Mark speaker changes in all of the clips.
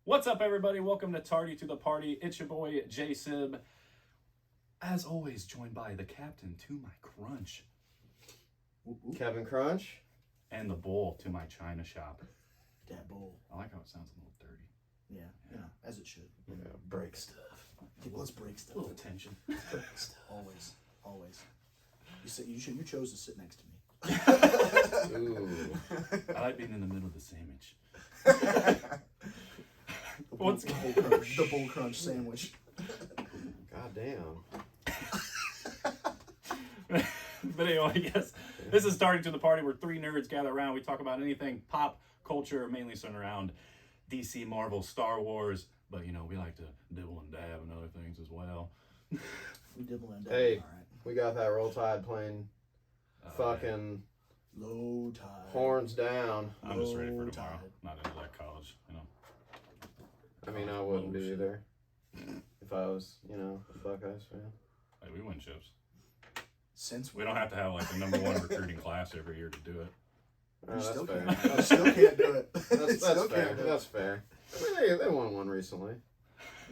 Speaker 1: What's up, everybody? Welcome to Tardy to the Party. It's your boy, J Sib. As always, joined by the captain to my crunch.
Speaker 2: Kevin Crunch.
Speaker 1: And the bull to my china shop.
Speaker 3: That bull.
Speaker 1: I like how it sounds a little dirty.
Speaker 3: Yeah, as it should.
Speaker 2: Yeah, break stuff.
Speaker 3: Let's break stuff.
Speaker 1: A little tension.
Speaker 3: Always. You chose to sit next to me.
Speaker 2: Ooh.
Speaker 1: I like being in the middle of the sandwich.
Speaker 3: The bull crunch sandwich.
Speaker 2: God damn.
Speaker 1: But anyway, I guess this is Starting to the Party where three nerds gather around. We talk about anything pop culture, mainly centered around DC, Marvel, Star Wars. But, we like to dibble and dab and other things as well.
Speaker 3: We dibble and dab.
Speaker 2: Hey,
Speaker 3: All right.
Speaker 2: we got that Roll Tide playing. Fucking
Speaker 3: Low tide.
Speaker 2: horns down.
Speaker 1: I'm just ready for
Speaker 3: Low
Speaker 1: tomorrow.
Speaker 3: tide.
Speaker 1: Not into that college,
Speaker 2: I mean, I wouldn't be
Speaker 1: shit.
Speaker 2: either. If I was, a Buckeyes fan.
Speaker 1: Hey, we win chips.
Speaker 3: Since
Speaker 1: We don't have to have like the number one recruiting class every year to do it.
Speaker 2: Oh,
Speaker 3: You
Speaker 2: that's
Speaker 3: still
Speaker 2: fair.
Speaker 3: can't. You still can't do it.
Speaker 2: That's
Speaker 3: Still
Speaker 2: fair.
Speaker 3: can't do it.
Speaker 2: That's fair. I mean, they won one recently.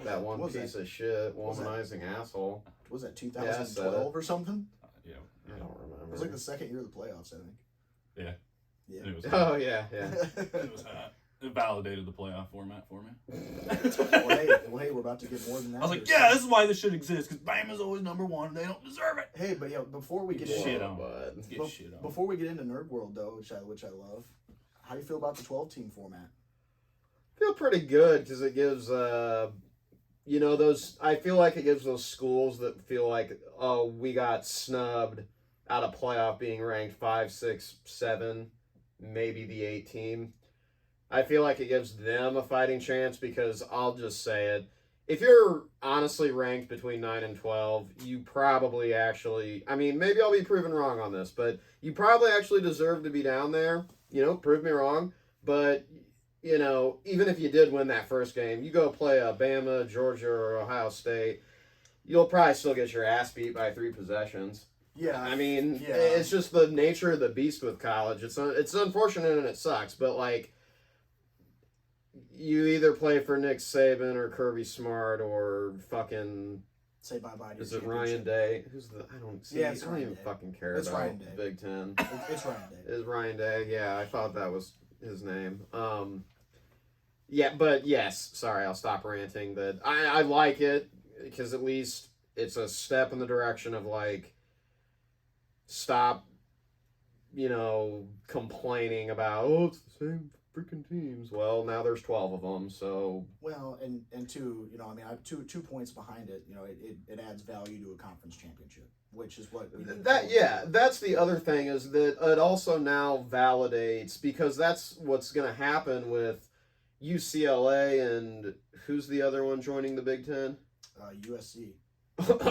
Speaker 2: That one
Speaker 3: What was
Speaker 2: piece
Speaker 3: that?
Speaker 2: of shit,
Speaker 3: was that?
Speaker 2: womanizing asshole.
Speaker 3: Was that
Speaker 2: Yeah, I said
Speaker 3: 2012 or something?
Speaker 1: Yeah.
Speaker 2: I don't remember.
Speaker 3: It was like the second year of the playoffs, I think.
Speaker 1: Yeah.
Speaker 3: Yeah.
Speaker 1: It was
Speaker 2: Oh, yeah.
Speaker 1: it was hot. It validated the playoff format for me.
Speaker 3: well, hey, we're about to get more than that.
Speaker 1: I was like,
Speaker 3: here.
Speaker 1: yeah, this is why this should exist, because Bama's always number one and they don't deserve it.
Speaker 3: Hey, but before we get
Speaker 1: Shit
Speaker 3: into
Speaker 1: on.
Speaker 2: Bud.
Speaker 1: Get shit on.
Speaker 3: before we get into Nerd World though, which I love, how do you feel about the 12-team format?
Speaker 2: Feel pretty good because it gives those. I feel like it gives those schools that feel like, oh, we got snubbed out of playoff being ranked 5, 6, 7, maybe the 8 team. I feel like it gives them a fighting chance because I'll just say it. If you're honestly ranked between 9 and 12, you probably actually, I mean, maybe I'll be proven wrong on this, but you probably actually deserve to be down there. Prove me wrong. But, even if you did win that first game, you go play a Bama, Georgia, or Ohio State, you'll probably still get your ass beat by 3 possessions.
Speaker 3: Yeah,
Speaker 2: I mean,
Speaker 3: yeah.
Speaker 2: it's just the nature of the beast with college. It's unfortunate and it sucks, but, like, you either play for Nick Saban or Kirby Smart or fucking...
Speaker 3: say bye-bye to
Speaker 2: Is
Speaker 3: your
Speaker 2: it Ryan
Speaker 3: championship.
Speaker 2: Day? Who's the... I don't see.
Speaker 3: Yeah, it's
Speaker 2: I don't
Speaker 3: Ryan
Speaker 2: even
Speaker 3: Day.
Speaker 2: fucking care
Speaker 3: It's
Speaker 2: about
Speaker 3: Ryan Day.
Speaker 2: Big Ten.
Speaker 3: It's Ryan Day.
Speaker 2: Is Ryan Day? Yeah, I thought that was his name. Yeah, but yes. Sorry, I'll stop ranting. That I like it because at least it's a step in the direction of like stop, complaining about it's the same freaking teams. Well, now there's 12 of them, so
Speaker 3: Well, and two, I have two points behind it. It adds value to a conference championship, which is what
Speaker 2: that's the other thing is that it also now validates because that's what's going to happen with UCLA and who's the other one joining the Big Ten?
Speaker 3: USC.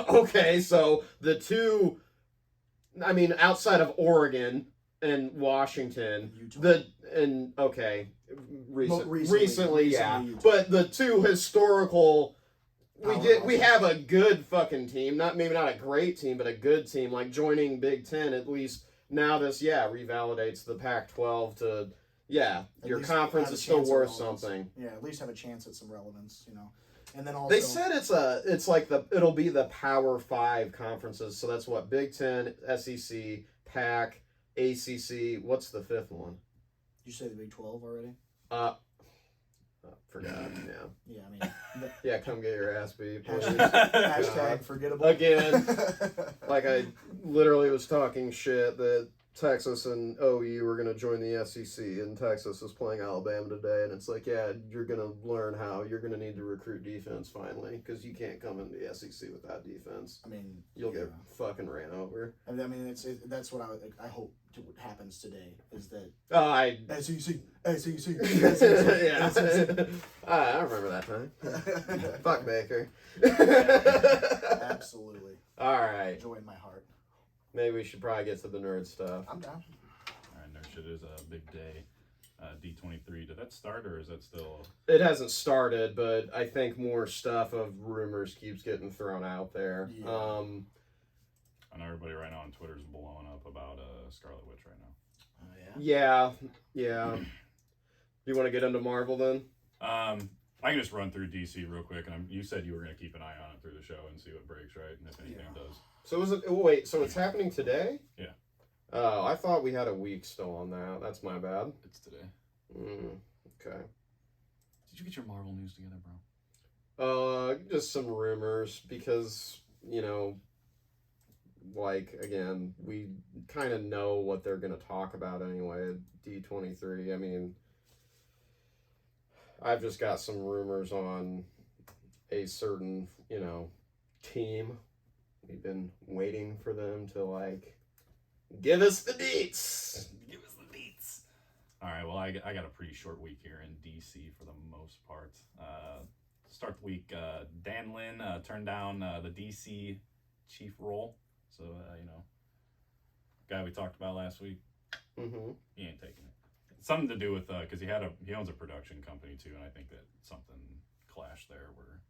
Speaker 2: Okay, so the two, I mean, outside of Oregon and Washington,
Speaker 3: Utah.
Speaker 2: recently, yeah,
Speaker 3: Utah.
Speaker 2: but the two historical. We have a good fucking team, maybe not a great team, but a good team. Like joining Big Ten, at least now this revalidates the Pac-12 to
Speaker 3: At
Speaker 2: your
Speaker 3: least
Speaker 2: conference
Speaker 3: have a
Speaker 2: is still
Speaker 3: chance at
Speaker 2: worth
Speaker 3: relevance.
Speaker 2: something.
Speaker 3: Yeah, at least have a chance at some relevance, And then also
Speaker 2: They said it'll be the Power 5 conferences, so that's what Big Ten, SEC, Pac, ACC. What's the fifth one?
Speaker 3: Did you say the Big 12 already?
Speaker 2: Forgot. Yeah.
Speaker 3: Yeah, I mean
Speaker 2: Yeah, come get your ass beat, please.
Speaker 3: hashtag forgettable.
Speaker 2: Again, like I literally was talking shit that Texas and OU were going to join the SEC, and Texas is playing Alabama today, and it's like, yeah, you're going to learn how you're going to need to recruit defense finally, because you can't come into the SEC without defense.
Speaker 3: I mean,
Speaker 2: You'll get fucking ran over.
Speaker 3: I mean, that's what I hope happens today is that SEC.
Speaker 2: Yeah. I remember that time. Fuck Baker.
Speaker 3: Absolutely.
Speaker 2: All right.
Speaker 3: Joy in my heart.
Speaker 2: Maybe we should probably get to the nerd stuff.
Speaker 3: I'm down.
Speaker 1: All right, nerd shit is a big day. D23, did that start or is that still?
Speaker 2: It hasn't started, but I think more stuff of rumors keeps getting thrown out there.
Speaker 3: Yeah.
Speaker 1: I know everybody right now on Twitter's blowing up about Scarlet Witch right now.
Speaker 3: Oh yeah.
Speaker 2: Yeah. You want to get into Marvel then?
Speaker 1: I I can just run through DC real quick, and you said you were going to keep an eye on it through the show and see what breaks, right? And if anything does.
Speaker 2: So is it? Oh, wait, so it's happening today?
Speaker 1: Yeah.
Speaker 2: I thought we had a week still on that. That's my bad.
Speaker 1: It's today.
Speaker 2: Okay.
Speaker 1: Did you get your Marvel news together, bro?
Speaker 2: Just some rumors because, like, again, we kind of know what they're going to talk about anyway at D23. I mean, I've just got some rumors on a certain, team. We've been waiting for them to, like, give us the deets.
Speaker 1: Give us the deets. All right, well, I got a pretty short week here in DC for the most part. Start the week, Dan Lin turned down the DC chief role. So, guy we talked about last week, he ain't taking it. It's something to do with, because he owns a production company too, and I think that something clashed there where...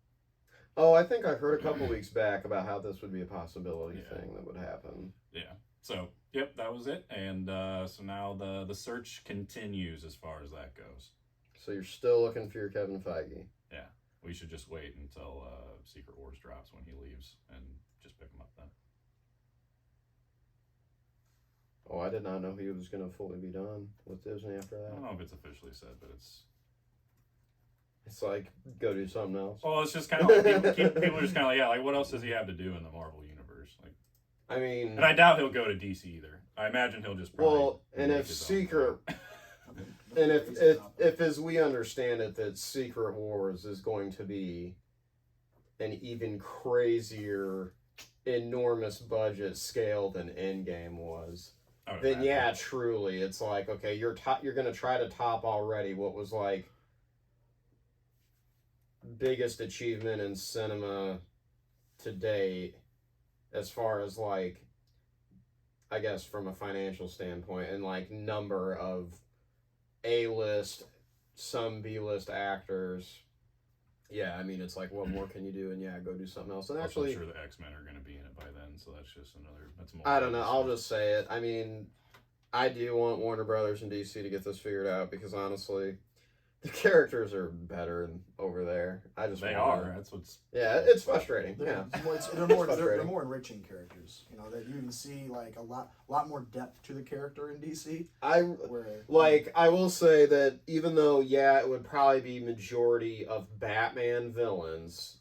Speaker 2: Oh, I think I heard a couple weeks back about how this would be a possibility thing that would happen.
Speaker 1: Yeah. So, yep, that was it. And so now the search continues as far as that goes.
Speaker 2: So you're still looking for your Kevin Feige?
Speaker 1: Yeah. We should just wait until Secret Wars drops when he leaves and just pick him up then.
Speaker 2: Oh, I did not know he was going to fully be done with Disney after that.
Speaker 1: I don't know if it's officially said, but it's
Speaker 2: like, go do something else.
Speaker 1: Well, it's just kind of like, people are just kind of like, yeah, like, what else does he have to do in the Marvel universe? Like,
Speaker 2: I mean...
Speaker 1: And I doubt he'll go to DC either. I imagine he'll just probably...
Speaker 2: Well, and if Secret... And if as we understand it, that Secret Wars is going to be an even crazier, enormous budget scale than Endgame was, then yeah, truly, it's like, okay, you're going to try to top already what was like biggest achievement in cinema to date, as far as like, I guess from a financial standpoint and like number of A-list, some B-list actors. Yeah, I mean, it's like, what more can you do? And yeah, go do something else. And actually,
Speaker 1: I'm sure the X-Men are going to be in it by then, so that's just another...
Speaker 2: I don't know. I'll just say it. I mean, I do want Warner Brothers and DC to get this figured out because honestly, the characters are better over there.
Speaker 1: They are. That's what's...
Speaker 2: Yeah, it's frustrating.
Speaker 3: They're more enriching characters. That you can see like a lot more depth to the character in DC. I
Speaker 2: will say that even though it would probably be majority of Batman villains,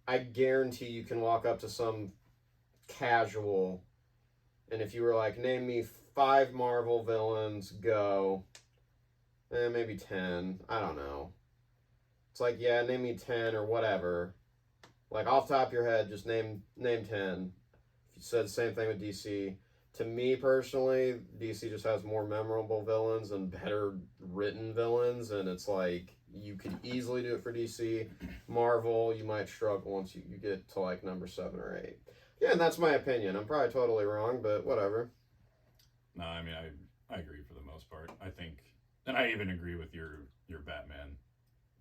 Speaker 2: I guarantee you can walk up to some casual, and if you were like, name me 5 Marvel villains, go. Maybe 10. I don't know. It's like, name me 10 or whatever. Like, off the top of your head, just name 10. If you said the same thing with DC. To me, personally, DC just has more memorable villains and better written villains, and it's like, you could easily do it for DC. Marvel, you might struggle once you get to, like, number 7 or 8. Yeah, and that's my opinion. I'm probably totally wrong, but whatever.
Speaker 1: No, I mean, I agree for the most part. I think... And I even agree with your Batman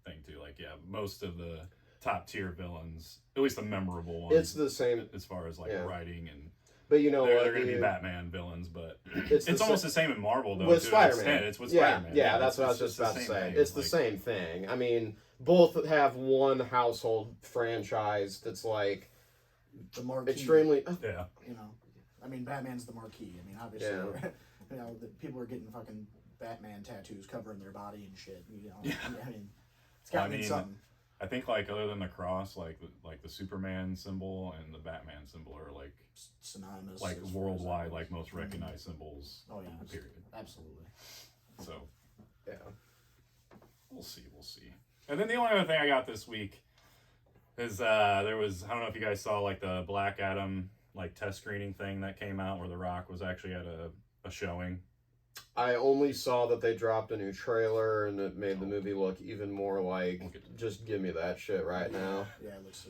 Speaker 1: thing too. Like, most of the top tier villains, at least the memorable ones,
Speaker 2: it's the same
Speaker 1: as far as like writing and.
Speaker 2: But you know,
Speaker 1: they're going to be Batman villains, but it's almost the same in Marvel though.
Speaker 2: With Spider-Man,
Speaker 1: it's with Spider-Man.
Speaker 2: Yeah, that's what I was just about to say. It's the same thing. I mean, both have one household franchise that's like
Speaker 3: the marquee.
Speaker 2: Extremely.
Speaker 1: Yeah.
Speaker 3: I mean, Batman's the marquee. I mean, obviously, the people are getting fucking Batman tattoos covering their body and shit. I mean, it's got to mean something.
Speaker 1: I think like other than the cross, like the Superman symbol and the Batman symbol are like
Speaker 3: synonymous,
Speaker 1: like worldwide, like most recognized symbols.
Speaker 3: Oh yeah,
Speaker 1: period.
Speaker 3: Absolutely.
Speaker 1: So, we'll see. And then the only other thing I got this week is there was, I don't know if you guys saw like the Black Adam like test screening thing that came out where The Rock was actually at a showing.
Speaker 2: I only saw that they dropped a new trailer and it made the movie look even more like, just give me that shit right now.
Speaker 3: Yeah, it looks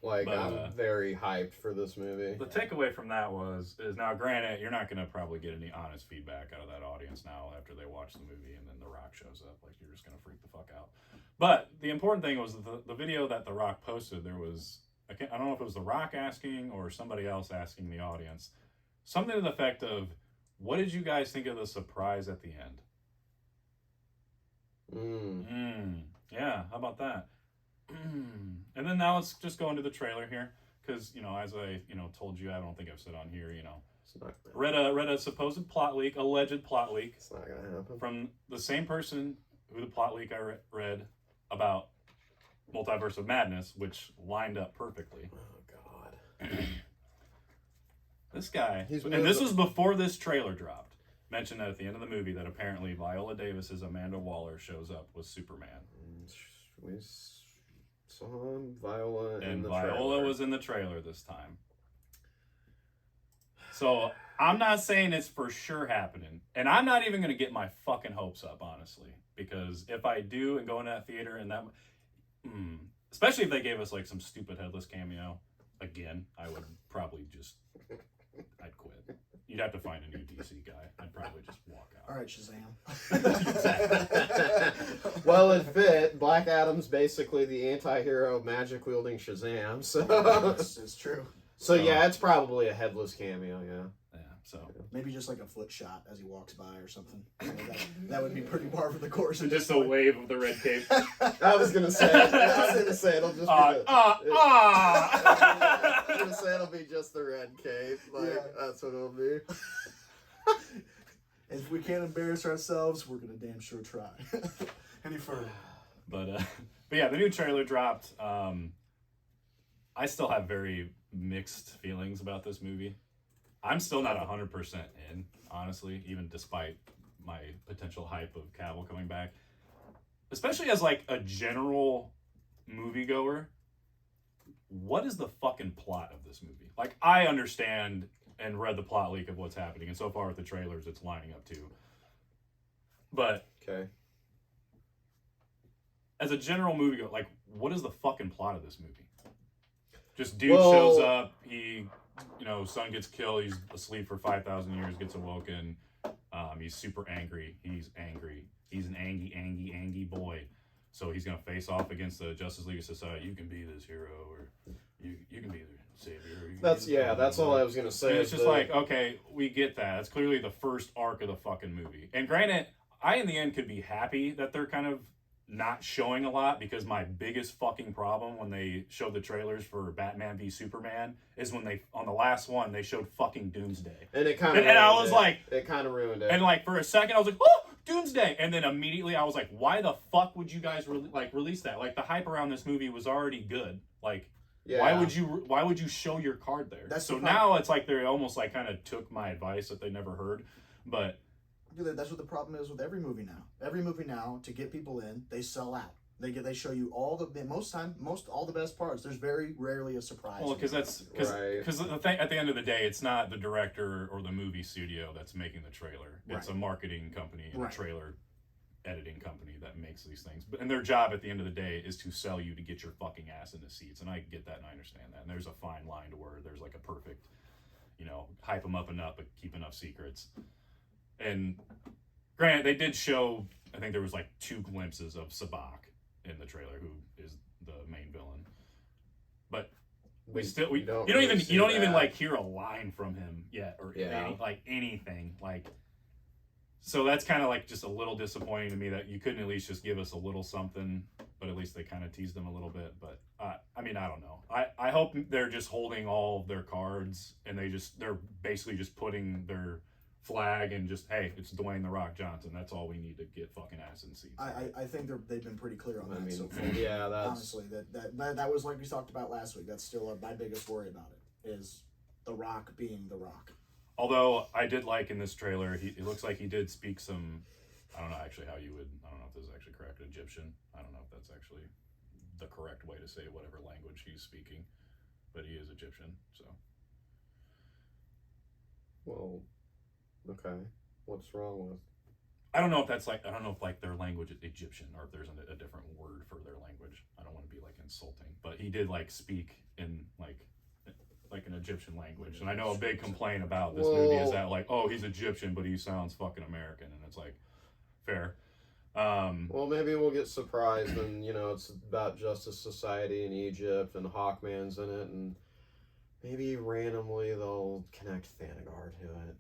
Speaker 2: like, I'm very hyped for this movie.
Speaker 1: The takeaway from that is now granted, you're not going to probably get any honest feedback out of that audience now after they watch the movie and then The Rock shows up. Like, you're just going to freak the fuck out. But the important thing was the video that The Rock posted, there was, I don't know if it was The Rock asking or somebody else asking the audience, something to the effect of, what did you guys think of the surprise at the end? Yeah, how about that? And then now let's just go into the trailer here, because as I told you, I don't think I've said on here,
Speaker 2: It's not.
Speaker 1: read a supposed plot leak, alleged plot leak
Speaker 2: It's not gonna happen.
Speaker 1: from the same person who the plot leak I read about Multiverse of Madness, which lined up perfectly.
Speaker 2: Oh God.
Speaker 1: This guy,
Speaker 2: He's
Speaker 1: and
Speaker 2: one of
Speaker 1: this
Speaker 2: the-
Speaker 1: was before this trailer dropped, mentioned that at the end of the movie that apparently Viola Davis's Amanda Waller shows up with Superman.
Speaker 2: We saw Viola in
Speaker 1: And
Speaker 2: the
Speaker 1: Viola
Speaker 2: trailer.
Speaker 1: was in the trailer this time. So I'm not saying it's for sure happening. And I'm not even going to get my fucking hopes up, honestly. Because if I do and go in that theater and that... especially if they gave us like some stupid headless cameo, again, I would probably just... I'd quit. You'd have to find a new DC guy. I'd probably just walk out.
Speaker 3: All right, Shazam.
Speaker 2: Well, it fit. Black Adam's basically the anti-hero magic wielding Shazam. So,
Speaker 3: It's true.
Speaker 2: so yeah, it's probably a headless cameo. Yeah.
Speaker 1: Yeah, so...
Speaker 3: Maybe just like a foot shot as he walks by or something. That would be pretty par for the course.
Speaker 1: So just a wave of the red cape.
Speaker 2: I was gonna say. It'll just be. I was gonna say it'll be just the red cape. Like
Speaker 3: Yeah.
Speaker 2: that's what it'll be.
Speaker 3: If we can't embarrass ourselves, we're gonna damn sure try. Any further?
Speaker 1: But yeah, the new trailer dropped. I still have very mixed feelings about this movie. I'm still not 100% in, honestly, even despite my potential hype of Cavill coming back. Especially as like a general moviegoer, what is the fucking plot of this movie? Like, I understand and read the plot leak of what's happening, and so far with the trailers, it's lining up too. But
Speaker 2: Okay.
Speaker 1: as a general moviegoer, like, what is the fucking plot of this movie? Just dude
Speaker 2: Well-
Speaker 1: shows up, he, son gets killed, he's asleep for 5,000 years, gets awoken, he's super angry, he's an angy boy, so he's gonna face off against the Justice League of Society. You can be this hero, or you can be the savior. You can
Speaker 2: That's
Speaker 1: be the
Speaker 2: that's all I was gonna say.
Speaker 1: And it's just like, okay, we get that. It's clearly the first arc of the fucking movie. And granted, I in the end could be happy that they're kind of not showing a lot, because my biggest fucking problem when they showed the trailers for Batman v Superman is when they, on the last one, they showed fucking Doomsday.
Speaker 2: And it kind of.
Speaker 1: And I was like,
Speaker 2: it kind of ruined it.
Speaker 1: and like for a second I was like, oh, Doomsday, and then immediately I was like, why the fuck would you guys release that? Like, the hype around this movie was already good. Like,
Speaker 2: yeah.
Speaker 1: why would you show your card there?
Speaker 3: That's
Speaker 1: so
Speaker 3: the problem.
Speaker 1: now it's like they almost like kind of took my advice that they never heard, but
Speaker 3: Dude, that's what the problem is with every movie now. Every movie now, to get people in, they sell out. They show you all the all the best parts. There's very rarely a surprise.
Speaker 1: well, because
Speaker 2: Right.
Speaker 1: the thing at the end of the day, it's not the director or the movie studio that's making the trailer. It's
Speaker 3: Right.
Speaker 1: a marketing company and
Speaker 3: Right.
Speaker 1: a trailer editing company that makes these things. And their job at the end of the day is to sell you to get your fucking ass in the seats. And I get that and I understand that. And there's a fine line to where there's like a perfect, hype them up enough but keep enough secrets. And granted, they did show, I think there was like 2 glimpses of Sabak in the trailer, who is the main villain. But you don't even like hear a line from him yet, or anything. Like, so that's kind of like just a little disappointing to me that you couldn't at least just give us a little something, but at least they kind of teased them a little bit. But I mean, I don't know. I hope they're just holding all of their cards and they're basically just putting their flag and just, hey, it's Dwayne The Rock Johnson. That's all we need to get fucking ass in seats.
Speaker 3: I think they've been pretty clear on that so far.
Speaker 2: Yeah, that's
Speaker 3: Honestly, that was like we talked about last week. That's still my biggest worry about it, is The Rock being The Rock.
Speaker 1: Although I did like in this trailer, it looks like he did speak some, I don't know actually how you would, I don't know if this is actually correct, Egyptian. I don't know if that's actually the correct way to say whatever language he's speaking, but he is Egyptian, so.
Speaker 2: well. Okay, what's wrong with?
Speaker 1: I don't know if their language is Egyptian or if there's a different word for their language. I don't want to be like insulting, but he did like speak in like an Egyptian language. And I know a big complaint about this movie is that like, oh, he's Egyptian, but he sounds fucking American, and it's like, fair.
Speaker 2: Well, maybe we'll get surprised, and it's about Justice Society in Egypt, and Hawkman's in it, and maybe randomly they'll connect Thanagar to it.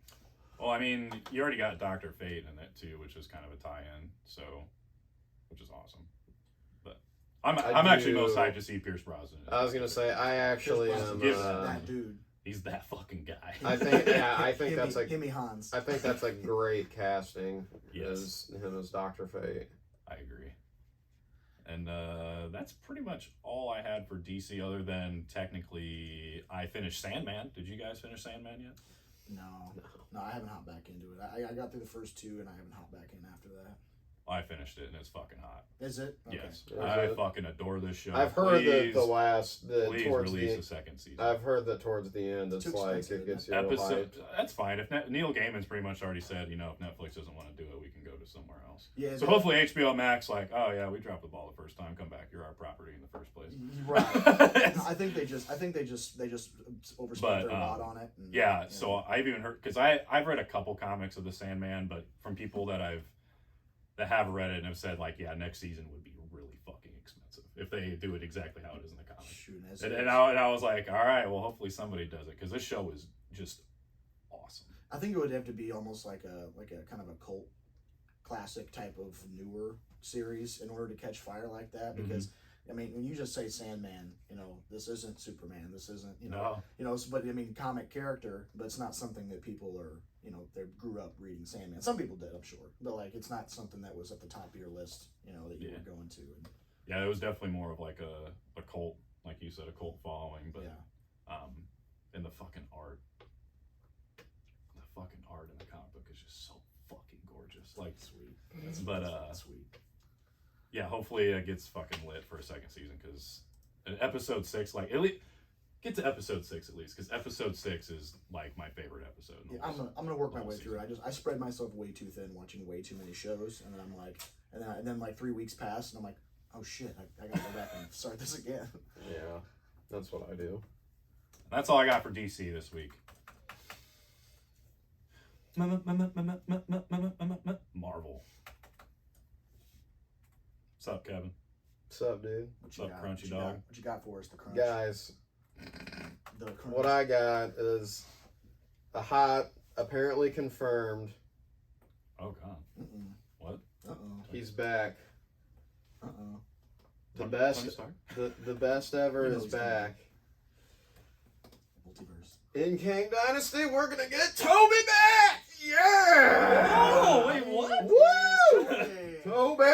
Speaker 1: Well, I mean, you already got Dr. Fate in it too, which is kind of a tie-in, so, which is awesome. But I'm actually most hyped to see Pierce Brosnan.
Speaker 2: I was gonna say I actually am.
Speaker 3: That dude.
Speaker 1: He's that fucking guy.
Speaker 2: I think that's like
Speaker 3: Himmy Hans.
Speaker 2: I think that's like great casting.
Speaker 1: Yes.
Speaker 2: As him as Dr. Fate.
Speaker 1: I agree. And that's pretty much all I had for DC, other than technically I finished Sandman. Did you guys finish Sandman yet?
Speaker 3: No, I haven't hopped back into it. I got through the first 2 and I haven't hopped back in after that.
Speaker 1: I finished it and it's fucking hot.
Speaker 3: Is it? Okay.
Speaker 1: Yes,
Speaker 2: Is
Speaker 1: I
Speaker 2: it?
Speaker 1: fucking adore this show.
Speaker 2: I've heard
Speaker 1: please,
Speaker 2: the towards
Speaker 1: release
Speaker 2: the
Speaker 1: the second season.
Speaker 2: I've heard that towards the end it's
Speaker 3: Too
Speaker 2: like
Speaker 3: expensive,
Speaker 2: it gets you a little
Speaker 1: Episode.
Speaker 2: hyped.
Speaker 1: That's fine. If Neil Gaiman's pretty much already said, if Netflix doesn't want to do it, we can go to somewhere else.
Speaker 3: Yeah.
Speaker 1: So hopefully HBO Max, like, oh yeah, we dropped the ball the first time. Come back. You're our property in the first place.
Speaker 3: Right. I think they just overspent their lot on it. And,
Speaker 1: Yeah. So I've even heard, because I've read a couple comics of the Sandman, but from people that have read it and have said, like, yeah, next season would be really fucking expensive if they do it exactly how it is in the comics.
Speaker 3: Shoot,
Speaker 1: And I was like, all right, well, hopefully somebody does it, because this show is just awesome.
Speaker 3: I think it would have to be almost like a kind of a cult classic type of newer series in order to catch fire like that. Because I mean, when you just say Sandman, this isn't Superman. This isn't but I mean, comic character, but it's not something that people are they grew up reading Sandman. Some people did, I'm sure, but like it's not something that was at the top of your list, that you were going to. And,
Speaker 1: yeah, it was definitely more of like a cult, like you said, a cult following, but and the fucking art in the comic book is just so fucking gorgeous. Like,
Speaker 3: sweet.
Speaker 1: But
Speaker 3: sweet.
Speaker 1: Yeah, hopefully it gets fucking lit for a second season, because episode 6, like, at least get to episode 6 at least, because episode 6 is like my favorite episode.
Speaker 3: Yeah, I'm gonna work my way through it. I spread myself way too thin watching way too many shows, and then I'm like, and then like 3 weeks pass, and I'm like, oh shit, I gotta go back and start this again.
Speaker 2: Yeah, that's what I do.
Speaker 1: That's all I got for DC this week. Marvel. What's up, Kevin?
Speaker 2: What's up, dude?
Speaker 1: What's up, Crunchy Dog?
Speaker 3: What you got for us, the crunch?
Speaker 2: Guys,
Speaker 3: The crunch.
Speaker 2: what I got is a hot, apparently confirmed.
Speaker 1: Oh God.
Speaker 3: Mm-mm.
Speaker 1: What?
Speaker 3: Uh-oh.
Speaker 2: He's back.
Speaker 3: Uh-oh.
Speaker 2: The best, the best ever
Speaker 3: You know
Speaker 2: is
Speaker 3: he's coming.
Speaker 2: back.
Speaker 3: Multiverse.
Speaker 2: In Kang Dynasty, we're gonna get Toby back. Yeah!
Speaker 1: Oh, wait, what?
Speaker 2: Woo!
Speaker 3: Hey.
Speaker 2: Toby,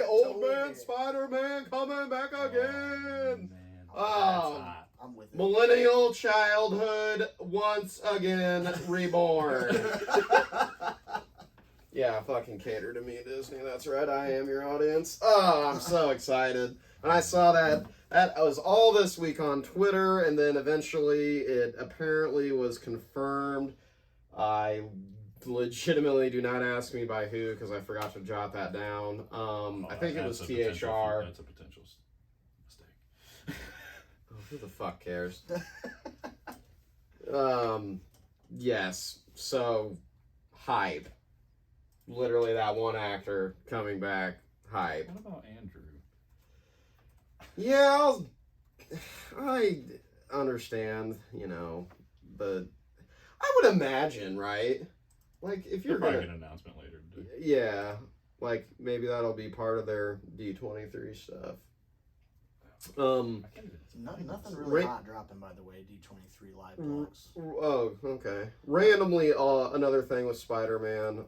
Speaker 2: old
Speaker 3: Toby.
Speaker 2: man Spider-Man coming back again.
Speaker 1: Man.
Speaker 2: Oh.
Speaker 1: That's hot.
Speaker 3: I'm with it.
Speaker 2: Millennial childhood once again reborn. Yeah, fucking cater to me, Disney. That's right, I am your audience. Oh, I'm so excited. And I saw that was all this week on Twitter, and then eventually it apparently was confirmed. I legitimately do not ask me by who, because I forgot to jot that down. I think it was THR.
Speaker 1: That's a potential mistake.
Speaker 2: Oh, who the fuck cares? Yes. So, hype. Literally that one actor coming back. Hype.
Speaker 1: What about Andrew?
Speaker 2: Yeah, I understand, but I would imagine, right? Like, if you're
Speaker 1: probably
Speaker 2: gonna...
Speaker 1: get an announcement later today.
Speaker 2: Yeah, like, maybe that'll be part of their D23 stuff.
Speaker 3: Nothing really hot dropping, by the way. D23 live blogs.
Speaker 2: Oh, okay. Randomly, another thing with Spider-Man.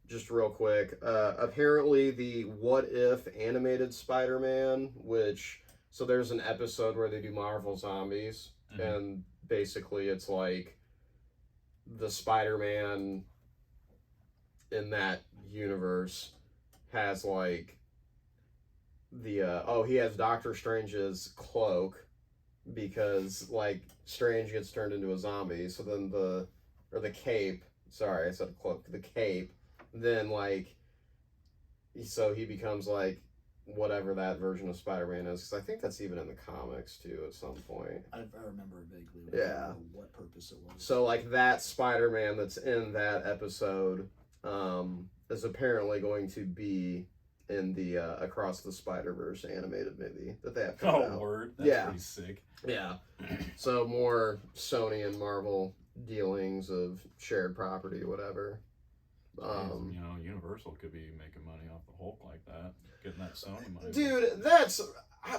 Speaker 2: Just real quick. Apparently, the What If animated Spider-Man, so there's an episode where they do Marvel Zombies, and basically it's like the Spider-Man in that universe has like he has Doctor Strange's cloak, because like Strange gets turned into a zombie, so then the cape, sorry, I said cloak, the cape, then like, so he becomes like whatever that version of Spider-Man is, because I think that's even in the comics too at some point.
Speaker 3: I remember it vaguely.
Speaker 2: Yeah.
Speaker 3: I don't know what purpose it was.
Speaker 2: So like that Spider-Man that's in that episode is apparently going to be in the Across the Spider-Verse animated movie that they have coming out.
Speaker 1: Word. That's
Speaker 2: Yeah.
Speaker 1: pretty sick.
Speaker 2: Yeah. So more Sony and Marvel dealings of shared property or whatever.
Speaker 1: Universal could be making money off the Hulk like that. getting that Sony money.
Speaker 2: Dude, that's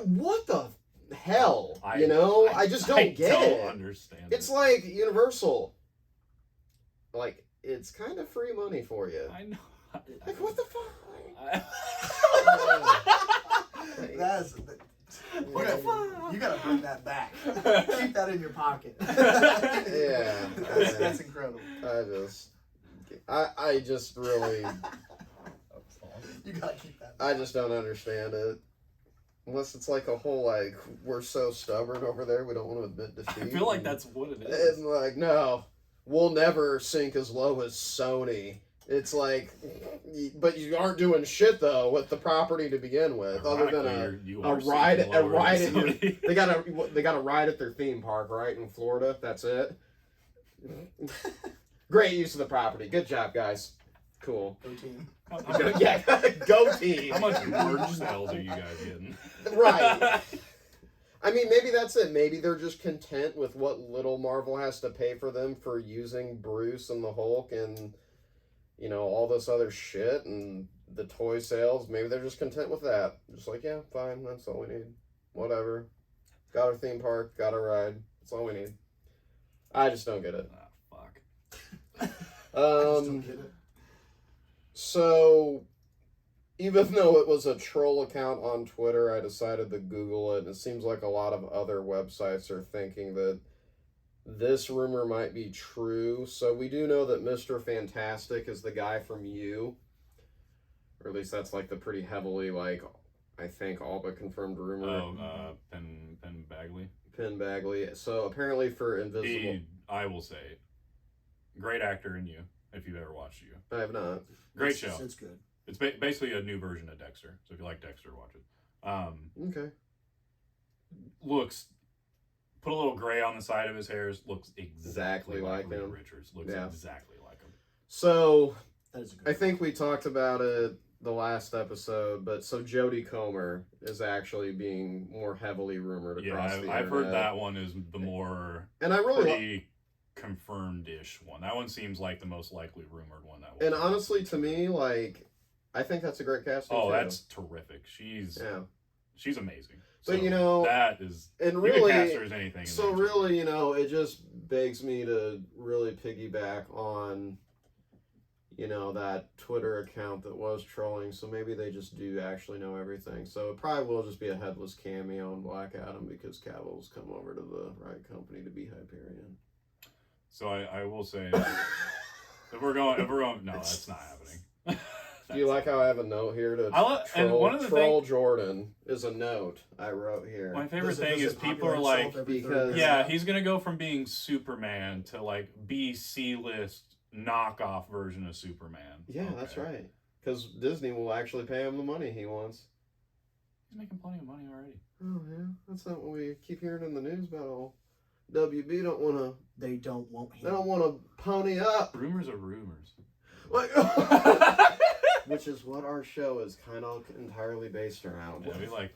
Speaker 2: what the hell? I just don't
Speaker 1: I
Speaker 2: get
Speaker 1: don't
Speaker 2: it.
Speaker 1: Understand
Speaker 2: it's
Speaker 1: it.
Speaker 2: like Universal. Like, it's kind of free money for you.
Speaker 1: I know.
Speaker 2: Like, what the fuck?
Speaker 3: That's
Speaker 2: What the
Speaker 3: you gotta bring that back. Keep that in your pocket.
Speaker 2: Yeah,
Speaker 3: that's incredible.
Speaker 2: I just really,
Speaker 3: You gotta keep that.
Speaker 2: I just don't understand it. Unless it's like a whole, like, we're so stubborn over there, we don't want to admit defeat.
Speaker 1: I feel like that's what it is.
Speaker 2: And like, no, we'll never sink as low as Sony. It's like, but you aren't doing shit though with the property to begin with, other than a ride at they got a ride at their theme park right in Florida. That's it. Great use of the property. Good job, guys. Cool.
Speaker 3: Go team.
Speaker 2: Yeah, go team.
Speaker 1: How much merch sales are you guys getting?
Speaker 2: Right. I mean, maybe that's it. Maybe they're just content with what little Marvel has to pay for them for using Bruce and the Hulk and, all this other shit and the toy sales. Maybe they're just content with that. Just like, yeah, fine, that's all we need. Whatever. Got our theme park, got our ride. That's all we need. I just don't get it.
Speaker 1: Fuck.
Speaker 3: I just don't get it.
Speaker 2: So, even though it was a troll account on Twitter, I decided to Google it. And it seems like a lot of other websites are thinking that this rumor might be true. So we do know that Mr. Fantastic is the guy from You. Or at least that's like the pretty heavily, like, I think all but confirmed rumor.
Speaker 1: Oh, Penn Bagley.
Speaker 2: Penn Bagley. So apparently for Invisible...
Speaker 1: I will say, great actor in You, if you've ever watched You.
Speaker 2: I have not.
Speaker 1: Great show.
Speaker 3: It's good.
Speaker 1: It's basically a new version of Dexter. So if you like Dexter, watch it.
Speaker 2: Okay.
Speaker 1: Looks, put a little gray on the side of his hairs. Looks exactly like
Speaker 2: him.
Speaker 1: Reed Richards. Looks exactly like him.
Speaker 2: So,
Speaker 3: That is a good
Speaker 2: I think we talked about it the last episode, but so Jodie Comer is actually being more heavily rumored across the internet.
Speaker 1: I've heard that one is the more
Speaker 2: and I really
Speaker 1: pretty confirmed-ish one. That one seems like the most likely rumored one. That
Speaker 2: and honestly, to me, like, I think that's a great casting.
Speaker 1: Oh,
Speaker 2: too.
Speaker 1: that's terrific. She's amazing.
Speaker 2: But
Speaker 1: so that is,
Speaker 2: and really,
Speaker 1: you can cast her as anything.
Speaker 2: So really, it just begs me to really piggyback on, that Twitter account that was trolling. So maybe they just do actually know everything. So it probably will just be a headless cameo on Black Adam because Cavill's come over to the right company to be Hyperion.
Speaker 1: So I will say, if we're going, no, that's not happening.
Speaker 2: Do you like how I have a note here to
Speaker 1: and one of the
Speaker 2: troll Jordan is a note I wrote here.
Speaker 1: My favorite thing is people are like,
Speaker 2: because
Speaker 1: he's gonna go from being Superman to like be C-list knockoff version of Superman.
Speaker 2: Yeah, that's right. Because Disney will actually pay him the money he wants.
Speaker 1: He's making plenty of money already.
Speaker 2: Oh yeah, that's not what we keep hearing in the news about. All WB don't want to.
Speaker 3: They don't want him.
Speaker 2: They don't want to pony up.
Speaker 1: Rumors are rumors.
Speaker 2: Like, which is what our show is kind of entirely based around.
Speaker 1: Yeah, we like.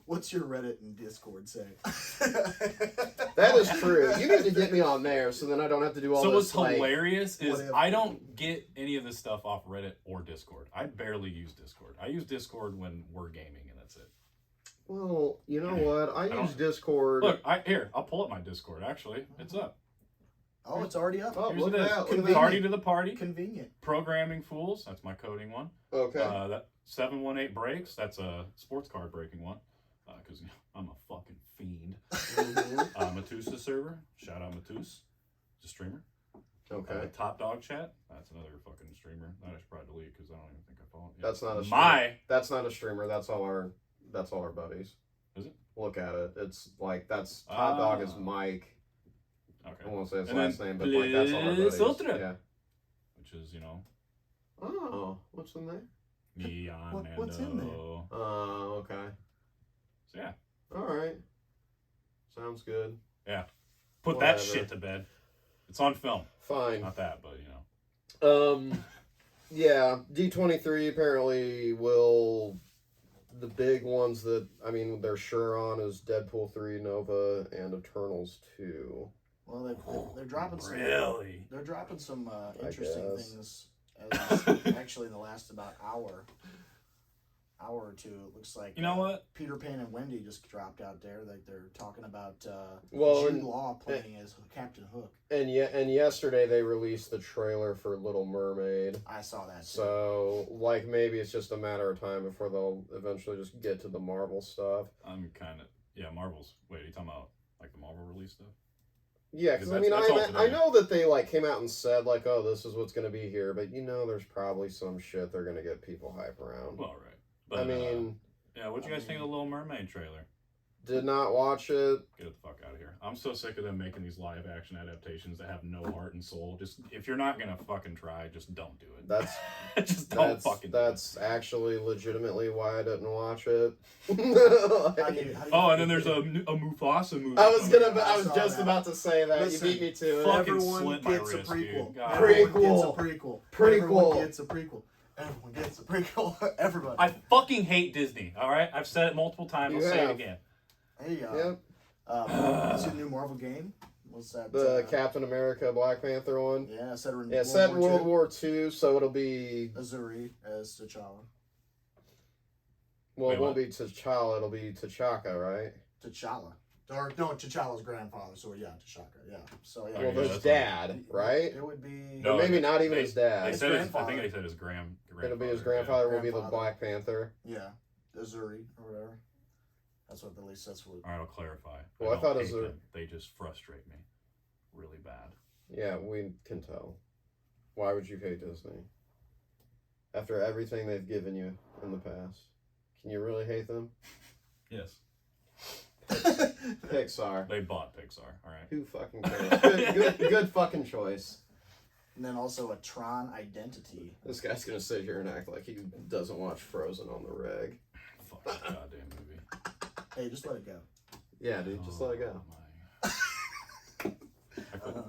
Speaker 3: What's your Reddit and Discord say?
Speaker 2: That is true. You need to get me on there so then I don't have to do all this.
Speaker 1: So what's hilarious is
Speaker 3: whatever.
Speaker 1: I don't get any of this stuff off Reddit or Discord. I barely use Discord. I use Discord when we're gaming and that's it.
Speaker 2: Well, you know what? I use Discord.
Speaker 1: Look, I'll pull up my Discord. Actually, it's up.
Speaker 3: Oh, it's already up.
Speaker 2: Oh,
Speaker 1: Here's
Speaker 2: look
Speaker 1: it
Speaker 2: at
Speaker 1: is.
Speaker 2: that. Look at that.
Speaker 1: Party to the party.
Speaker 3: Convenient.
Speaker 1: Programming Fools. That's my coding one.
Speaker 2: Okay.
Speaker 1: That 718 Breaks. That's a sports card breaking one. Because I'm a fucking fiend. Matusa server. Shout out Matus. It's a streamer.
Speaker 2: Okay.
Speaker 1: Top Dog Chat. That's another fucking streamer. That I should probably delete because I don't even think I follow it.
Speaker 2: That's not a streamer. That's not a streamer. That's all our buddies.
Speaker 1: Is it?
Speaker 2: Look at it. It's like that's Top Dog is Mike.
Speaker 1: Okay.
Speaker 2: I won't say his
Speaker 1: And
Speaker 2: last
Speaker 1: then
Speaker 2: name, but like that's all our buddies.
Speaker 1: Ultra.
Speaker 2: Yeah.
Speaker 1: Which is,
Speaker 2: Oh, what's in there?
Speaker 1: me on Mando.
Speaker 3: What's in there?
Speaker 2: Oh, okay.
Speaker 1: So yeah.
Speaker 2: All right. Sounds good.
Speaker 1: Yeah. Put
Speaker 2: Whatever.
Speaker 1: that shit to bed. It's on film.
Speaker 2: Fine.
Speaker 1: Not that, but
Speaker 2: Yeah, D23 apparently will. The big ones that they're sure on is Deadpool 3, Nova, and Eternals 2.
Speaker 3: Well, they're dropping some.
Speaker 1: Really?
Speaker 3: They're dropping some interesting things Actually, in the last about hour or two, it looks like
Speaker 1: You know what?
Speaker 3: Peter Pan and Wendy just dropped out there. Like they're talking about
Speaker 2: Well,
Speaker 3: Jude
Speaker 2: and-
Speaker 3: Law playing as Captain Hook.
Speaker 2: And yesterday they released the trailer for Little Mermaid.
Speaker 3: I saw that too.
Speaker 2: So, like, maybe it's just a matter of time before they'll eventually just get to the Marvel stuff.
Speaker 1: I'm kind of Marvel's. Wait, are you talking about like the Marvel release stuff?
Speaker 2: Yeah, because I
Speaker 1: Because
Speaker 2: mean,
Speaker 1: that's all
Speaker 2: I
Speaker 1: today.
Speaker 2: know that they like came out and said like, oh, this is what's going to be here, but there's probably some shit they're going to get people hype around.
Speaker 1: Well, right. But
Speaker 2: I mean,
Speaker 1: yeah. What'd you guys think of the Little Mermaid trailer?
Speaker 2: did not watch it.
Speaker 1: Get the fuck out of here. I'm so sick of them making these live action adaptations that have no heart and soul. Just if you're not gonna fucking try, just don't do it.
Speaker 2: That's
Speaker 1: just don't fucking do it.
Speaker 2: that's actually legitimately why I didn't watch it.
Speaker 3: How do you
Speaker 1: Oh, and then there's a Mufasa movie.
Speaker 2: I was
Speaker 1: coming out.
Speaker 2: I was
Speaker 3: saw
Speaker 2: just
Speaker 3: that.
Speaker 2: about to say that.
Speaker 3: Listen,
Speaker 2: you beat me to it.
Speaker 1: fuck.
Speaker 3: Everyone
Speaker 1: slit my
Speaker 3: gets a
Speaker 1: wrist,
Speaker 3: prequel.
Speaker 1: dude. God.
Speaker 3: Everyone gets a
Speaker 2: Prequel.
Speaker 3: prequel.
Speaker 2: Prequel.
Speaker 3: Everyone gets a prequel. Everyone gets a prequel. Everybody.
Speaker 1: I fucking hate Disney. All right, I've said it multiple times. I'll
Speaker 2: You
Speaker 1: say it
Speaker 2: have.
Speaker 1: again.
Speaker 3: Hey,
Speaker 2: Yep.
Speaker 3: you see the new Marvel game? What's that?
Speaker 2: The Captain America Black Panther one.
Speaker 3: Yeah, set in
Speaker 2: Yeah, set in World War II, so it'll be
Speaker 3: Azuri as T'Challa.
Speaker 2: well,
Speaker 1: Wait,
Speaker 2: it won't
Speaker 1: what?
Speaker 2: be T'Challa, it'll be T'Chaka, right?
Speaker 3: T'Challa. Or no, T'Challa's grandfather. So yeah, T'Chaka. Yeah. So yeah.
Speaker 1: Okay,
Speaker 2: Well,
Speaker 1: yeah,
Speaker 2: there's
Speaker 1: that's
Speaker 2: dad, right?
Speaker 3: It would be.
Speaker 1: No,
Speaker 2: Or maybe
Speaker 1: they-
Speaker 2: not even
Speaker 1: they-
Speaker 2: his dad.
Speaker 1: They
Speaker 3: His
Speaker 1: said his, I
Speaker 3: grandfather.
Speaker 1: think they said his grandfather.
Speaker 2: It'll be his
Speaker 1: yeah.
Speaker 2: grandfather will be the
Speaker 3: Grandfather.
Speaker 2: Black Panther.
Speaker 3: Yeah, Azuri or whatever. That's what at least that's what.
Speaker 1: All right, I'll clarify.
Speaker 2: Well, I
Speaker 1: don't
Speaker 2: thought
Speaker 1: hate
Speaker 2: Azur-
Speaker 1: them. They just frustrate me really bad.
Speaker 2: Yeah, we can tell. Why would you hate Disney? After everything they've given you in the past. Can you really hate them?
Speaker 1: Yes.
Speaker 2: Pixar.
Speaker 1: They bought Pixar. All right.
Speaker 2: Who fucking cares? Good fucking choice.
Speaker 3: And then also a Tron Identity.
Speaker 2: This guy's gonna sit here and act like he doesn't watch Frozen on the reg.
Speaker 1: Fuck this goddamn movie.
Speaker 3: Hey, just let it go.
Speaker 2: Yeah, dude, just let it go.
Speaker 1: my. I couldn't.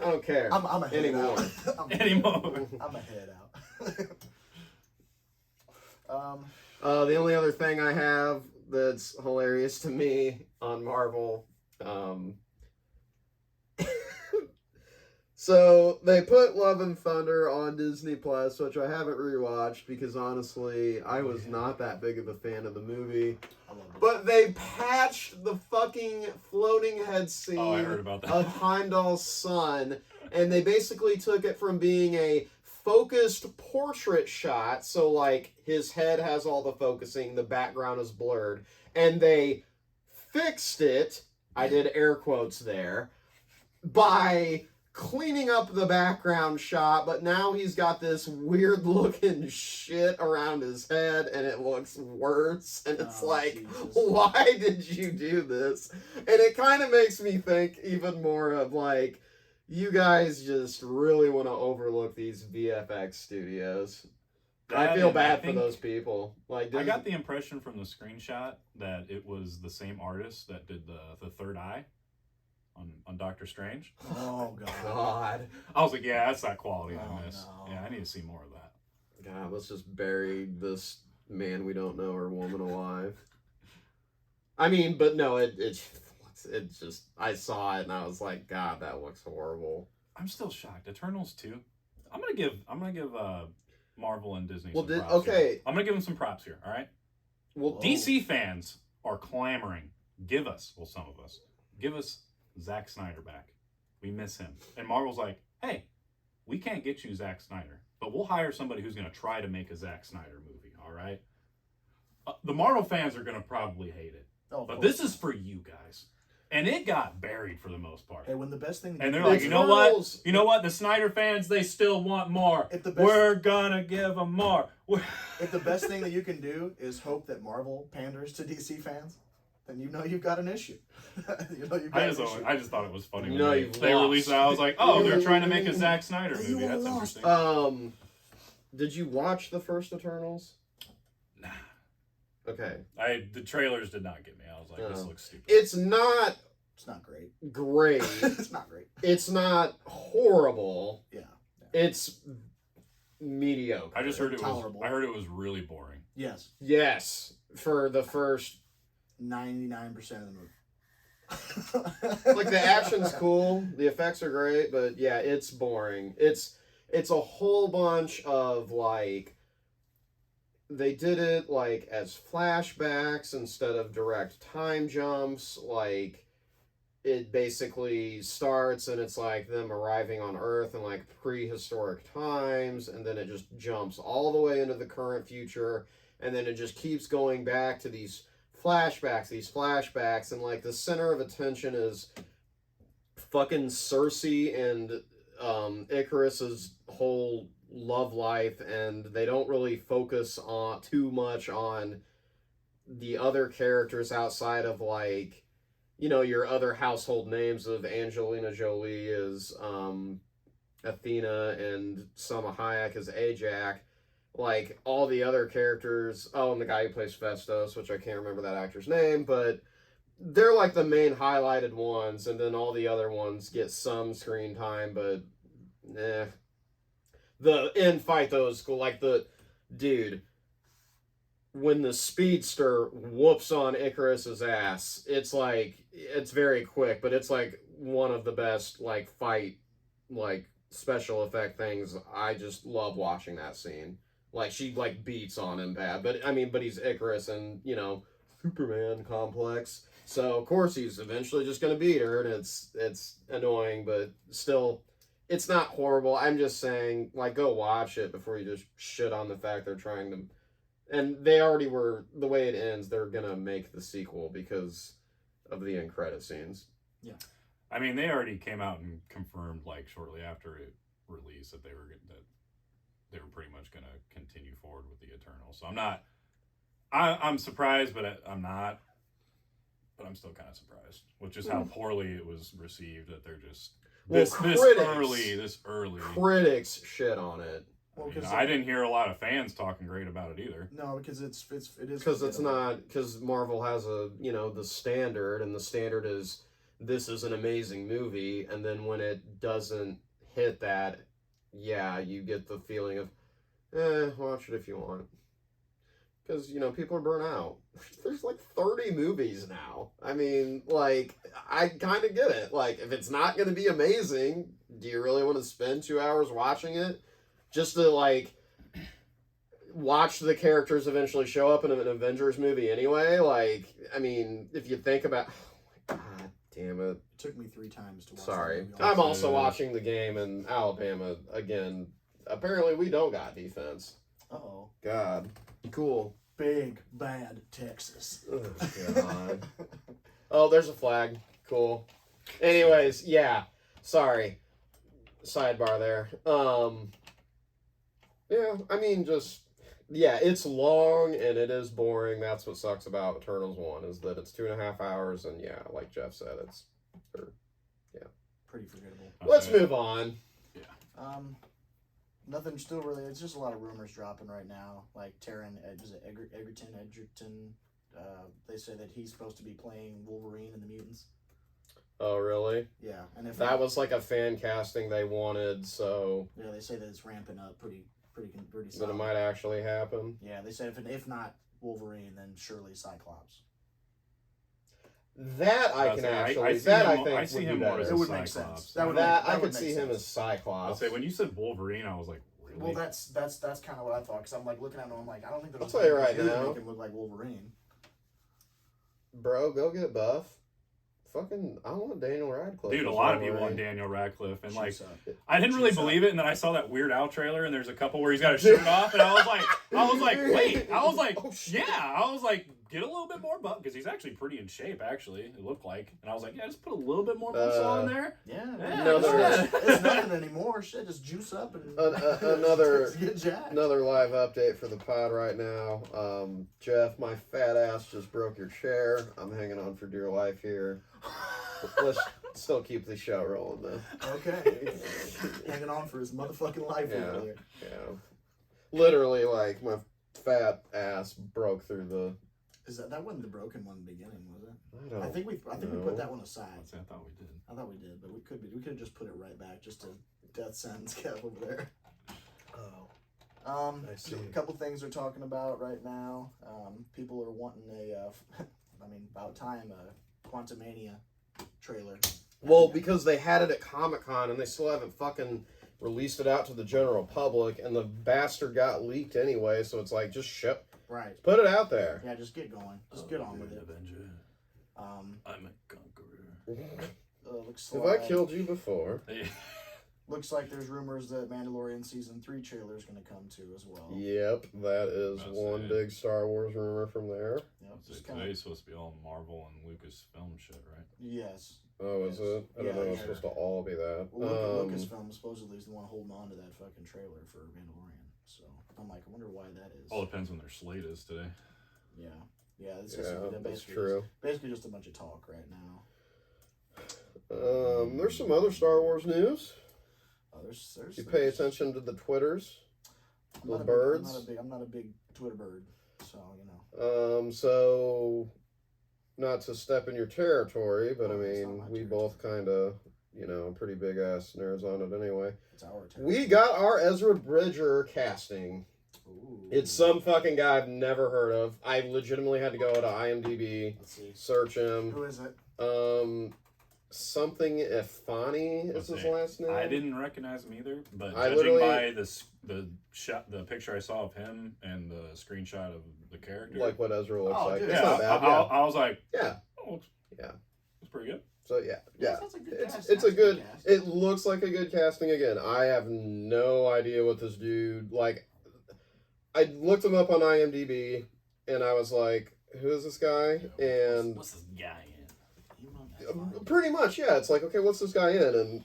Speaker 2: I don't care.
Speaker 3: I'm a head
Speaker 2: Anymore.
Speaker 3: out.
Speaker 1: Anymore.
Speaker 3: I'm a head out.
Speaker 2: The only other thing I have that's hilarious to me on Marvel, so they put Love and Thunder on Disney Plus, which I haven't rewatched because honestly, I was not that big of a fan of the movie.
Speaker 3: I love it.
Speaker 2: But they patched the fucking floating head scene
Speaker 1: Oh, I heard about that.
Speaker 2: of Heimdall's son, and they basically took it from being a focused portrait shot, so like his head has all the focusing, the background is blurred, and they fixed it, I did air quotes there, by cleaning up the background shot, but now he's got this weird looking shit around his head and it looks worse, and it's
Speaker 3: Oh,
Speaker 2: like,
Speaker 3: Jesus.
Speaker 2: why did you do this? And it kind of makes me think even more of like, you guys just really want to overlook these VFX studios. I
Speaker 1: That
Speaker 2: feel
Speaker 1: and
Speaker 2: bad for
Speaker 1: think-
Speaker 2: those people. Like,
Speaker 1: I got the impression from the screenshot that it was the same artist that did the third eye on Doctor Strange.
Speaker 3: Oh god.
Speaker 2: God.
Speaker 1: I was like, yeah, that's that quality
Speaker 3: Oh,
Speaker 1: I miss.
Speaker 3: no.
Speaker 1: Yeah, I need to see more of that.
Speaker 2: God, let's just bury this man we don't know or woman alive. I mean, but no, it's just, I saw it and I was like, God, that looks horrible.
Speaker 1: I'm still shocked. Eternals 2. I'm gonna give Marvel and Disney.
Speaker 2: Well,
Speaker 1: some
Speaker 2: did
Speaker 1: props
Speaker 2: okay.
Speaker 1: Here. I'm gonna give them some props here. All right.
Speaker 2: Well,
Speaker 3: Whoa.
Speaker 1: DC fans are clamoring. Give us, well, some of us, give us Zack Snyder back. We miss him. And Marvel's like, hey, we can't get you Zack Snyder, but we'll hire somebody who's gonna try to make a Zack Snyder movie. All right. The Marvel fans are gonna probably hate it,
Speaker 3: Oh, of
Speaker 1: but
Speaker 3: course.
Speaker 1: this is for you guys. And it got buried for the most part.
Speaker 3: Hey, when the best thing.
Speaker 1: And they're
Speaker 3: you
Speaker 1: like,
Speaker 3: can
Speaker 1: you
Speaker 3: do-
Speaker 1: know what?
Speaker 2: Eternals-
Speaker 1: You know what? The Snyder fans, they still want more.
Speaker 3: If the best-
Speaker 1: We're gonna give them more.
Speaker 3: If the best thing that you can do is hope that Marvel panders to DC fans, then you know you've got an issue. You know you've got
Speaker 1: I
Speaker 3: an
Speaker 1: just,
Speaker 3: issue.
Speaker 1: I just thought it was funny.
Speaker 2: You
Speaker 1: when
Speaker 2: know
Speaker 1: they,
Speaker 2: you've
Speaker 1: they
Speaker 2: lost.
Speaker 1: released it. I was like, oh, they're trying to make a Zack Snyder
Speaker 3: You
Speaker 1: movie. That's
Speaker 3: lost.
Speaker 1: interesting.
Speaker 2: did you watch the first Eternals?
Speaker 1: Nah.
Speaker 2: Okay.
Speaker 1: The trailers did not get me. I was like, this
Speaker 2: No.
Speaker 1: looks stupid.
Speaker 2: It's not
Speaker 3: It's not great.
Speaker 2: great.
Speaker 3: It's not great.
Speaker 2: It's not horrible.
Speaker 3: Yeah.
Speaker 2: It's mediocre.
Speaker 1: I just heard it was.
Speaker 3: Tolerable.
Speaker 1: I heard it was really boring.
Speaker 3: Yes.
Speaker 2: Yes, for the first
Speaker 3: 99% of the movie.
Speaker 2: like the action's cool, the effects are great, but yeah, it's boring. It's it's a whole bunch of like they did it like as flashbacks instead of direct time jumps. Like it basically starts and it's like them arriving on Earth in like prehistoric times, and then it just jumps all the way into the current future, and then it just keeps going back to these flashbacks, and like the center of attention is fucking Cersei and Icarus's whole love life, and they don't really focus on too much on the other characters outside of like, you know, your other household names of Angelina Jolie as Athena and Salma Hayek as Ajak. Like all the other characters, and the guy who plays Festos, which I can't remember that actor's name, but they're like the main highlighted ones, and then all the other ones get some screen time, but the end fight though is cool. Like the dude, when the speedster whoops on Icarus's ass, it's like it's very quick, but it's like one of the best like fight like special effect things. I just love watching that scene. Like she like beats on him bad, but I mean, but he's Icarus and you know Superman complex, so of course he's eventually just gonna beat her, and it's annoying, but still, it's not horrible. I'm just saying, like, go watch it before you just shit on the fact they're trying to. And they already were, the way it ends, they're gonna make the sequel because of the end credit scenes.
Speaker 3: Yeah.
Speaker 1: I mean, they already came out and confirmed, like, shortly after it released that they were pretty much gonna continue forward with the Eternal. So I'm surprised, but I'm not. But I'm still kind of surprised, which is how poorly it was received. That they're just this early.
Speaker 2: Critics shit on it.
Speaker 3: Well,
Speaker 1: I didn't hear a lot of fans talking great about it either.
Speaker 3: No, because it is
Speaker 2: because it's not, because Marvel has a, you know, the standard, and the standard is this is an amazing movie, and then when it doesn't hit that, yeah, you get the feeling of watch it if you want, because you know people are burnt out. There's like 30 movies now. I mean, like, I kind of get it. Like, if it's not going to be amazing, do you really want to spend 2 hours watching it just to like watch the characters eventually show up in an Avengers movie anyway? Like, I mean, if you think about, oh my God damn it!
Speaker 3: It took me 3 times to watch.
Speaker 2: Sorry, I'm also watching the game in Alabama again. Apparently, we don't got defense.
Speaker 3: Uh-oh.
Speaker 2: God, cool.
Speaker 3: Big bad Texas.
Speaker 2: Oh God. Oh, there's a flag. Cool. Anyways, yeah. Sorry. Sidebar there. Yeah, I mean, just, yeah, it's long and it is boring. That's what sucks about Eternals 1, is that it's 2.5 hours, and yeah, like Jeff said, it's
Speaker 3: Pretty forgettable.
Speaker 2: Let's move on.
Speaker 1: Yeah.
Speaker 3: Nothing still really. It's just a lot of rumors dropping right now. Like Taron, is it Egerton? They say that he's supposed to be playing Wolverine in the Mutants.
Speaker 2: Oh, really?
Speaker 3: Yeah, and if
Speaker 2: that was like a fan casting they wanted, so
Speaker 3: yeah, they say that it's ramping up pretty
Speaker 2: that
Speaker 3: solid.
Speaker 2: it might actually happen.
Speaker 3: Yeah, they said if not Wolverine, then surely Cyclops.
Speaker 2: That I can actually. I see him more as
Speaker 3: it would make sense. That
Speaker 2: I could see him as Cyclops.
Speaker 1: I'll say when you said Wolverine, I was like, really?
Speaker 3: Well, that's kind of what I thought, because I'm like looking at him, I'm like, I don't think there's.
Speaker 2: I'll tell you right now,
Speaker 3: make him look like Wolverine.
Speaker 2: Bro, go get buff. Fucking, I want Daniel Radcliffe.
Speaker 1: Dude, a lot of people want Daniel Radcliffe, and like, I didn't really believe it, and then I saw that Weird Al trailer, and there's a couple where he's got a shirt off, and I was like, wait, I was like, get a little bit more buff, because he's actually pretty in shape, actually, it looked like, and I was like, yeah, just put a little bit more muscle on there.
Speaker 3: Yeah,
Speaker 2: it's
Speaker 3: nothing anymore. Shit, just juice up and get jacked.
Speaker 2: Another live update for the pod right now. Jeff, my fat ass just broke your chair. I'm hanging on for dear life here. Let's still keep the show rolling, though.
Speaker 3: Okay. Hanging on for his motherfucking life over there.
Speaker 2: Yeah. Literally, like, my fat ass broke through the...
Speaker 3: Is that wasn't the broken one in the beginning, was it?
Speaker 2: I
Speaker 3: think we put that one aside.
Speaker 1: I thought we did.
Speaker 3: I thought we did, but we could have just put it right back, just to death sentence Kev over there. Oh.
Speaker 2: I see.
Speaker 3: A couple things they're talking about right now. People are wanting about time, a Quantumania trailer.
Speaker 2: Well, because they had it at Comic-Con and they still haven't fucking released it out to the general public, and the bastard got leaked anyway. So it's like, just
Speaker 3: Right.
Speaker 2: put it out there.
Speaker 3: Yeah, just get going. Just get on with it.
Speaker 1: Avenger. I'm a conqueror.
Speaker 3: Looks
Speaker 2: Have
Speaker 3: like
Speaker 2: I killed you before?
Speaker 3: looks like there's rumors that Mandalorian season 3 trailer is going to come too as well.
Speaker 2: Yep, that is
Speaker 1: That's
Speaker 2: one
Speaker 1: it.
Speaker 2: big Star Wars rumor from there.
Speaker 3: Yep,
Speaker 1: So
Speaker 3: just kinda,
Speaker 1: today's supposed to be all Marvel and Lucasfilm shit, right?
Speaker 3: yes.
Speaker 2: Oh, is
Speaker 3: Yes.
Speaker 2: it? I don't
Speaker 3: Yeah,
Speaker 2: know. It's
Speaker 3: yeah.
Speaker 2: supposed to all be that.
Speaker 3: Well, Lucasfilm supposedly is the one holding on to that fucking trailer for Mandalorian. So I'm like, I wonder why that is.
Speaker 1: All depends when their slate is today.
Speaker 3: Yeah. Yeah, it's
Speaker 2: yeah,
Speaker 3: just
Speaker 2: that's
Speaker 3: basically
Speaker 2: true.
Speaker 3: basically just a bunch of talk right now.
Speaker 2: There's some other Star Wars news.
Speaker 3: There's
Speaker 2: You pay
Speaker 3: there's-
Speaker 2: attention to the Twitters,
Speaker 3: I'm
Speaker 2: the
Speaker 3: not a big-
Speaker 2: birds.
Speaker 3: I'm not a big Twitter bird, so you know.
Speaker 2: So not to step in your territory, but I
Speaker 3: Oh, it's not
Speaker 2: mean,
Speaker 3: my
Speaker 2: we
Speaker 3: territory.
Speaker 2: both kind of, pretty big ass nerds on it anyway.
Speaker 3: It's our turn.
Speaker 2: We got our Ezra Bridger casting.
Speaker 3: Ooh.
Speaker 2: It's some fucking guy I've never heard of. I legitimately had to go to IMDb,
Speaker 3: Let's see.
Speaker 2: search him.
Speaker 3: Who is it?
Speaker 2: Something Ifani is
Speaker 1: Let's
Speaker 2: his
Speaker 1: see.
Speaker 2: last name.
Speaker 1: I didn't recognize him either, but
Speaker 2: I
Speaker 1: judging
Speaker 2: literally-
Speaker 1: by the picture I saw of him and the screenshot of the character,
Speaker 2: like what Ezra looks
Speaker 3: Oh,
Speaker 2: like.
Speaker 3: dude.
Speaker 2: It's
Speaker 1: yeah,
Speaker 2: not bad.
Speaker 1: I was like,
Speaker 2: Yeah.
Speaker 1: oh,
Speaker 2: Yeah.
Speaker 1: it's pretty good.
Speaker 2: So yeah.
Speaker 3: Sounds like a good
Speaker 2: It's
Speaker 3: cast.
Speaker 2: it's a
Speaker 3: Sounds
Speaker 2: good.
Speaker 3: cast.
Speaker 2: It looks like a good casting again. I have no idea what this dude like. I looked him up on IMDb, and I was like, "Who is this guy?" And
Speaker 1: What's this guy in?
Speaker 2: pretty much, yeah. It's like, okay, what's this guy in? And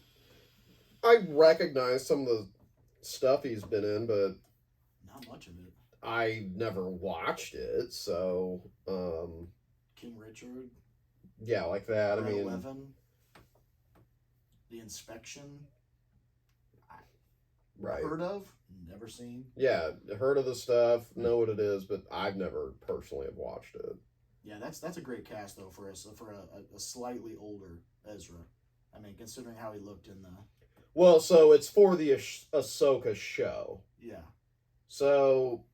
Speaker 2: I recognize some of the stuff he's been in, but
Speaker 3: Not much of it.
Speaker 2: I never watched it. So,
Speaker 3: King Richard.
Speaker 2: yeah, like that. I
Speaker 3: Red
Speaker 2: mean,
Speaker 3: 11. The Inspection.
Speaker 2: right.
Speaker 3: Heard of? Never seen.
Speaker 2: Yeah, heard of the stuff, know what it is, but I've never personally have watched it.
Speaker 3: Yeah, that's a great cast though for a slightly older Ezra. I mean, considering how he looked in the
Speaker 2: Well, so it's for the Ahsoka show.
Speaker 3: yeah.
Speaker 2: So,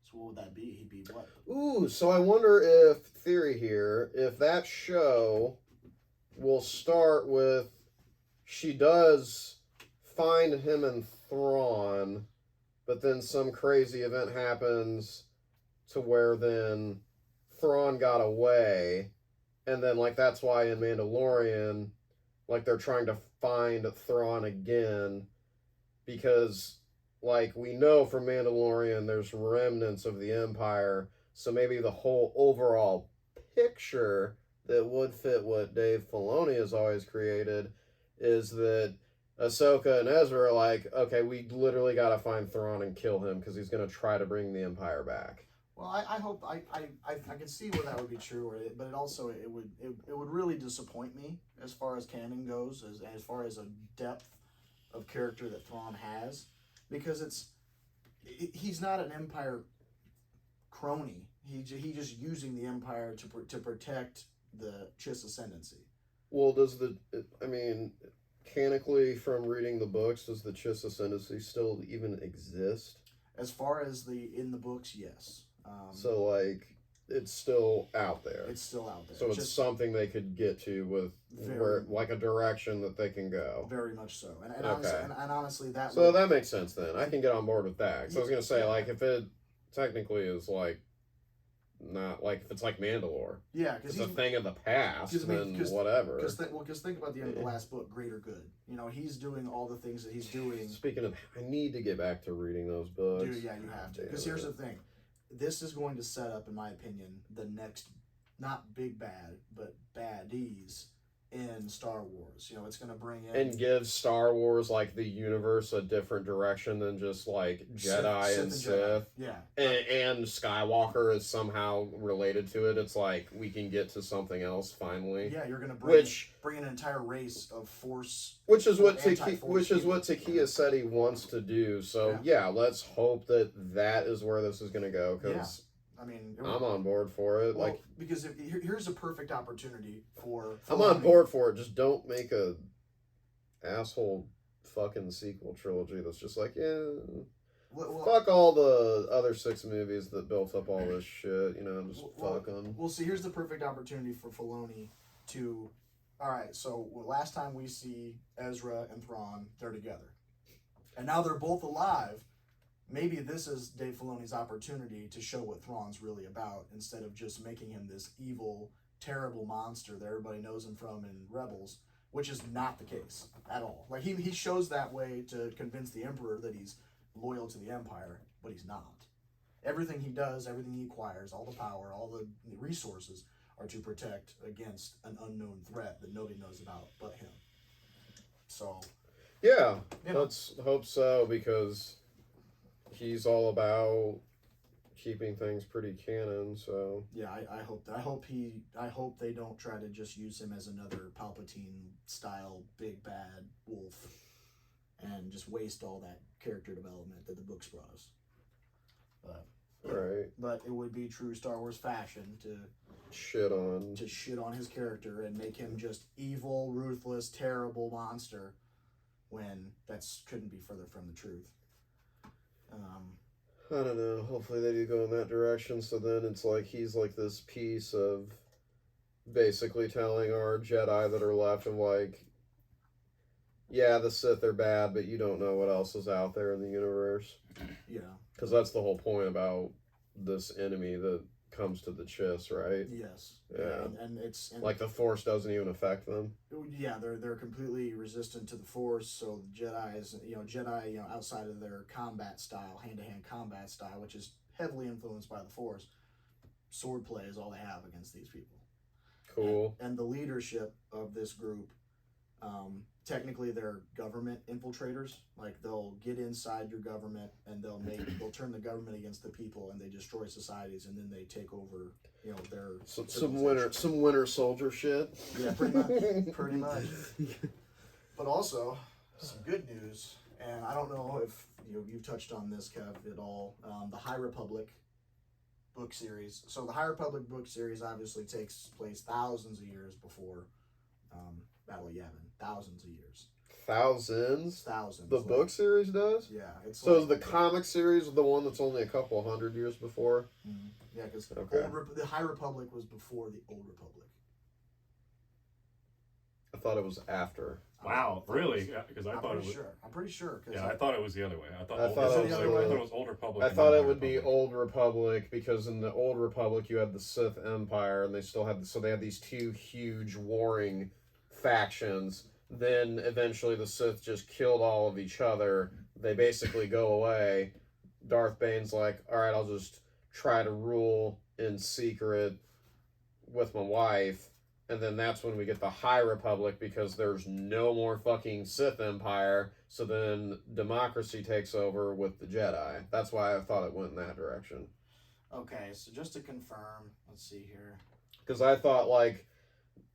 Speaker 3: So what would that be? He'd be what?
Speaker 2: ooh, so I wonder if, theory here, if that show will start with, she does find him and Thrawn, but then some crazy event happens to where then Thrawn got away, and then, like, that's why in Mandalorian, like, they're trying to find Thrawn again, because, like, we know from Mandalorian there's remnants of the Empire, so maybe the whole overall picture that would fit what Dave Filoni has always created is that Ahsoka and Ezra are like, okay, we literally got to find Thrawn and kill him because he's going to try to bring the Empire back.
Speaker 3: Well, I hope I can see where that would be true, but it also it would really disappoint me as far as canon goes, as far as a depth of character that Thrawn has, because he's not an Empire crony. He just using the Empire to protect the Chiss ascendancy.
Speaker 2: Well, canonically from reading the books, does the Chiss ascendancy still even exist?
Speaker 3: As far as in the books, yes.
Speaker 2: So, like, it's still out there.
Speaker 3: It's still out there.
Speaker 2: So it's something they could get to with like a direction that they can go.
Speaker 3: Very much so. And
Speaker 2: Okay.
Speaker 3: honestly, that
Speaker 2: So that makes sense then. I can get on board with that. Because I was going to say, like, if it technically is, like, not, like, if it's like Mandalore.
Speaker 3: yeah,
Speaker 2: It's
Speaker 3: because
Speaker 2: a thing of the past,
Speaker 3: 'cause, I mean,
Speaker 2: then whatever.
Speaker 3: Because think about the end of the last book, Greater Good. You know, he's doing all the things that he's doing.
Speaker 2: Speaking of, I need to get back to reading those books.
Speaker 3: Dude, yeah, you have to. Because
Speaker 2: Damn
Speaker 3: here's
Speaker 2: it.
Speaker 3: the thing. This is going to set up, in my opinion, the next, not big bad, but baddies in Star Wars. You know, it's going to bring in...
Speaker 2: And give Star Wars, like, the universe a different direction than just, like, Jedi and Sith.
Speaker 3: Jedi. Yeah.
Speaker 2: And Skywalker is somehow related to it. It's like, we can get to something else finally.
Speaker 3: Yeah, you're going to bring an entire race of Force...
Speaker 2: Which is what
Speaker 3: anti-Force
Speaker 2: Takia said he wants to do. So yeah, let's hope that is where this is going to go. Because
Speaker 3: I mean,
Speaker 2: I'm on board for it.
Speaker 3: Well,
Speaker 2: like,
Speaker 3: because here's a perfect opportunity for
Speaker 2: I'm on board for it. Just don't make a asshole fucking sequel trilogy that's just like, fuck all the other 6 movies that built up all this shit. You know, just fuck them.
Speaker 3: Well, see, here's the perfect opportunity for Filoni to. All right, so last time we see Ezra and Thrawn, they're together. And now they're both alive. Maybe this is Dave Filoni's opportunity to show what Thrawn's really about, instead of just making him this evil, terrible monster that everybody knows him from in Rebels, which is not the case at all. Like, he shows that way to convince the Emperor that he's loyal to the Empire, but he's not. Everything he does, everything he acquires, all the power, all the resources are to protect against an unknown threat that nobody knows about but him. So,
Speaker 2: Yeah,
Speaker 3: you know.
Speaker 2: let's hope so, because he's all about keeping things pretty canon. So
Speaker 3: yeah, I hope they don't try to just use him as another Palpatine style big bad wolf and just waste all that character development that the books brought us.
Speaker 2: right,
Speaker 3: But it would be true Star Wars fashion to
Speaker 2: shit on.
Speaker 3: shit on his character and make him just evil, ruthless, terrible monster, when that's couldn't be further from the truth.
Speaker 2: I don't know. Hopefully they do go in that direction. So then it's like he's like this piece of basically telling our Jedi that are left of like, yeah, the Sith are bad, but you don't know what else is out there in the universe.
Speaker 3: Yeah.
Speaker 2: Because that's the whole point about this enemy that comes to the Chiss, right?
Speaker 3: Yes.
Speaker 2: Yeah.
Speaker 3: And it's
Speaker 2: Like the Force doesn't even affect them.
Speaker 3: yeah, they're completely resistant to the Force. So the Jedi, outside of their combat style, hand-to-hand combat style, which is heavily influenced by the Force, swordplay is all they have against these people.
Speaker 2: Cool.
Speaker 3: And the leadership of this group, technically they're government infiltrators. Like, they'll get inside your government and they'll turn the government against the people, and they destroy societies, and then they take over, their
Speaker 2: Some winter soldier shit.
Speaker 3: Yeah, pretty much. But also some good news, and I don't know if you've touched on this, Kev, at all. The High Republic book series. So the High Republic book series obviously takes place thousands of years before Battle of Yavin. Thousands of years.
Speaker 2: Thousands?
Speaker 3: Thousands.
Speaker 2: The book series does?
Speaker 3: Yeah. It's
Speaker 2: So is the comic series the one that's only a couple hundred years before?
Speaker 3: Mm-hmm. Yeah, because
Speaker 2: Okay.
Speaker 3: the High Republic was before the Old Republic.
Speaker 2: I thought it was after.
Speaker 1: Wow, really? Because I thought it was.
Speaker 3: I'm pretty sure.
Speaker 1: Yeah, I thought it was the other way. I thought
Speaker 2: it was
Speaker 1: I thought it was Old Republic.
Speaker 2: I
Speaker 1: and
Speaker 2: thought
Speaker 1: then
Speaker 2: it would be
Speaker 1: Republic.
Speaker 2: Old Republic, because in the Old Republic you had the Sith Empire, and they still had so they had these two huge warring factions. Then eventually the Sith just killed all of each other. They basically go away. Darth Bane's like, all right, I'll just try to rule in secret with my wife. And then that's when we get the High Republic, because there's no more fucking Sith Empire. So then democracy takes over with the Jedi. That's why I thought it went in that direction.
Speaker 3: Okay, so just to confirm, let's see here.
Speaker 2: Because I thought, like,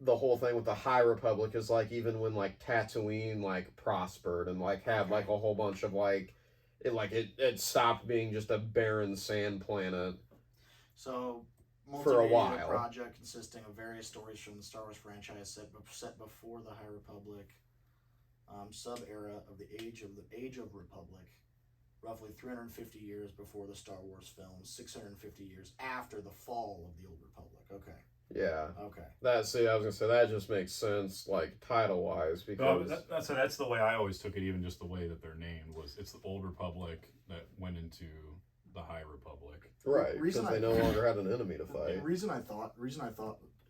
Speaker 2: the whole thing with the High Republic is, like, even when, like, Tatooine, like, prospered and, like, had, like, a whole bunch of, like, it stopped being just a barren sand planet.
Speaker 3: So,
Speaker 2: For a
Speaker 3: multimedia
Speaker 2: while.
Speaker 3: project consisting of various stories from the Star Wars franchise set before the High Republic, sub-era of the Age of Republic, roughly 350 years before the Star Wars films, 650 years after the fall of the Old Republic. Okay.
Speaker 2: Yeah.
Speaker 3: Okay.
Speaker 2: I was gonna say, that just makes sense, like, title-wise, because...
Speaker 1: That's the way I always took it, even just the way that they're named was it's the Old Republic that went into the High Republic.
Speaker 2: Right, because they no longer had an enemy to fight.
Speaker 3: The reason I thought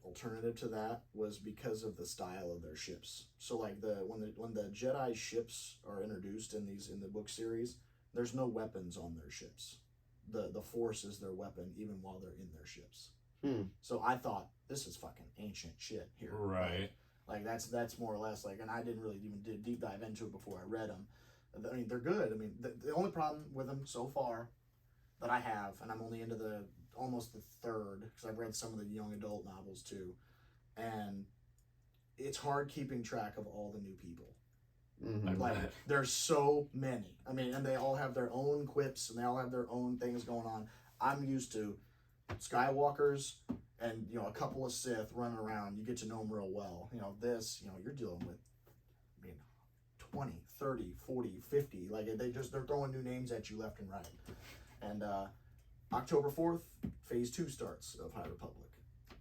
Speaker 3: alternative to that was because of the style of their ships. So, like, when the Jedi ships are introduced in the book series, there's no weapons on their ships. The Force is their weapon even while they're in their ships. So I thought, this is fucking ancient shit here.
Speaker 1: Right.
Speaker 3: Like that's more or less like, and I didn't really even deep dive into it before I read them. I mean, they're good. I mean, the only problem with them so far that I have, and I'm only into almost the third, because I've read some of the young adult novels too, and it's hard keeping track of all the new people.
Speaker 2: Mm-hmm.
Speaker 3: Like, there's so many. I mean, and they all have their own quips, and they all have their own things going on. I'm used to Skywalkers and a couple of Sith running around. You get to know them real well. You're dealing with 20, 30, 40, 50. Like, they're throwing new names at you left and right. And October 4th, Phase 2 starts of High Republic.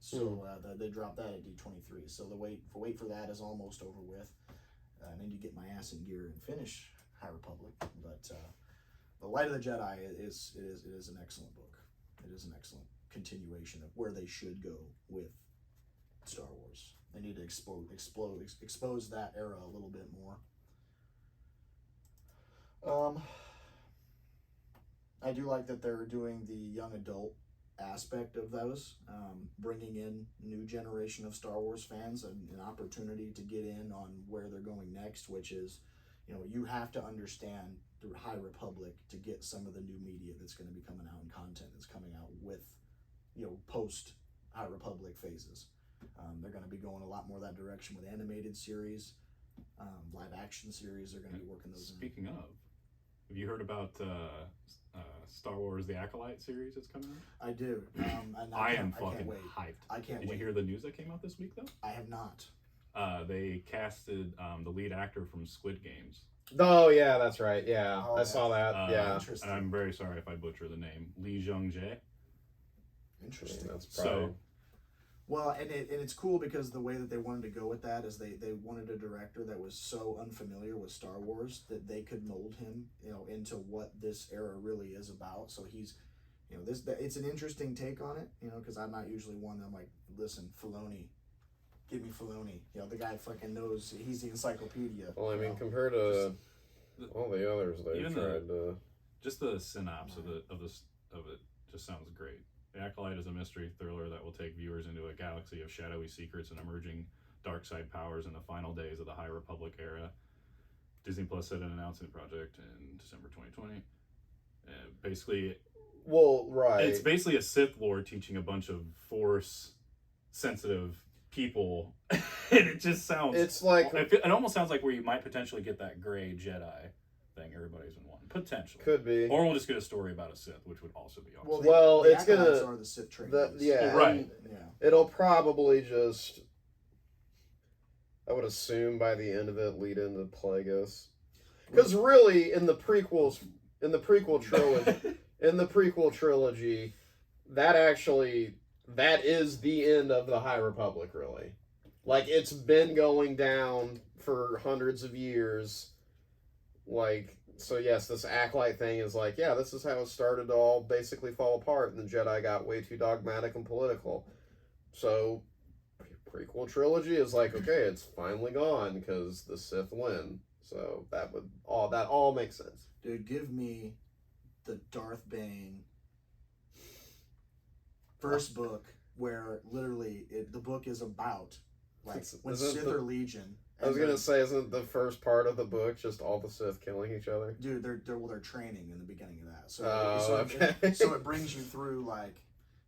Speaker 3: So they dropped that at D23. So the wait for that is almost over with. And then you get my ass in gear and finish High Republic. But The Light of the Jedi is an excellent book. It is an excellent continuation of where they should go with Star Wars. They need to expose that era a little bit more. I do like that they're doing the young adult aspect of those, bringing in new generation of Star Wars fans and an opportunity to get in on where they're going next, which is, you have to understand the High Republic to get some of the new media that's going to be coming out and content that's coming out with, post High Republic phases. They're going to be going a lot more that direction with animated series, live action series. They're going to be working those in.
Speaker 1: Speaking of, have you heard about Star Wars The Acolyte series that's coming out?
Speaker 3: I do. And
Speaker 1: I am
Speaker 3: can't
Speaker 1: fucking
Speaker 3: wait.
Speaker 1: hyped.
Speaker 3: I can't
Speaker 1: Did
Speaker 3: wait.
Speaker 1: you hear the news that came out this week, though?
Speaker 3: I have not.
Speaker 1: They casted the lead actor from Squid Games.
Speaker 2: Oh yeah, that's right. Yeah,
Speaker 3: Oh,
Speaker 2: I saw that. Yeah,
Speaker 3: Interesting.
Speaker 1: And I'm very sorry if I butcher the name. Lee Jung-jae.
Speaker 3: Interesting.
Speaker 2: that's probably.
Speaker 1: So,
Speaker 3: Well, and it's cool because the way that they wanted to go with that is they wanted a director that was so unfamiliar with Star Wars that they could mold him, into what this era really is about. So he's, it's an interesting take on it, because I'm not usually one that I'm like, listen, Filoni, give me Filoni. The guy fucking knows, he's the encyclopedia.
Speaker 2: Well, I mean, compared to all the others, they
Speaker 1: even
Speaker 2: tried to.
Speaker 1: just the synopsis of it just sounds great. The Acolyte is a mystery thriller that will take viewers into a galaxy of shadowy secrets and emerging dark side powers in the final days of the High Republic era. Disney Plus said an announcement project in December 2020. Basically,
Speaker 2: Well, right.
Speaker 1: it's basically a Sith Lord teaching a bunch of Force-sensitive people, and it just sounds.
Speaker 2: It's like
Speaker 1: It almost sounds like where you might potentially get that gray Jedi thing everybody's been wanting. Potentially.
Speaker 2: could be.
Speaker 1: Or we'll just get a story about a Sith, which would also be awesome.
Speaker 2: Well,
Speaker 3: the
Speaker 2: it's gonna-
Speaker 3: Acolytes are the Sith trainees.
Speaker 2: Yeah,
Speaker 1: Right.
Speaker 2: and
Speaker 3: Yeah.
Speaker 2: it'll probably just. I would assume by the end of it lead into Plagueis, because really in the prequel trilogy, that is the end of the High Republic. Really, like it's been going down for hundreds of years. Like, so yes, this Acolyte thing is like, yeah, this is how it started to all basically fall apart, and the Jedi got way too dogmatic and political. So, prequel trilogy is like, okay, it's finally gone because the Sith win. So that all makes sense.
Speaker 3: Dude, give me the Darth Bane first book where literally the book is about like when
Speaker 2: Isn't
Speaker 3: Sith
Speaker 2: the-
Speaker 3: are Legion.
Speaker 2: I was
Speaker 3: and
Speaker 2: gonna say, isn't the first part of the book just all the Sith killing each other?
Speaker 3: dude, they're training in the beginning of that. So
Speaker 2: Oh,
Speaker 3: so,
Speaker 2: okay.
Speaker 3: so it brings you through like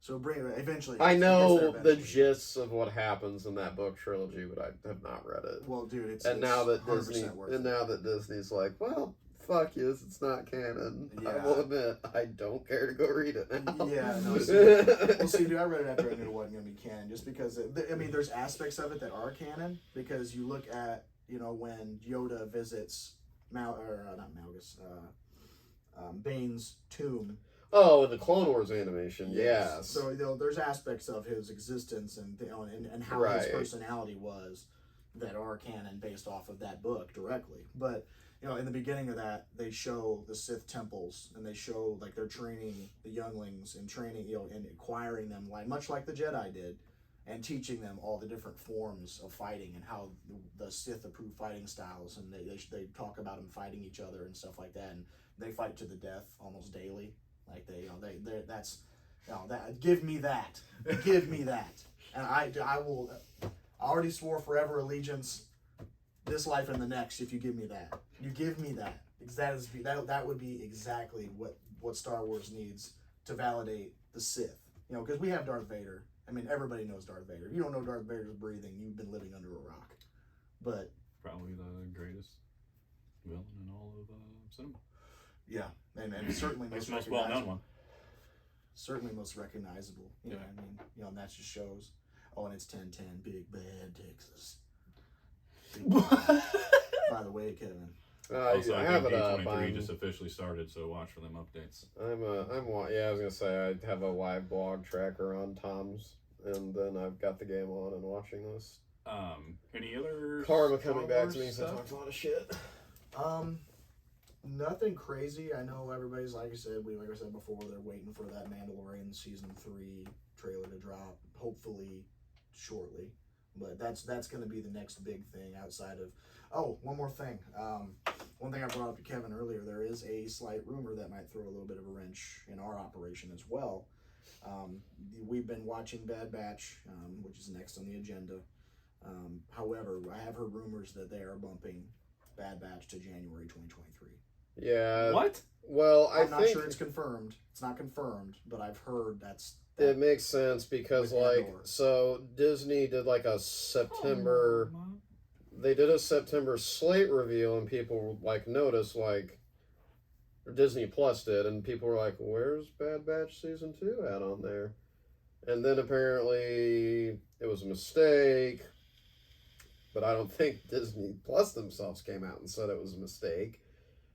Speaker 3: eventually.
Speaker 2: I
Speaker 3: it gets
Speaker 2: know
Speaker 3: there
Speaker 2: the
Speaker 3: eventually.
Speaker 2: gists of what happens in that book trilogy, but I have not read it.
Speaker 3: Well, dude, it's
Speaker 2: And now that
Speaker 3: 100% worth it.
Speaker 2: Disney's like, well, fuck you, it's not canon. I
Speaker 3: Yeah.
Speaker 2: will admit, I don't care to go read it now.
Speaker 3: Yeah, no, well, see, dude, I read it after I knew it wasn't going to be canon, just because, there's aspects of it that are canon, because you look at, when Yoda visits Bane's tomb.
Speaker 2: Oh, in the Clone Wars animation, yes.
Speaker 3: So, there's aspects of his existence and how his
Speaker 2: Right.
Speaker 3: personality was that are canon based off of that book directly. But, in the beginning of that, they show the Sith temples, and they show like they're training the younglings and training, and acquiring them much like the Jedi did, and teaching them all the different forms of fighting and how the Sith approve fighting styles, and they talk about them fighting each other and stuff like that, and they fight to the death almost daily. Like give me that, and I will. I already swore forever allegiance, this life and the next. If you give me that, because that would be exactly what Star Wars needs to validate the Sith. Because we have Darth Vader. I mean, everybody knows Darth Vader. If you don't know Darth Vader's breathing, you've been living under a rock. But
Speaker 1: Probably the greatest villain in all of cinema.
Speaker 3: yeah, and certainly
Speaker 1: Most
Speaker 3: most
Speaker 1: well known
Speaker 3: recognizable.
Speaker 1: one.
Speaker 3: Certainly most recognizable. You know
Speaker 1: Yeah.
Speaker 3: what I mean? And that just shows. Oh, and it's 10-10, Big Bad Texas. By the way, Kevin.
Speaker 1: Also,
Speaker 2: I
Speaker 1: I
Speaker 2: have
Speaker 1: think
Speaker 2: it up.
Speaker 1: D23 just officially started, so watch for them updates.
Speaker 2: I was gonna say I have a live blog tracker on Tom's, and then I've got the game on and watching this.
Speaker 1: Any other
Speaker 2: Karma
Speaker 1: Star
Speaker 2: coming back
Speaker 1: Wars
Speaker 2: to me, so I
Speaker 1: stuff?
Speaker 2: talked a lot of shit.
Speaker 3: Nothing crazy. I know everybody's like I said before, they're waiting for that Mandalorian season 3 trailer to drop, hopefully shortly. But that's going to be the next big thing outside of. Oh, one more thing. One thing I brought up to Kevin earlier, there is a slight rumor that might throw a little bit of a wrench in our operation as well. We've been watching Bad Batch, which is next on the agenda. However, I have heard rumors that they are bumping Bad Batch to January 2023.
Speaker 2: Yeah.
Speaker 1: What?
Speaker 2: Well,
Speaker 3: I'm not sure it's confirmed. It's not confirmed, but I've heard
Speaker 2: it makes sense because,
Speaker 3: with
Speaker 2: like,
Speaker 3: Andor.
Speaker 2: so Disney did like a September. They did a September slate reveal, and people like noticed like. Or Disney Plus did, and people were like, "Where's Bad Batch season 2 at on there?" And then apparently it was a mistake. But I don't think Disney Plus themselves came out and said it was a mistake.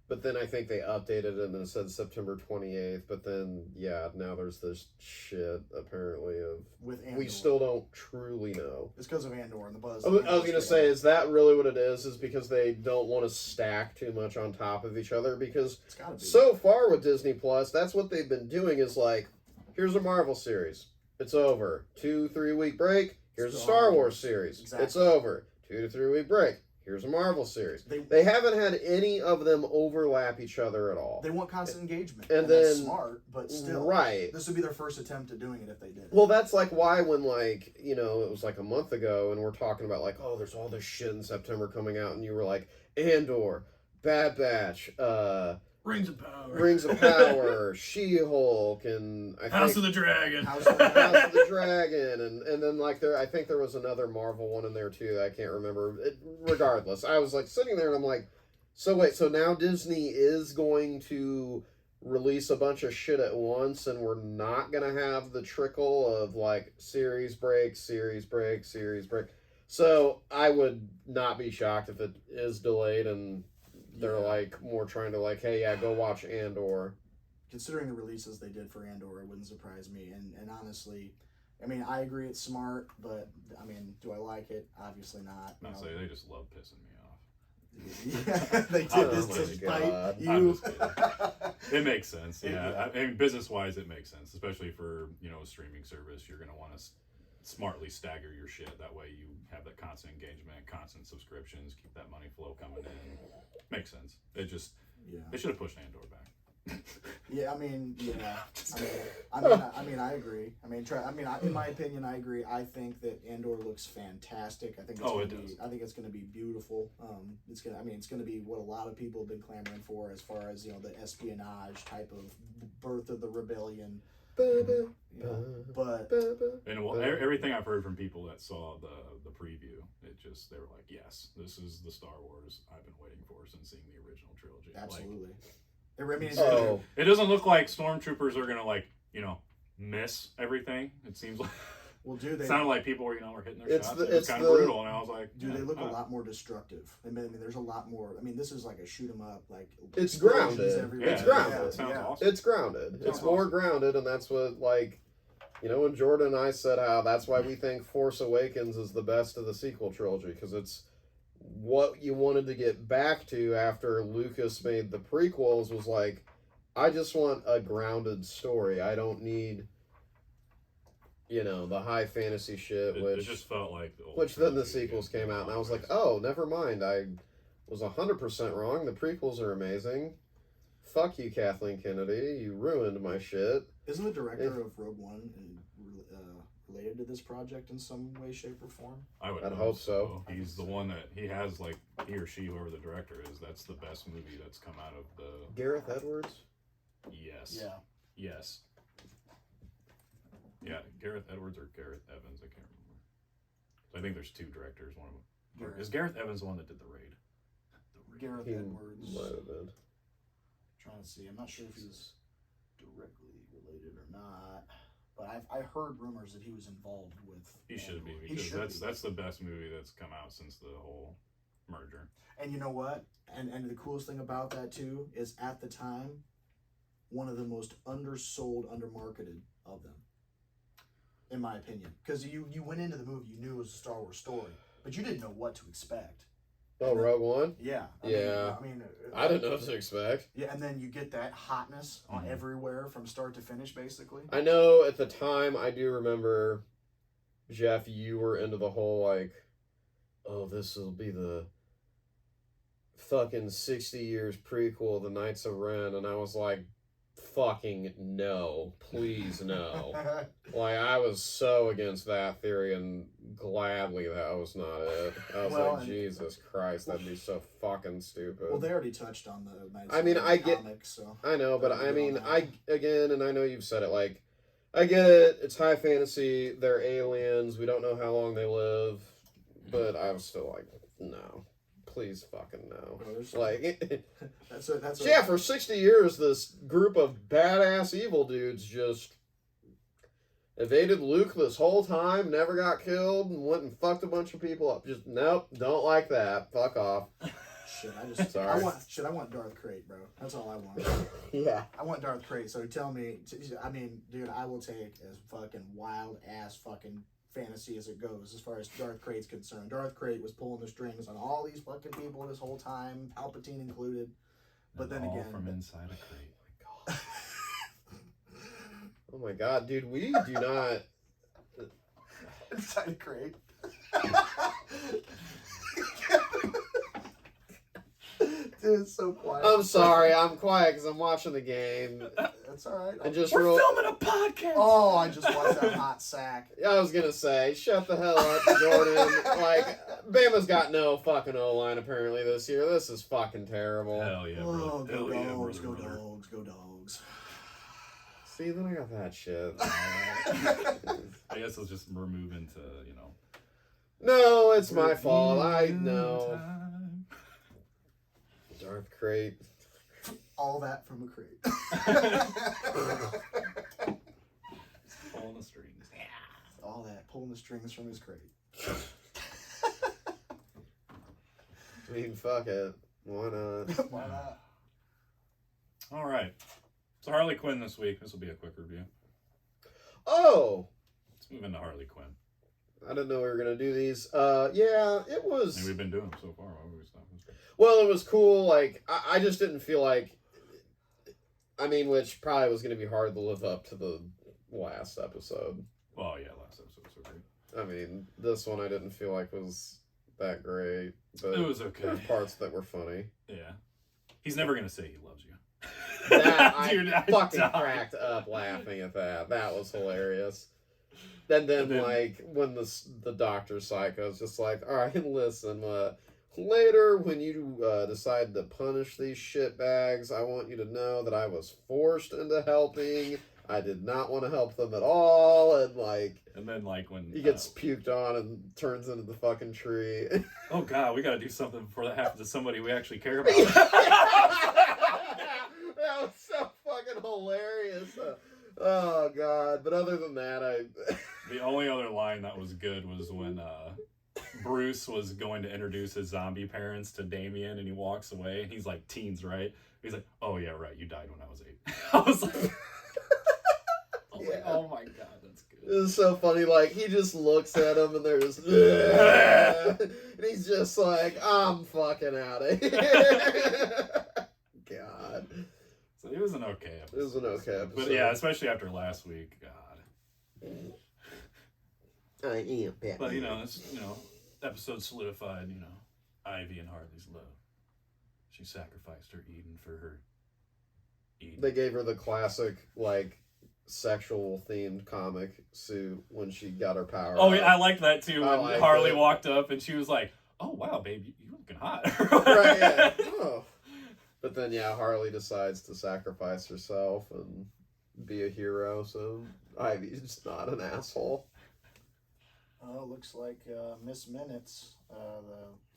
Speaker 2: But then I think they updated it and it said September 28th. But then, yeah, now there's this shit, apparently, of...
Speaker 3: with Andor.
Speaker 2: We still don't truly know.
Speaker 3: It's because of Andor and the buzz.
Speaker 2: I was going to say, is that really what it is? Is because they don't want to stack too much on top of each other? Because
Speaker 3: It's gotta be.
Speaker 2: so far with Disney Plus, that's what they've been doing is like, here's a Marvel series. It's over. 2-3 week break. Here's a Star Wars series.
Speaker 3: Exactly.
Speaker 2: It's over. 2 to 3 week break. Here's a Marvel series.
Speaker 3: They
Speaker 2: They haven't had any of them overlap each other at all.
Speaker 3: want constant engagement.
Speaker 2: And
Speaker 3: that's
Speaker 2: then-
Speaker 3: smart, but still.
Speaker 2: Right.
Speaker 3: This would be their first attempt at doing it if they did.
Speaker 2: Well, that's like why when, like, you know, it was like a month ago and we're talking about like, oh, there's all this shit in September coming out, and you were like, Andor, Bad Batch,
Speaker 1: Rings of Power.
Speaker 2: Rings of Power, She-Hulk, and I
Speaker 1: House
Speaker 2: think
Speaker 1: of the Dragon.
Speaker 3: House of the
Speaker 2: House of the Dragon, and then like I think there was another Marvel one in there too that I can't remember. Regardless, I was like sitting there and I'm like, so wait, so now Disney is going to release a bunch of shit at once, and we're not gonna have the trickle of like series break. So I would not be shocked if it is delayed and they're
Speaker 3: Yeah.
Speaker 2: like more trying to like, hey, yeah, go watch Andor.
Speaker 3: Considering the releases they did for Andor, it wouldn't surprise me. And honestly, I mean, I agree it's smart, but I mean, do I like it? Obviously not.
Speaker 1: Not say they just love pissing me off.
Speaker 3: Yeah, they
Speaker 1: Oh,
Speaker 3: did this
Speaker 2: my
Speaker 3: to
Speaker 2: God.
Speaker 3: spite
Speaker 1: I'm
Speaker 3: you.
Speaker 1: just It makes sense. Yeah. I mean, business wise, it makes sense, especially for, you know, a streaming service. You're going to want to smartly stagger your shit. That way you have that constant engagement, constant subscriptions, keep that money flow coming in. Makes sense. They should have pushed Andor back.
Speaker 3: Yeah, I mean, yeah. I mean, I agree. I mean, in my opinion, I agree. I think that Andor looks fantastic. I think it's gonna be. I think it's going to be beautiful. It's going to be what a lot of people have been clamoring for, as far as, you know, the espionage type of birth of the rebellion. You know, but
Speaker 1: And well, everything I've heard from people that saw the preview, they were like, yes, this is the Star Wars I've been waiting for since seeing the original trilogy.
Speaker 3: absolutely.
Speaker 1: It doesn't look like stormtroopers are gonna, like, you know, miss everything. It seems like
Speaker 3: Well, dude,
Speaker 1: it sounded like people were, you know, were hitting their shots. It was kind of
Speaker 2: the-
Speaker 1: brutal, and I was like,
Speaker 3: Dude,
Speaker 1: yeah,
Speaker 3: they look a
Speaker 1: all right.
Speaker 3: lot more destructive. I mean, there's a lot more. I mean, this is like a shoot 'em up. Like
Speaker 2: It's
Speaker 3: explosions
Speaker 2: grounded.
Speaker 3: everywhere.
Speaker 2: It's grounded.
Speaker 1: Yeah, it sounds
Speaker 3: Yeah.
Speaker 1: awesome.
Speaker 2: It's grounded.
Speaker 1: Sounds
Speaker 2: It's more
Speaker 1: awesome.
Speaker 2: grounded, and that's what, like, you know, when Jordan and I said how that's why we think Force Awakens is the best of the sequel trilogy, because it's what you wanted to get back to after Lucas made the prequels was like, I just want a grounded story. I don't need, you know, the high fantasy shit,
Speaker 1: It
Speaker 2: which
Speaker 1: just felt like the old
Speaker 2: which then the
Speaker 1: trilogy
Speaker 2: sequels
Speaker 1: again,
Speaker 2: came out, and I was like,
Speaker 1: always.
Speaker 2: oh, never mind. I was 100% wrong. The prequels are amazing. Fuck you, Kathleen Kennedy. You ruined my shit.
Speaker 3: Isn't the director of Rogue One related to this project in some way, shape, or form?
Speaker 2: I'd hope so.
Speaker 1: He's the one that he has, like, he or she, whoever the director is, that's the best movie that's come out of the.
Speaker 2: Gareth Edwards?
Speaker 1: Yes.
Speaker 3: Yeah.
Speaker 1: Yes. Yeah, Gareth Edwards or Gareth Evans, I can't remember. I think there's two directors. One of them is Gareth Evans the one that did the raid.
Speaker 3: Gareth
Speaker 2: He
Speaker 3: Edwards.
Speaker 2: might have been.
Speaker 3: Trying to see. I'm not sure if he's directly related or not. But I heard rumors that he was involved with.
Speaker 1: He should be,
Speaker 3: He
Speaker 1: because
Speaker 3: should
Speaker 1: that's the best movie that's come out since the whole merger.
Speaker 3: And you know what? And the coolest thing about that too is, at the time, one of the most undersold, undermarketed of them, in my opinion. Because you went into the movie, you knew it was a Star Wars story, but you didn't know what to expect.
Speaker 2: Oh, Rogue One?
Speaker 3: Yeah.
Speaker 2: Yeah.
Speaker 3: I mean,
Speaker 2: I didn't know what to expect.
Speaker 3: Yeah, and then you get that hotness on everywhere from start to finish, basically.
Speaker 2: I know at the time, I do remember, Jeff, you were into the whole, like, oh, this will be the fucking 60 years prequel of the Knights of Ren, and I was like, fucking no. Please no. Like, I was so against that theory, and gladly that was not it. I was like, Jesus Christ, that'd be so fucking stupid.
Speaker 3: Well, they already touched on the Knights
Speaker 2: I mean,
Speaker 3: of
Speaker 2: I
Speaker 3: Ren
Speaker 2: get,
Speaker 3: comics, so
Speaker 2: I know, but I mean,
Speaker 3: on that.
Speaker 2: again, and I know you've said it, like, I get it, it's high fantasy, they're aliens, we don't know how long they live, but I was still like, no. Please fucking no. Like,
Speaker 3: that's
Speaker 2: yeah, for 60 years, this group of badass evil dudes just evaded Luke this whole time, never got killed, and went and fucked a bunch of people up. Just, nope, don't like that. Fuck off.
Speaker 3: Shit, I want Darth Krayt, bro. That's all I want.
Speaker 2: Yeah.
Speaker 3: I want Darth Krayt, so tell me, I mean, dude, I will take as fucking wild ass fucking fantasy as it goes as far as Darth Krayt's concerned. Darth Krayt was pulling the strings on all these fucking people this whole time, Palpatine included. But then
Speaker 1: all
Speaker 3: again,
Speaker 1: from inside a crate.
Speaker 2: Oh my god, dude, we do not.
Speaker 3: Inside a crate. Dude, it's so quiet.
Speaker 2: I'm sorry, I'm quiet because I'm watching the game.
Speaker 3: That's all right.
Speaker 2: And just
Speaker 1: We're filming a podcast.
Speaker 3: Oh, I just watched that hot sack.
Speaker 2: I was gonna say, shut the hell up, Jordan. Like, Bama's got no fucking O-line apparently this year. This is fucking terrible.
Speaker 1: Hell yeah, bro.
Speaker 3: Oh, go
Speaker 1: Hell yeah,
Speaker 3: dogs,
Speaker 1: brother,
Speaker 3: go
Speaker 1: brother.
Speaker 3: dogs, go dogs.
Speaker 2: See, then I got that shit.
Speaker 1: I guess let's just remove into, you know.
Speaker 2: No, it's my fault. I know.
Speaker 1: Time.
Speaker 2: Darth Krayt.
Speaker 3: All that from a crate.
Speaker 1: Pulling the strings.
Speaker 3: All that, pulling the strings from his crate.
Speaker 2: I mean, fuck it. Why not?
Speaker 3: Why not?
Speaker 1: All right. So Harley Quinn this week. This will be a quick review.
Speaker 2: Oh!
Speaker 1: Let's move into Harley Quinn.
Speaker 2: I didn't know we were going to do these. Yeah, it was...
Speaker 1: And we've been doing them so far. Why would we stop?
Speaker 2: Well, it was cool. Like, I just didn't feel like... I mean, which probably was going to be hard to live up to the last episode.
Speaker 1: Well, yeah, last episode was so great.
Speaker 2: I mean, this one I didn't feel like was that great. But
Speaker 1: It was okay.
Speaker 2: There were parts that were funny.
Speaker 1: Yeah. He's never going to say he loves you.
Speaker 2: That,
Speaker 1: Dude,
Speaker 2: I fucking
Speaker 1: died.
Speaker 2: cracked up laughing at that. That was hilarious. And then like, when the Dr. Psycho's just like, all right, listen, later when you decide to punish these shitbags, I want you to know that I was forced into helping. I did not want to help them at all. And like...
Speaker 1: And then like when...
Speaker 2: He gets puked on and turns into the fucking tree.
Speaker 1: Oh god, we gotta do something before that happens to somebody we actually care about.
Speaker 2: That was so fucking hilarious. Oh god. But other than that,
Speaker 1: The only other line that was good was when Bruce was going to introduce his zombie parents to Damien and he walks away and he's like, teens, right? He's like, oh yeah, right, you died when I was 8. I was like, like, oh my god, that's good.
Speaker 2: It was so funny, like, he just looks at him and they're just, and he's just like, I'm fucking out of here. God.
Speaker 1: So it was an okay episode.
Speaker 2: It was an okay episode.
Speaker 1: But yeah, especially after last week, God.
Speaker 2: I am Batman.
Speaker 1: But this, episode solidified, Ivy and Harley's love. She sacrificed her Eden for her Eden.
Speaker 2: They gave her the classic, like, sexual themed comic suit when she got her power.
Speaker 1: Oh yeah, I liked that too.
Speaker 2: I
Speaker 1: When
Speaker 2: liked
Speaker 1: Harley
Speaker 2: it.
Speaker 1: walked up and she was like, "Oh wow, babe, you're looking hot."
Speaker 2: Right, yeah. Oh. But then, yeah, Harley decides to sacrifice herself and be a hero, so Ivy's just not an asshole.
Speaker 3: Oh, looks like Miss Minutes,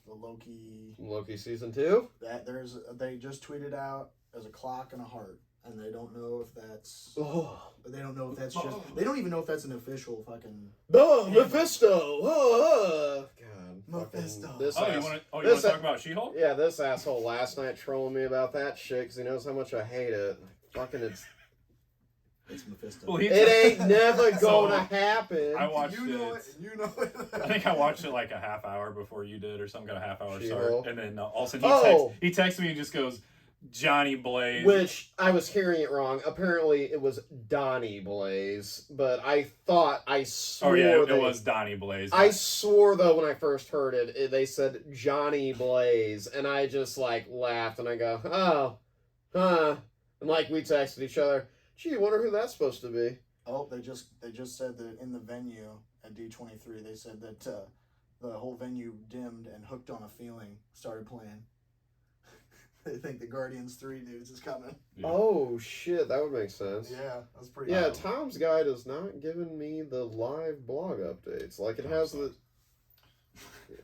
Speaker 3: the Loki.
Speaker 2: Loki season 2?
Speaker 3: They just tweeted out as a clock and a heart, and they don't know if that's.
Speaker 2: Oh.
Speaker 3: They don't know if that's just. They don't even know if that's an official fucking.
Speaker 2: Oh, Mephisto! Oh, God.
Speaker 3: Mephisto.
Speaker 2: This
Speaker 1: you
Speaker 2: ass-
Speaker 1: want
Speaker 2: this
Speaker 1: to talk about She-Hulk?
Speaker 2: Yeah, this asshole last night trolling me about that shit because he knows how much I hate it. Fucking, it's
Speaker 3: It's Mephisto.
Speaker 1: Well, he
Speaker 2: It ain't never
Speaker 1: So,
Speaker 2: gonna happen.
Speaker 1: I watched
Speaker 3: you know
Speaker 1: it.
Speaker 3: it. You know it.
Speaker 1: I think I watched it like a half hour before you did, or some kind of half hour
Speaker 2: She-Hulk.
Speaker 1: start, and then all of a sudden
Speaker 2: Oh.
Speaker 1: he texts me and just goes, Johnny Blaze.
Speaker 2: Which I was hearing it wrong. Apparently, it was Donnie Blaze, but I thought I swore.
Speaker 1: Oh yeah, it
Speaker 2: they-
Speaker 1: was Donnie Blaze.
Speaker 2: I swore though when I first heard it, they said Johnny Blaze, and I just like laughed and I go, oh, huh, and like we texted each other. Gee, wonder who that's supposed to be.
Speaker 3: Oh, they just said that in the venue at D23, they said that the whole venue dimmed and Hooked on a Feeling started playing. They think the Guardians 3 dudes is coming.
Speaker 1: Yeah.
Speaker 2: Oh shit, that would make sense.
Speaker 3: Yeah, that's pretty.
Speaker 2: Yeah,
Speaker 3: cool.
Speaker 2: Tom's Guide has not given me the live blog updates. Like it has the.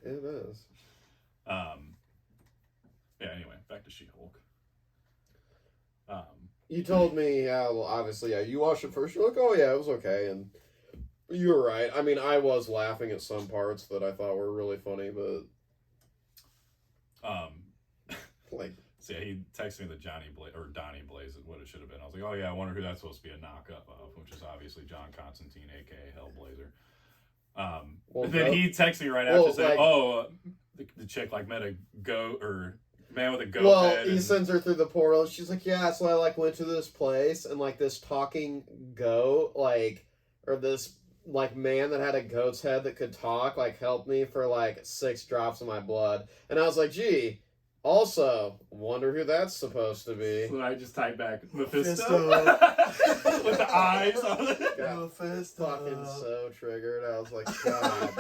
Speaker 2: It is.
Speaker 1: Yeah. Anyway, back to She-Hulk.
Speaker 2: You told me, well, obviously, yeah, you watched it first. You're like, oh yeah, it was okay, and you were right. I mean, I was laughing at some parts that I thought were really funny, but like,
Speaker 1: So yeah, he texted me that Donnie Blaze is what it should have been. I was like, oh yeah, I wonder who that's supposed to be a knock-up of, which is obviously John Constantine, aka Hellblazer.
Speaker 2: Well,
Speaker 1: then
Speaker 2: no.
Speaker 1: he texted me right
Speaker 2: Well,
Speaker 1: after saying,
Speaker 2: like-
Speaker 1: oh, the chick like met a goat or man with a goat
Speaker 2: well,
Speaker 1: head.
Speaker 2: he
Speaker 1: and-
Speaker 2: sends her through the portal. She's like, yeah, so I like went to this place and like this talking goat, like, or this like man that had a goat's head that could talk, like helped me for like 6 drops of my blood, and I was like, gee. Also, wonder who that's supposed to be.
Speaker 1: So I just typed back Mephisto
Speaker 3: Mephisto.
Speaker 1: with the eyes on it.
Speaker 2: Got
Speaker 3: Mephisto.
Speaker 2: fucking so triggered. I was like, God.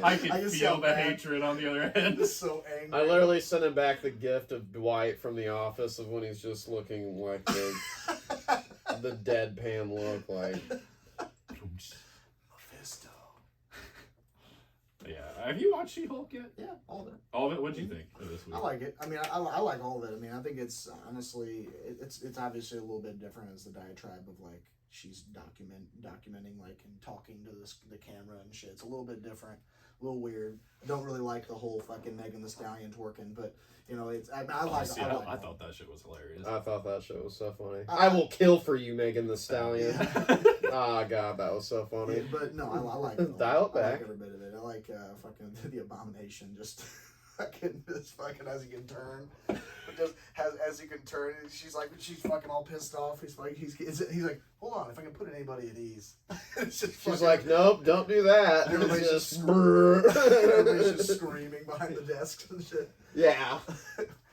Speaker 1: I could
Speaker 3: can
Speaker 1: feel
Speaker 3: see
Speaker 1: the
Speaker 3: how bad-
Speaker 1: hatred on the other end.
Speaker 3: I'm so angry.
Speaker 2: I literally sent him back the gift of Dwight from The Office of when he's just looking like the deadpan look. Like,
Speaker 3: Mephisto.
Speaker 1: Yeah, have you watched She-Hulk yet?
Speaker 3: Yeah, all of it.
Speaker 1: All of it. What'd you think of this week?
Speaker 3: I like it. I mean, I like all of it. I mean, I think it's honestly, it's obviously a little bit different as the diatribe of like she's documenting like and talking to the camera and shit. It's a little bit different, a little weird. I don't really like the whole fucking Megan Thee Stallion twerking, but you know, it's I like.
Speaker 1: See,
Speaker 3: I like
Speaker 1: I
Speaker 3: all
Speaker 1: thought that shit was hilarious.
Speaker 2: I thought that shit was so funny. I will kill for you, Megan Thee Stallion.
Speaker 3: Yeah.
Speaker 2: Oh, God, that was so funny.
Speaker 3: Yeah, but no, I like it.
Speaker 2: Dial it
Speaker 3: I like
Speaker 2: back.
Speaker 3: every bit of it. I like fucking the Abomination. Just fucking as he can turn, but just as he can turn, she's fucking all pissed off. He's like hold on, if I can put anybody at ease. It's just
Speaker 2: She's
Speaker 3: fucking-
Speaker 2: like, nope, don't do that.
Speaker 3: Everybody's
Speaker 2: It's
Speaker 3: just
Speaker 2: just
Speaker 3: everybody's just screaming behind the desks and shit.
Speaker 2: Yeah.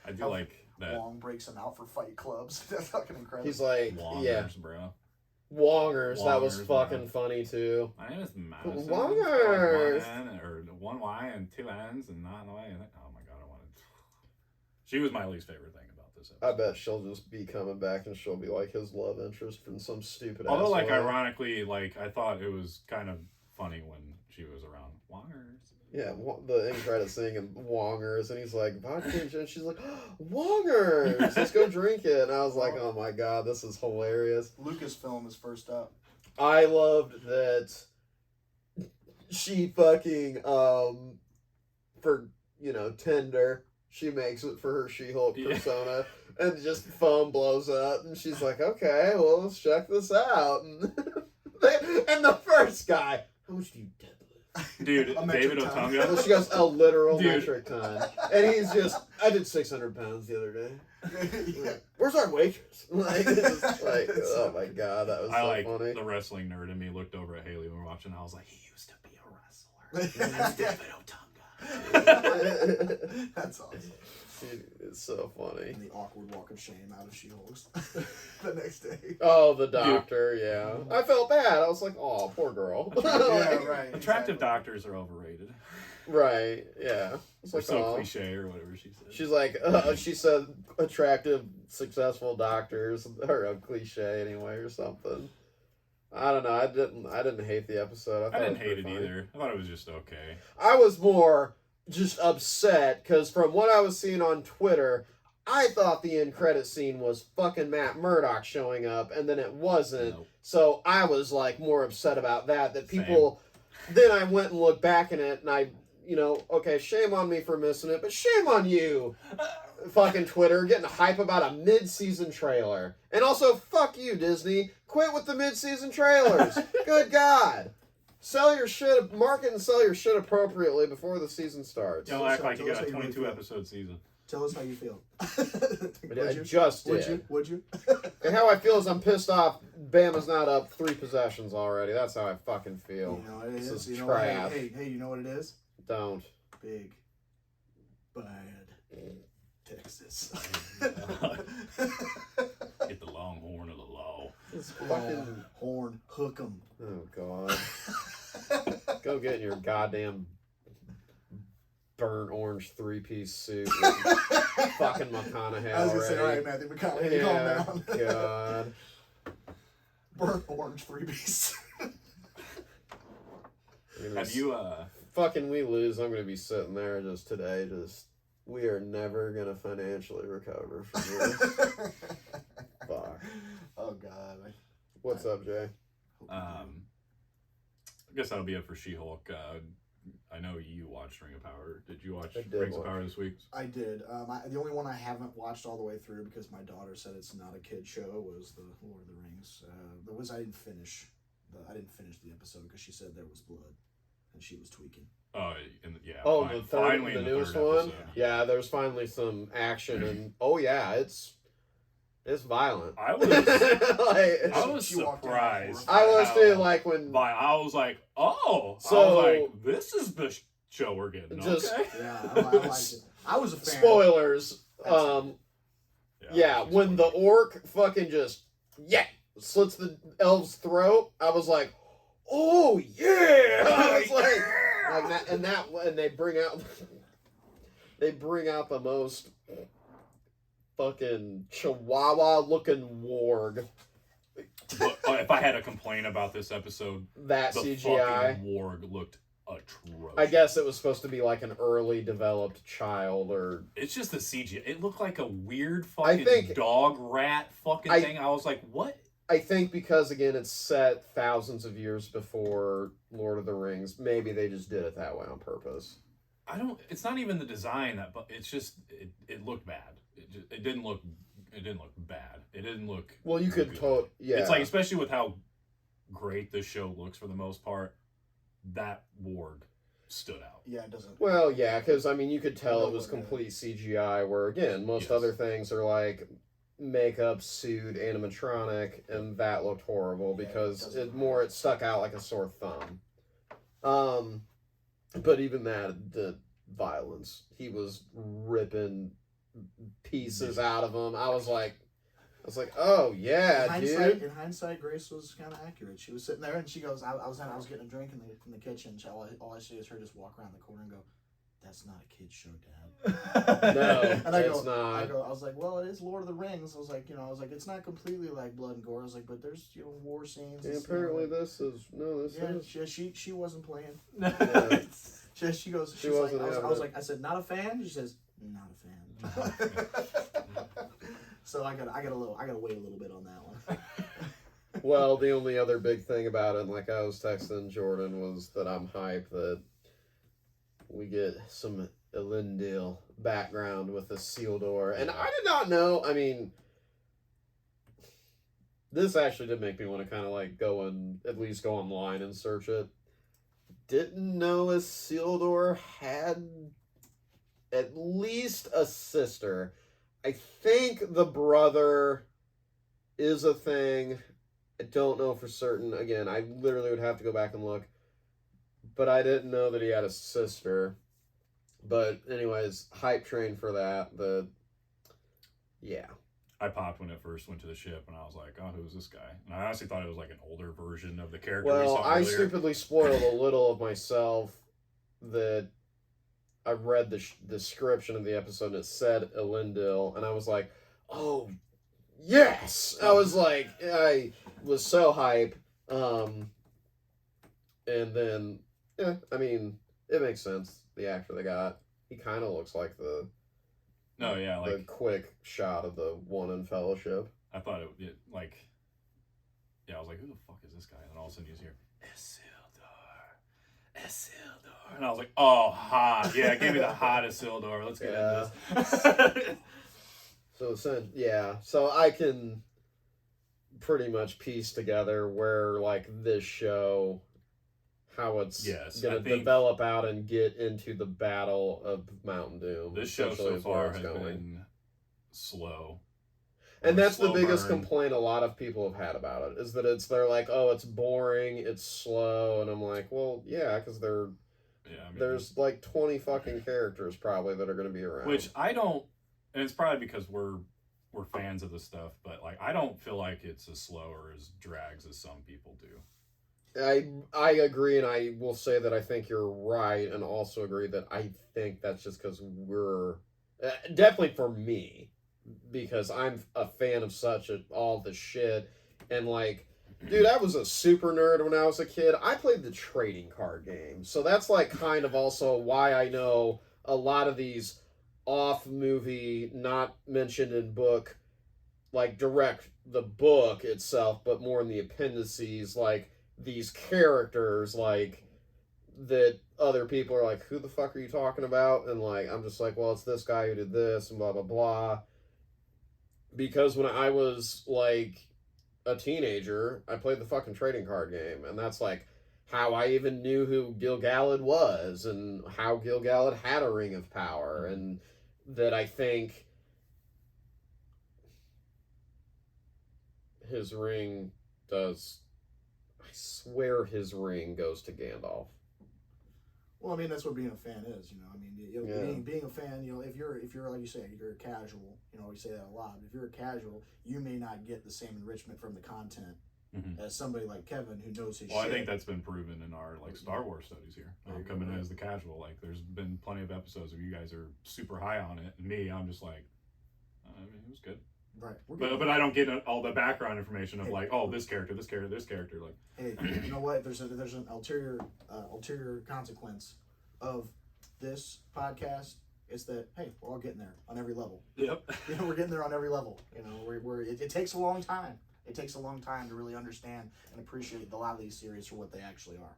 Speaker 1: I do like that.
Speaker 3: Wong breaks him out for fight clubs. That's fucking incredible.
Speaker 2: He's like,
Speaker 1: Wongers,
Speaker 2: yeah.
Speaker 1: bro.
Speaker 2: Wongers. That was
Speaker 1: Wongers,
Speaker 2: fucking
Speaker 1: man.
Speaker 2: funny, too.
Speaker 1: My name is Madison.
Speaker 2: Wongers.
Speaker 1: One N, or one Y and 2 N's and not in the way. Oh my god, I wanted. She was my least favorite thing about this
Speaker 2: I
Speaker 1: episode.
Speaker 2: bet she'll just be coming back and she'll be like his love interest from some stupid
Speaker 1: Although,
Speaker 2: ass
Speaker 1: like,
Speaker 2: way.
Speaker 1: ironically, like I thought it was kind of funny when she was around Wongers.
Speaker 2: Yeah, the end credit singing Wongers, and he's like, vodka and gin. She's like, Wongers, let's go drink it. And I was like, oh my god, this is hilarious.
Speaker 3: Lucasfilm is first up.
Speaker 2: I loved that she fucking, for, Tinder, she makes it for her She-Hulk
Speaker 1: Yeah.
Speaker 2: persona, and just phone blows up, and she's like, okay, well, let's check this out. And, and the first guy, how much do you deadlift?
Speaker 1: Dude,
Speaker 3: A metric
Speaker 1: David
Speaker 3: ton.
Speaker 2: Well,
Speaker 1: Otunga.
Speaker 2: she goes, a literal
Speaker 1: Dude.
Speaker 2: metric ton. And he's just, I did 600 pounds the other day.
Speaker 3: Yeah.
Speaker 2: Where's our waitress? Like, it's just like,
Speaker 3: It's
Speaker 2: oh
Speaker 3: so
Speaker 2: my god, that was
Speaker 1: I
Speaker 2: so
Speaker 1: like
Speaker 2: funny.
Speaker 1: the wrestling nerd in me looked over at Haley when we were watching. I was like, he used to be a wrestler. That's David Otunga.
Speaker 3: That's awesome.
Speaker 2: Dude, it's so funny.
Speaker 3: And the awkward walk of shame out of She-Hulk's the next day.
Speaker 2: Oh, the doctor, yeah. I felt bad. I was like, oh, poor girl.
Speaker 3: Yeah,
Speaker 2: Like,
Speaker 3: right.
Speaker 1: Attractive
Speaker 3: exactly.
Speaker 1: doctors are overrated.
Speaker 2: right, yeah. It's
Speaker 1: Or
Speaker 2: like,
Speaker 1: so
Speaker 2: oh.
Speaker 1: cliche or whatever she said.
Speaker 2: She's like, she said attractive, successful doctors, or a cliche anyway, or something. I don't know. I didn't hate the episode.
Speaker 1: I
Speaker 2: thought
Speaker 1: didn't
Speaker 2: was
Speaker 1: hate
Speaker 2: pretty
Speaker 1: it
Speaker 2: funny.
Speaker 1: either. I thought it was just okay.
Speaker 2: I was more just upset because from what I was seeing on Twitter, I thought the end credit scene was fucking Matt Murdock showing up, and then it wasn't.
Speaker 1: Nope.
Speaker 2: So I was like more upset about that. That people. Then I went and looked back in it, and I okay, shame on me for missing it, but shame on you, fucking Twitter, getting hype about a mid-season trailer. And also, fuck you, Disney. Quit with the mid-season trailers. Good God. Sell your shit, market and sell your shit appropriately before the season starts.
Speaker 1: Don't act like
Speaker 3: Tell
Speaker 1: you
Speaker 3: us
Speaker 1: got a
Speaker 3: how you really
Speaker 1: 22
Speaker 3: feel.
Speaker 1: episode season.
Speaker 3: Tell us how you feel.
Speaker 2: I just did.
Speaker 3: Would you?
Speaker 2: And how I feel is I'm pissed off Bama's not up 3 possessions already. That's how I fucking feel.
Speaker 3: You know what it
Speaker 2: This
Speaker 3: is.
Speaker 2: is
Speaker 3: You know what,
Speaker 2: trash.
Speaker 3: hey, you know what it is?
Speaker 2: Don't.
Speaker 3: Big, bad Texas.
Speaker 1: Get the Longhorn of the law.
Speaker 2: It's fucking...
Speaker 3: Horn, hook 'em.
Speaker 2: Oh, God. Go get in your goddamn burnt orange 3-piece suit with fucking McConaughey
Speaker 3: I was gonna say, all
Speaker 2: already.
Speaker 3: right, Matthew McConaughey,
Speaker 2: Yeah,
Speaker 3: calm down.
Speaker 2: God.
Speaker 3: Burnt orange 3-piece.
Speaker 1: Have you,
Speaker 2: Fucking we lose, I'm gonna be sitting there we are never gonna financially recover from this. Fuck.
Speaker 3: Oh, God.
Speaker 2: What's up, Jay?
Speaker 1: I guess that'll be it for She-Hulk. I know you watched Ring of Power. Did you watch
Speaker 2: I did
Speaker 1: Rings of
Speaker 2: watch.
Speaker 1: Power this week?
Speaker 3: I did. The only one I haven't watched all the way through because my daughter said it's not a kid show was the Lord of the Rings. I didn't finish the episode because she said there was blood, and she was tweaking.
Speaker 1: Yeah.
Speaker 2: Oh,
Speaker 1: finally
Speaker 2: the
Speaker 1: in
Speaker 2: newest
Speaker 1: third
Speaker 2: one?
Speaker 1: episode.
Speaker 2: Yeah, there's finally some action, and oh yeah, it's violent.
Speaker 1: I was I was
Speaker 3: She walked in
Speaker 1: surprised.
Speaker 3: before.
Speaker 2: I was
Speaker 1: how
Speaker 2: too, like when
Speaker 1: I was like, oh. I
Speaker 2: So-
Speaker 1: was like, this is the show we're getting.
Speaker 2: Just-
Speaker 1: Okay.
Speaker 3: Yeah, I liked it. I was a fan.
Speaker 2: spoilers. Yeah,
Speaker 1: just
Speaker 2: when the orc fucking just slits the elf's throat, I was like, oh yeah! I was like that, and they bring out the most fucking chihuahua looking warg.
Speaker 1: But, if I had a complaint about this episode,
Speaker 2: That
Speaker 1: the
Speaker 2: CGI.
Speaker 1: fucking warg looked atrocious.
Speaker 2: I guess it was supposed to be like an early developed child, or
Speaker 1: It's just the CGI. It looked like a weird fucking
Speaker 2: think-
Speaker 1: dog rat fucking thing. I was like, what?
Speaker 2: I think because again it's set thousands of years before Lord of the Rings, maybe they just did it that way on purpose.
Speaker 1: It's not even the design but it's just it looked bad. It didn't look bad. It didn't look
Speaker 2: Well, you could
Speaker 1: good.
Speaker 2: yeah.
Speaker 1: It's like, especially with how great this show looks for the most part, that warg stood out.
Speaker 3: Yeah, it doesn't.
Speaker 2: Well, yeah, because I mean, you could tell
Speaker 3: No,
Speaker 2: it was
Speaker 3: but,
Speaker 2: complete CGI. Where again, most
Speaker 1: Yes.
Speaker 2: other things are like makeup, suit, animatronic, and that looked horrible
Speaker 3: Yeah,
Speaker 2: because
Speaker 3: it
Speaker 2: it stuck out like a sore thumb. But even that, the violence, he was ripping pieces out of him. I was like, oh yeah, dude.
Speaker 3: In hindsight, Grace was kind of accurate. She was sitting there and she goes, I was getting a drink in the kitchen. All I see is her just walk around the corner and go, "That's not a kid's show, Dad."
Speaker 2: No,
Speaker 3: And I
Speaker 2: it's
Speaker 3: go,
Speaker 2: not.
Speaker 3: I was like, well, it is Lord of the Rings. I was like, it's not completely like blood and gore. I was like, but there's war scenes.
Speaker 2: Yeah,
Speaker 3: and
Speaker 2: apparently
Speaker 3: stuff.
Speaker 2: this is
Speaker 3: She wasn't playing.
Speaker 2: Yeah.
Speaker 3: She goes.
Speaker 2: She
Speaker 3: She's like,
Speaker 2: wasn't
Speaker 3: I was
Speaker 2: having
Speaker 3: like, I said, not a fan. She says, not a fan. So I gotta wait a little bit on that one.
Speaker 2: Well, the only other big thing about it, like I was texting Jordan, was that I'm hyped that we get some Elendil background with the Isildur. And I did not know, I mean, this actually did make me want to kind of like at least go online and search it. Didn't know Isildur had at least a sister. I think the brother is a thing. I don't know for certain. Again, I literally would have to go back and look. But I didn't know that he had a sister. But anyways, hype train for that. Yeah.
Speaker 1: I popped when it first went to the ship, and I was like, "Oh, who's this guy?" And I honestly thought it was like an older version of the character we
Speaker 2: Well,
Speaker 1: saw
Speaker 2: I
Speaker 1: earlier.
Speaker 2: stupidly spoiled a little of myself that I read the description of the episode and it said Elendil, and I was like, "Oh, yes!" I was like, I was so hype. And then, yeah, I mean, it makes sense. The actor they got, he kind of looks like the quick shot of the one in Fellowship.
Speaker 1: I thought I was like, who the fuck is this guy? And all of a sudden you just hear Isildur. And And I was like, oh, hot. Yeah, give me the hot Isildur. Let's get into this.
Speaker 2: So I can pretty much piece together where, like, this show, how it's gonna develop out and get into the battle of Mount Doom.
Speaker 1: This show so far has been slow.
Speaker 2: And that's the biggest complaint a lot of people have had about it, is that they're like, oh, it's boring, it's slow, and I'm like, well, yeah, because there's like 20 fucking characters probably that are going to be around.
Speaker 1: Which I don't, and it's probably because we're fans of the stuff, but like I don't feel like it's as slow or as drags as some people do.
Speaker 2: I agree, and I will say that I think you're right, and also agree that I think that's just because we're definitely for me, because I'm a fan of all the shit, and like, dude, I was a super nerd when I was a kid. I played the trading card game, so that's like kind of also why I know a lot of these off movie, not mentioned in book, like direct the book itself, but more in the appendices, like these characters, like that other people are like, who the fuck are you talking about? And like, I'm just like, well, it's this guy who did this and blah blah blah. Because when I was like a teenager, I played the fucking trading card game, and that's like how I even knew who Gil-galad was, and how Gil-galad had a ring of power, and that I think his ring does. I swear his ring goes to Gandalf.
Speaker 3: Well, I mean, that's what being a fan is, you know. I mean, being a fan, you know, if you're like you say, you're a casual, you know, we say that a lot. If you're a casual, you may not get the same enrichment from the content as somebody like Kevin who knows his shit.
Speaker 1: I think that's been proven in our like Star Wars studies here. Like, coming in as the casual, like there's been plenty of episodes where you guys are super high on it, and me, I'm just like, I mean, it was good.
Speaker 3: Right.
Speaker 1: But I don't get all the background information of like, oh, this character, this character, this character. Like,
Speaker 3: hey, you know what? There's an ulterior consequence of this podcast. It's that, hey, we're all getting there on every level.
Speaker 1: Yep.
Speaker 3: You know, we're getting there on every level. You know, it takes a long time. It takes a long time to really understand and appreciate a lot of these series for what they actually are.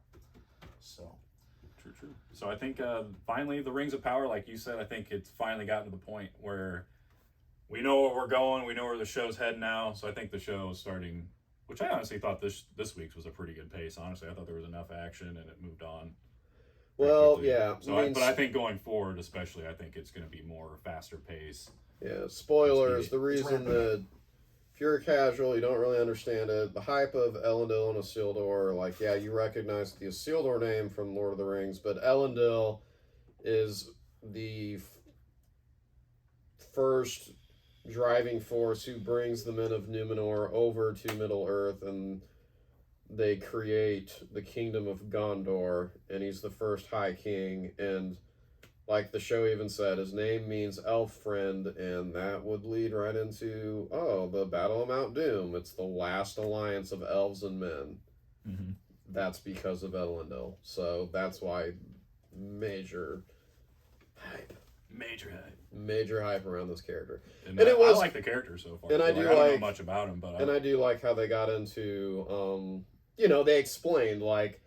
Speaker 3: So.
Speaker 1: True. So I think finally the Rings of Power, like you said, I think it's finally gotten to the point where we know where we're going. We know where the show's heading now. So I think the show is starting, which I honestly thought this week's was a pretty good pace. Honestly, I thought there was enough action and it moved on.
Speaker 2: Well, yeah.
Speaker 1: So, but I think going forward, especially, I think it's going to be more faster pace.
Speaker 2: Yeah. Spoilers. The reason that if you're a casual, you don't really understand it. The hype of Elendil and Isildur, like, yeah, you recognize the Isildur name from Lord of the Rings, but Elendil is the first driving force who brings the men of Numenor over to Middle-earth, and they create the kingdom of Gondor, and he's the first High King, and like the show even said, his name means elf friend, and that would lead right into, the Battle of Mount Doom. It's the last alliance of elves and men.
Speaker 1: Mm-hmm.
Speaker 2: That's because of Elendil. So that's why major hype. Major hype around this character.
Speaker 1: And I like the character so far.
Speaker 2: And I don't
Speaker 1: know much about him, but
Speaker 2: I do like how they got into, they explained, like,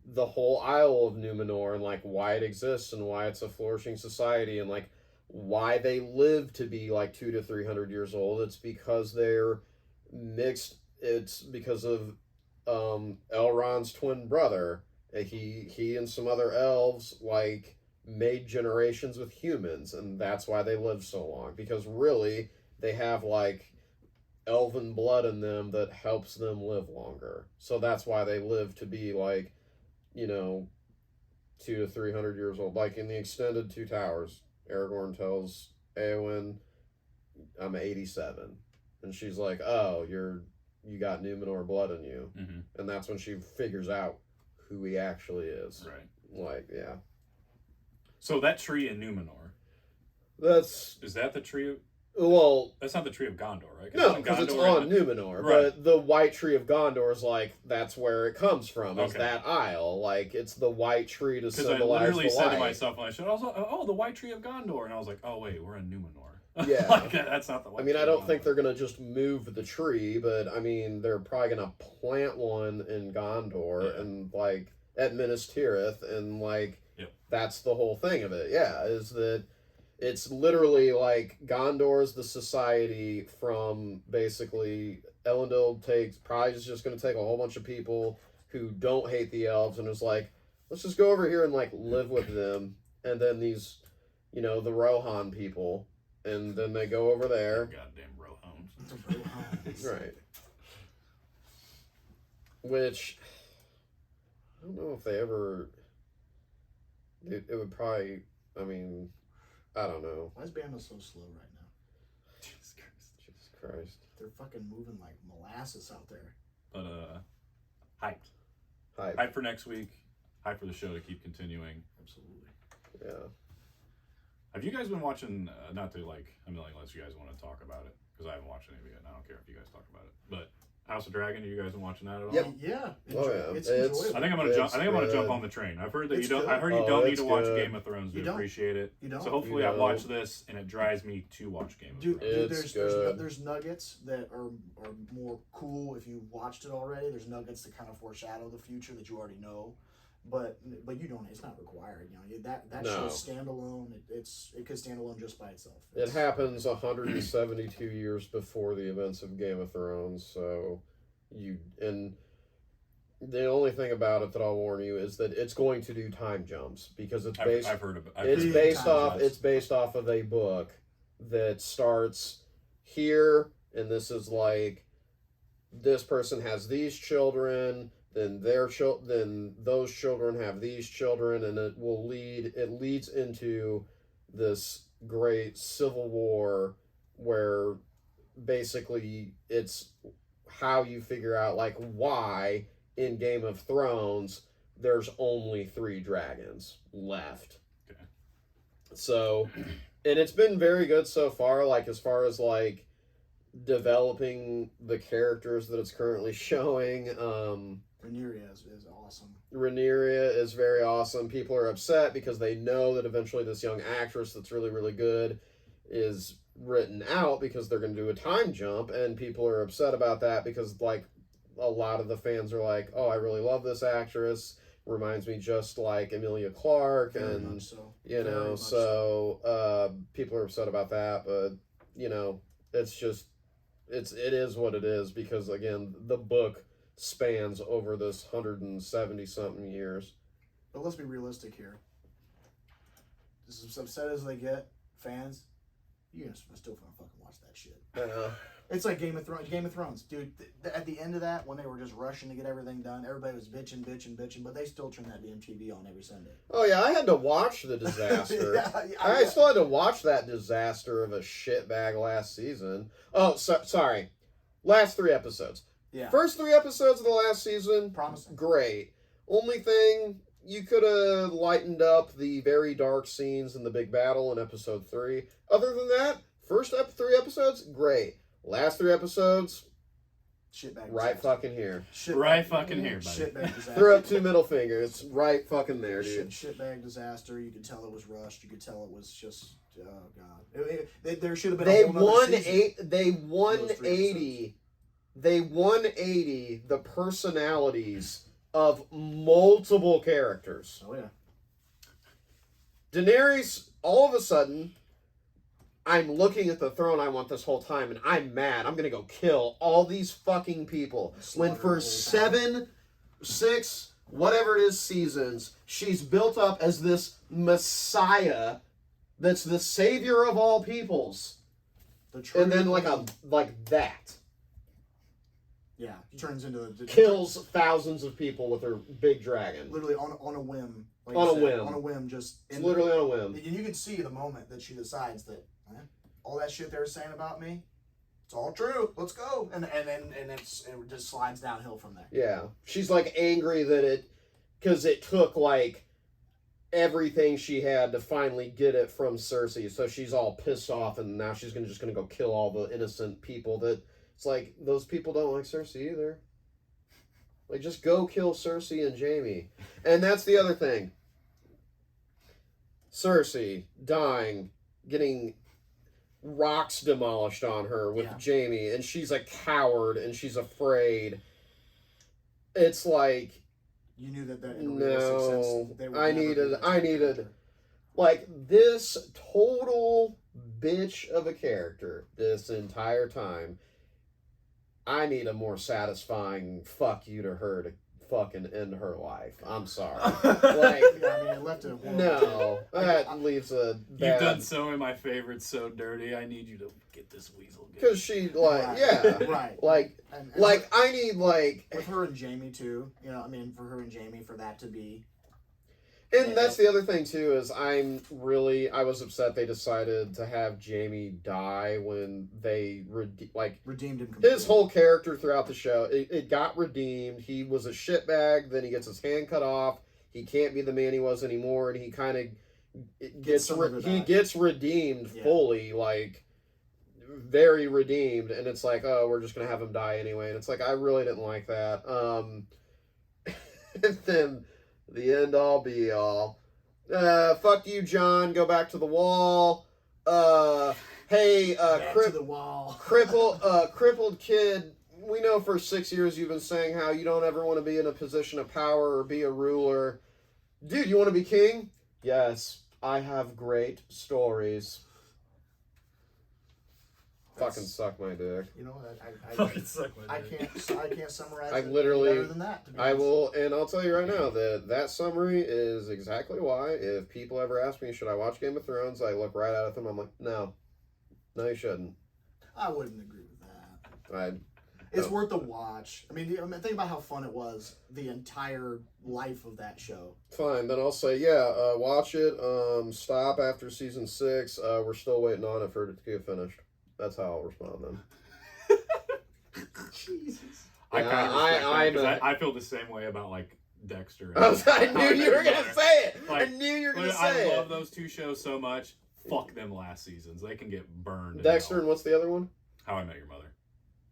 Speaker 2: the whole Isle of Numenor and like why it exists and why it's a flourishing society and like why they live to be like 200 to 300 years old. It's because they're mixed. It's because of Elrond's twin brother. He and some other elves like made generations with humans, and that's why they live so long, because really they have like elven blood in them that helps them live longer. So that's why they live to be like 200 to 300 years old. Like in the extended Two Towers, Aragorn tells Eowyn, I'm 87. And she's like, oh, you got Numenor blood in you.
Speaker 1: Mm-hmm.
Speaker 2: And that's when she figures out who he actually is.
Speaker 1: Right.
Speaker 2: Like, yeah.
Speaker 1: So that tree in Numenor. Is that the tree of...
Speaker 2: Well...
Speaker 1: That's not the tree of Gondor, right?
Speaker 2: No, because it's on Numenor. Right. But the white tree of Gondor is like, that's where it comes from. It's that isle. Like, it's the white tree to symbolize the light. Because I literally said to myself when I showed, I was like, oh, the white tree of Gondor. And I was like, oh, wait, we're in Numenor. Yeah.
Speaker 1: Like, that's not the white tree.
Speaker 2: I don't think they're going to just move the tree, but, they're probably going to plant one in Gondor and, like, at Minas Tirith. And, like,
Speaker 1: Yep.
Speaker 2: That's the whole thing of it. Yeah, is that it's literally like Gondor's the society from basically Elendil probably is just going to take a whole bunch of people who don't hate the elves and is like, let's just go over here and like live with them, and then these, the Rohan people, and then they go over there.
Speaker 1: Goddamn Rohans.
Speaker 3: The Rohans.
Speaker 2: Right. Which, I don't know if they ever, it would probably, I mean, I don't know.
Speaker 3: Why is Bama so slow right now?
Speaker 1: Jesus Christ.
Speaker 2: Jesus Christ.
Speaker 3: They're fucking moving like molasses out there.
Speaker 1: But hyped.
Speaker 2: Hype.
Speaker 1: Hype for next week. Hype for the show to keep continuing.
Speaker 3: Absolutely.
Speaker 2: Yeah.
Speaker 1: Have you guys been watching? Not to like a million, unless you guys want to talk about it, because I haven't watched any of it yet. And I don't care if you guys talk about it. But House of Dragon, you guys been watching that at all?
Speaker 2: Yep.
Speaker 3: Yeah.
Speaker 2: Oh, yeah.
Speaker 3: It's
Speaker 2: It's-
Speaker 3: enjoyable.
Speaker 1: I think I'm gonna jump. I think I'm gonna
Speaker 2: It's
Speaker 1: jump
Speaker 2: good.
Speaker 1: on the train. I've heard that
Speaker 3: It's
Speaker 1: you don't.
Speaker 3: good.
Speaker 1: I heard you
Speaker 2: Oh,
Speaker 1: don't need
Speaker 2: it's
Speaker 1: to watch
Speaker 2: good.
Speaker 1: Game of Thrones to
Speaker 3: You don't.
Speaker 1: appreciate it.
Speaker 3: You don't?
Speaker 1: So hopefully
Speaker 2: You
Speaker 1: I watch
Speaker 2: don't.
Speaker 1: this and it drives me to watch Game of
Speaker 3: Dude,
Speaker 1: Thrones.
Speaker 2: It's
Speaker 3: there's
Speaker 2: good.
Speaker 3: there's nuggets that are more cool if you watched it already. There's nuggets that kind of foreshadow the future that you already know, but you don't. It's not required. That
Speaker 2: No.
Speaker 3: show's standalone. It could stand alone just by itself.
Speaker 2: It happens 172 years before the events of Game of Thrones, so and the only thing about it that I'll warn you is that it's going to do time jumps because it's based
Speaker 1: I've heard of it.
Speaker 2: it's based off of a book that starts here, and this is like this person has these children, then then those children have these children, and it leads into this great civil war where basically it's how you figure out like why in Game of Thrones there's only 3 dragons left.
Speaker 1: Okay.
Speaker 2: So, and it's been very good so far, like as far as like developing the characters that it's currently showing.
Speaker 3: Rhaenyra is awesome.
Speaker 2: Rhaenyra is very awesome. People are upset because they know that eventually this young actress that's really, really good is written out because they're going to do a time jump, and people are upset about that because like a lot of the fans are like, oh, I really love this actress, reminds me just like Emilia Clarke,
Speaker 3: Very
Speaker 2: and
Speaker 3: much so.
Speaker 2: you
Speaker 3: Very
Speaker 2: know,
Speaker 3: much
Speaker 2: so people are upset about that, but it's just it is what it is because again the book spans over this 170 something years.
Speaker 3: But let's be realistic here. As upset as they get, fans, you're still gonna fucking watch that shit. It's like Game of Thrones, dude. At the end of that, when they were just rushing to get everything done, everybody was bitching, but they still turned that damn TV on every Sunday.
Speaker 2: Oh yeah, I had to watch the disaster.
Speaker 3: Yeah,
Speaker 2: I still had to watch that disaster of a shitbag last season. Oh, sorry. Last 3 episodes.
Speaker 3: Yeah.
Speaker 2: First 3 episodes of the last season,
Speaker 3: Promising.
Speaker 2: great. Only thing, you could have lightened up the very dark scenes in the big battle in episode 3. Other than that, first 3 episodes, great. Last 3 episodes,
Speaker 3: Shitbag.
Speaker 2: right
Speaker 3: disaster.
Speaker 2: fucking here.
Speaker 1: Right fucking here, buddy.
Speaker 3: Shitbag disaster.
Speaker 2: Threw up 2 middle fingers, right fucking there, dude.
Speaker 3: Shitbag disaster. You could tell it was rushed. You could tell it was just, oh god. There should have been.
Speaker 2: They
Speaker 3: a whole nother
Speaker 2: won
Speaker 3: season.
Speaker 2: They
Speaker 3: Those 3
Speaker 2: 180. They 180 the personalities of multiple characters.
Speaker 3: Oh yeah.
Speaker 2: Daenerys, all of a sudden, I'm looking at the throne I want this whole time, and I'm mad. I'm gonna go kill all these fucking people. When
Speaker 3: Slaughter
Speaker 2: for
Speaker 3: the whole
Speaker 2: 7, 6, whatever it is seasons, she's built up as this messiah that's the savior of all peoples.
Speaker 3: The
Speaker 2: And then
Speaker 3: true-
Speaker 2: like that.
Speaker 3: Yeah, turns into
Speaker 2: Kills thousands of people with her big dragon.
Speaker 3: literally on a whim. Like
Speaker 2: On
Speaker 3: you
Speaker 2: a
Speaker 3: said,
Speaker 2: whim.
Speaker 3: On a whim, just
Speaker 2: It's literally on a whim.
Speaker 3: And you can see the moment that she decides that all that shit they were saying about me, it's all true. Let's go, and it just slides downhill from there.
Speaker 2: Yeah. She's like angry that because it took like everything she had to finally get it from Cersei, so she's all pissed off, and now she's just gonna go kill all the innocent people that. It's like, those people don't like Cersei either. Like, just go kill Cersei and Jaime. And that's the other thing. Cersei dying, getting rocks demolished on her with Jaime, and she's a coward, and she's afraid. It's like...
Speaker 3: You knew that in a realistic sense,
Speaker 2: I needed like this total bitch of a character this entire time. I need a more satisfying fuck you to her to fucking end her life. I'm sorry. Like,
Speaker 3: Yeah, I mean, it left it.
Speaker 2: no, that leaves a bad...
Speaker 1: You've done some of my favorites so dirty. I need you to get this weasel.
Speaker 2: Because she, like,
Speaker 3: Right.
Speaker 2: yeah.
Speaker 3: Right.
Speaker 2: Like,
Speaker 3: And
Speaker 2: like, I need, like...
Speaker 3: with her and Jamie, too. You know, I mean, for her and Jamie, for that to be...
Speaker 2: And that's the other thing, too, is I was upset they decided to have Jamie die when they,
Speaker 3: redeemed him completely.
Speaker 2: his whole character throughout the show, it got redeemed. He was a shitbag, then he gets his hand cut off. He can't be the man he was anymore, and he kind of gets redeemed fully, like, very redeemed, and it's like, oh, we're just going to have him die anyway. And it's like, I really didn't like that. And then... the end all be all. Fuck you, John. Go back to the wall. Hey,
Speaker 3: Back to the wall.
Speaker 2: crippled kid. We know for 6 years you've been saying how you don't ever want to be in a position of power or be a ruler. Dude, you want to be king? Yes, I have great stories. Fucking suck my dick.
Speaker 3: You know,
Speaker 1: Fucking suck my
Speaker 3: I
Speaker 1: dick.
Speaker 3: can't summarize
Speaker 2: I
Speaker 3: it
Speaker 2: literally-
Speaker 3: better than that. To be
Speaker 2: I
Speaker 3: honest.
Speaker 2: will, and I'll tell you right now that summary is exactly why. If people ever ask me, should I watch Game of Thrones, I look right at them. I'm like, no, you shouldn't.
Speaker 3: I wouldn't agree with that. It's
Speaker 2: No.
Speaker 3: worth a watch. I mean, think about how fun it was the entire life of that show.
Speaker 2: Fine, then I'll say, yeah, watch it. Stop after season 6. We're still waiting on it for it to get finished. That's how I'll respond then.
Speaker 3: Jesus.
Speaker 1: I
Speaker 2: Yeah,
Speaker 1: kind of respect that, 'cause
Speaker 2: I'm
Speaker 1: I feel the same way about like Dexter. and
Speaker 2: I
Speaker 1: How
Speaker 2: knew
Speaker 1: I
Speaker 2: you
Speaker 1: Met
Speaker 2: were
Speaker 1: Your
Speaker 2: gonna
Speaker 1: Mother.
Speaker 2: say it.
Speaker 1: Like,
Speaker 2: I knew you were gonna say
Speaker 1: I love
Speaker 2: it.
Speaker 1: those two shows so much. Fuck them last seasons. They can get burned. in
Speaker 2: Dexter
Speaker 1: hell.
Speaker 2: and what's the other one?
Speaker 1: How I Met Your Mother.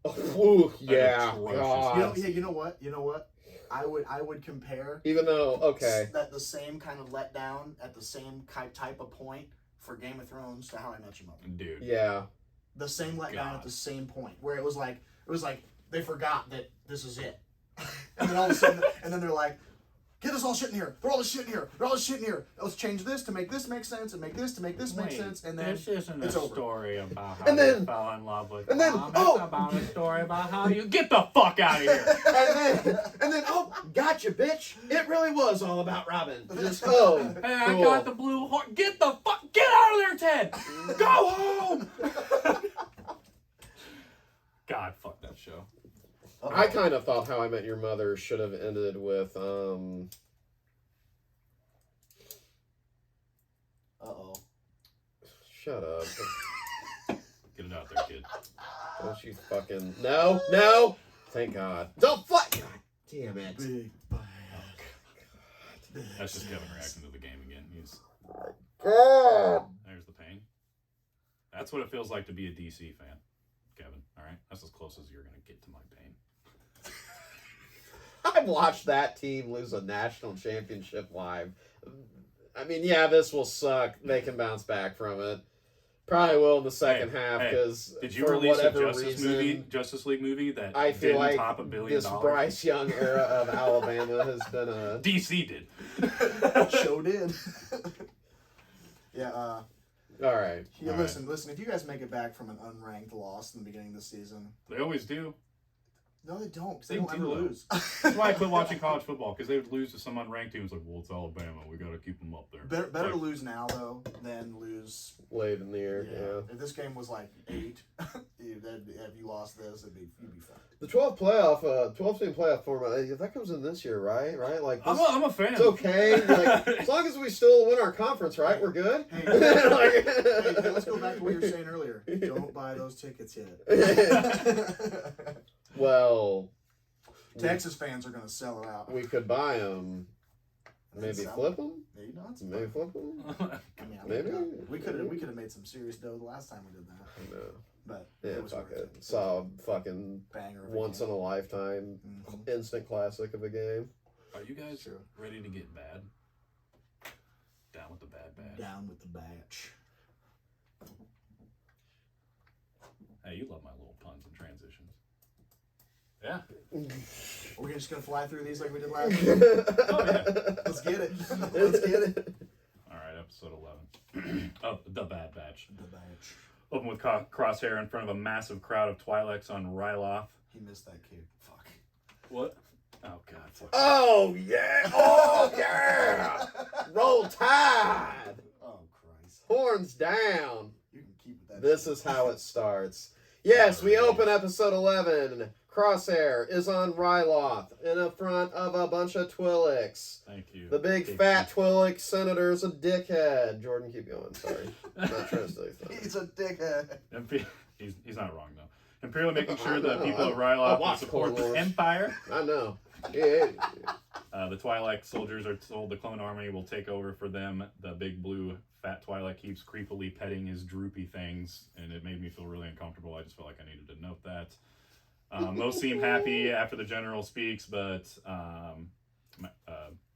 Speaker 2: Oh, yeah.
Speaker 1: atrocious.
Speaker 2: God.
Speaker 3: You know what? I would compare
Speaker 2: Even though, okay.
Speaker 3: that the same kind of letdown at the same type of point for Game of Thrones to How I Met Your Mother.
Speaker 1: Dude.
Speaker 2: Yeah.
Speaker 3: The same letdown
Speaker 1: God.
Speaker 3: at the same point where it was like they forgot that this is it, and then all of a sudden, and then they're like, get this all shit in here. Throw all this shit in here. Throw all this shit in here. Let's change this to make this make sense, and make this to make this make sense, and then
Speaker 1: this isn't
Speaker 3: it's
Speaker 1: a
Speaker 3: over.
Speaker 1: story about how
Speaker 2: And then-
Speaker 1: you fell in love with
Speaker 2: and then-
Speaker 1: Tom.
Speaker 2: oh!
Speaker 1: It's about a story about how you get the fuck out of here.
Speaker 2: and then, oh, gotcha, bitch. It really was all about Robin. Just, oh,
Speaker 1: Hey, I
Speaker 2: cool.
Speaker 1: got the blue horse. Get the fuck. Get out of there, Ted. Go home. God, fuck that show.
Speaker 2: I kind of thought How I Met Your Mother should have ended with, shut up.
Speaker 1: Get it out there, kid.
Speaker 2: Don't you fucking... No! Thank God. Don't fuck... God damn it.
Speaker 3: Big bang.
Speaker 1: That's just Kevin reacting to the game again. He's
Speaker 2: God.
Speaker 1: there's the pain. That's what it feels like to be a DC fan, Kevin. All right, that's as close as you're gonna get to my pain.
Speaker 2: I've watched that team lose a national championship live. I mean, yeah, this will suck. They can bounce back from it. Probably will in the second half because
Speaker 1: Did you
Speaker 2: for
Speaker 1: release a
Speaker 2: whatever
Speaker 1: Justice League movie that
Speaker 2: I feel
Speaker 1: didn't
Speaker 2: like
Speaker 1: top $1 billion?
Speaker 2: this Bryce Young era of Alabama has been a...
Speaker 1: DC did.
Speaker 3: Show did. Yeah.
Speaker 2: All right.
Speaker 3: Yeah,
Speaker 1: All
Speaker 3: listen. If you guys make it back from an unranked loss in the beginning of the season,
Speaker 1: They always do.
Speaker 3: no, they don't. 'Cause
Speaker 1: They
Speaker 3: they don't
Speaker 1: do,
Speaker 3: ever
Speaker 1: though.
Speaker 3: lose.
Speaker 1: That's why I quit watching college football, because they would lose to some unranked teams. Like, well, it's Alabama. We got to keep them up there.
Speaker 3: Better to
Speaker 1: Like,
Speaker 3: lose now though than lose.
Speaker 2: Late in the year, yeah.
Speaker 3: If this game was like 8, if you lost this, you'd be fine.
Speaker 2: The 12-team playoff format, that comes in this year, right? Like, this,
Speaker 1: I'm a fan.
Speaker 2: it's okay. Like, as long as we still win our conference, right? We're good.
Speaker 3: Hey,
Speaker 2: Like-
Speaker 3: hey, let's go back to what you were saying earlier. Don't buy those tickets yet.
Speaker 2: Well,
Speaker 3: Texas fans are gonna sell it out.
Speaker 2: we could buy them. Maybe
Speaker 3: Sell
Speaker 2: flip them.
Speaker 3: Maybe not.
Speaker 2: Maybe flip them.
Speaker 3: I mean,
Speaker 2: Maybe.
Speaker 3: we could have made some serious dough the last time we did that,
Speaker 2: No.
Speaker 3: but
Speaker 2: Yeah,
Speaker 3: it was
Speaker 2: fuck
Speaker 3: worth
Speaker 2: it. Saw fucking
Speaker 3: banger. Of a
Speaker 2: once
Speaker 3: game.
Speaker 2: in a lifetime
Speaker 3: Mhm.
Speaker 2: instant classic of a game.
Speaker 1: Are you guys
Speaker 3: True.
Speaker 1: ready to get bad? Down with the bad.
Speaker 3: Down with the batch.
Speaker 1: Hey, you love my little puns and transitions. Yeah.
Speaker 3: We're just gonna fly through these like we did last week.
Speaker 1: Oh, yeah.
Speaker 3: Let's get it. Let's get it.
Speaker 1: All right, episode 11 of The Bad Batch.
Speaker 3: The badge.
Speaker 1: Open with Crosshair in front of a massive crowd of Twi'leks on Ryloth.
Speaker 3: He missed that kick. Fuck.
Speaker 1: What? Oh, God. Fuck.
Speaker 2: Oh, yeah. Oh, yeah. Roll Tide.
Speaker 3: Oh Christ.
Speaker 2: Horns down.
Speaker 3: You can keep that.
Speaker 2: This is how it starts. Yes, we open episode 11. Crosshair is on Ryloth in front of a bunch of Twi'leks.
Speaker 1: Thank you.
Speaker 2: The big fat Twi'lek senator's a dickhead. Jordan, keep going. Sorry. I'm not trying to say something.
Speaker 3: He's a dickhead.
Speaker 1: He's not wrong, though. Imperial making sure
Speaker 2: I
Speaker 1: that
Speaker 2: know.
Speaker 1: people of
Speaker 2: I
Speaker 1: Ryloth will
Speaker 2: watched
Speaker 1: support
Speaker 2: Clone
Speaker 1: the
Speaker 2: Wars.
Speaker 1: Empire.
Speaker 2: I know. Yeah.
Speaker 1: The Twi'lek soldiers are told the clone army will take over for them. The big blue fat Twi'lek keeps creepily petting his droopy things, and it made me feel really uncomfortable. I just felt like I needed to note that. Most seem happy after the general speaks, but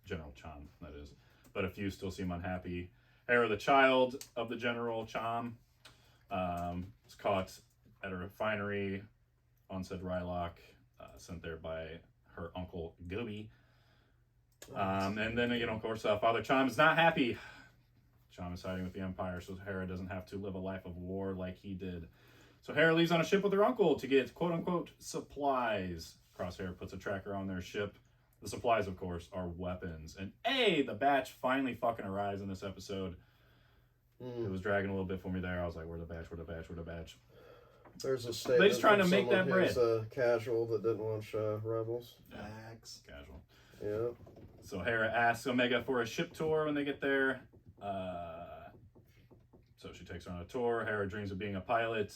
Speaker 1: General Cham, that is. But a few still seem unhappy. Hera, the child of the General Cham, was caught at a refinery on said Ryloth, sent there by her uncle Gobi. And then, of course, Father Cham is not happy. Cham is siding with the Empire, so Hera doesn't have to live a life of war like he did. So Hera leaves on a ship with her uncle to get quote-unquote supplies. Crosshair puts a tracker on their ship. The supplies, of course, are weapons. And the batch finally fucking arrives in this episode. It was dragging a little bit for me there. I was like, where the batch, where the batch, where the batch?
Speaker 2: There's a statement.
Speaker 1: They're just trying to
Speaker 2: from
Speaker 1: make that
Speaker 2: someone
Speaker 1: bread.
Speaker 2: who's a casual that didn't watch Rebels.
Speaker 3: Facts.
Speaker 1: Casual.
Speaker 2: Yeah.
Speaker 1: So Hera asks Omega for a ship tour when they get there. So she takes her on a tour. Hera dreams of being a pilot.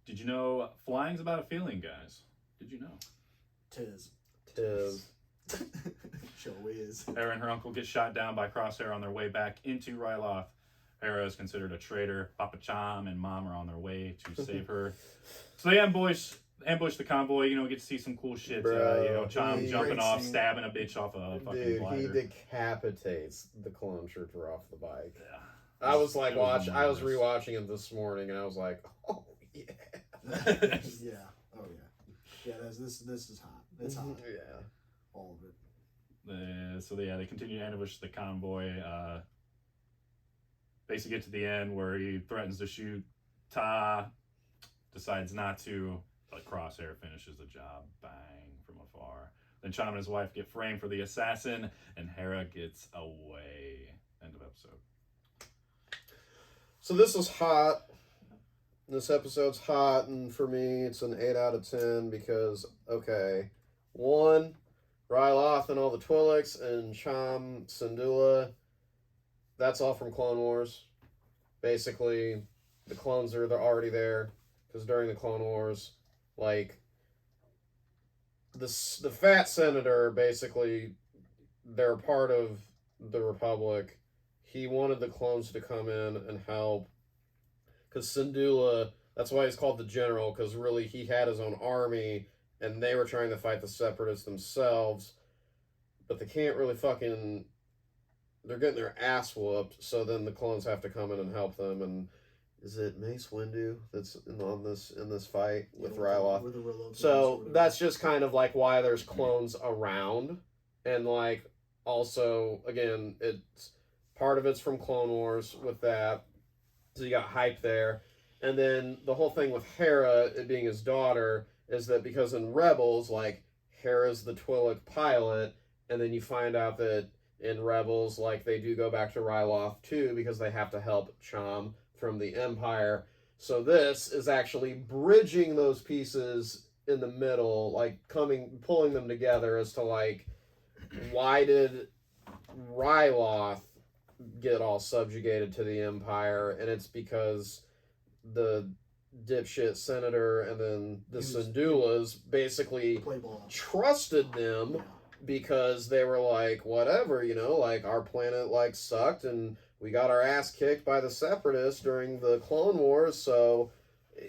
Speaker 1: Did you know flying's about a feeling, guys? Did you know?
Speaker 3: Tis. Show is.
Speaker 1: Hera and her uncle get shot down by Crosshair on their way back into Ryloth. Hera is considered a traitor. Papa Cham and Mom are on their way to save her. So they ambush the convoy. We get to see some cool shit.
Speaker 2: Bro,
Speaker 1: Cham jumping
Speaker 3: great
Speaker 1: off,
Speaker 3: scene.
Speaker 1: stabbing a bitch off a fucking
Speaker 2: Dude,
Speaker 1: glider.
Speaker 2: he decapitates the clone trooper off the bike.
Speaker 1: Yeah.
Speaker 2: I was like,
Speaker 1: It was
Speaker 2: I was
Speaker 1: madness.
Speaker 2: rewatching it this morning, and I was like, oh yeah,
Speaker 3: Yeah. Oh yeah. Yeah. This is hot. It's hot.
Speaker 2: yeah.
Speaker 3: All of it.
Speaker 1: They continue to ambush the convoy. Basically get to the end where he threatens to shoot Ta, decides not to, but Crosshair finishes the job, bang, from afar. Then Cham and his wife get framed for the assassin, and Hera gets away. End of episode.
Speaker 2: So this is hot. This episode's hot, and for me, it's an 8 out of 10 because, okay, 1, Ryloth and all the Twi'leks and Cham Syndulla, that's all from Clone Wars. Basically, the clones they're already there because during the Clone Wars, like, the fat senator, basically, they're part of the Republic. He wanted the clones to come in and help. Because Syndulla, that's why he's called the General, because really he had his own army, and they were trying to fight the Separatists themselves. But they can't really fucking... They're getting their ass whooped, so then the clones have to come in and help them, and... Is it Mace Windu that's in this fight with Ryloth? So that's just kind of like why there's clones around, and like also again it's part of it's from Clone Wars with that, so you got hype there, and then the whole thing with Hera it being his daughter is that because in Rebels like Hera's the Twi'lek pilot, and then you find out that in Rebels like they do go back to Ryloth too because they have to help Cham from the Empire. So this is actually bridging those pieces in the middle, like pulling them together as to like, why did Ryloth get all subjugated to the Empire? And it's because the dipshit senator and then the Syndullas basically trusted them because they were like, whatever, like our planet like sucked and we got our ass kicked by the Separatists during the Clone Wars, so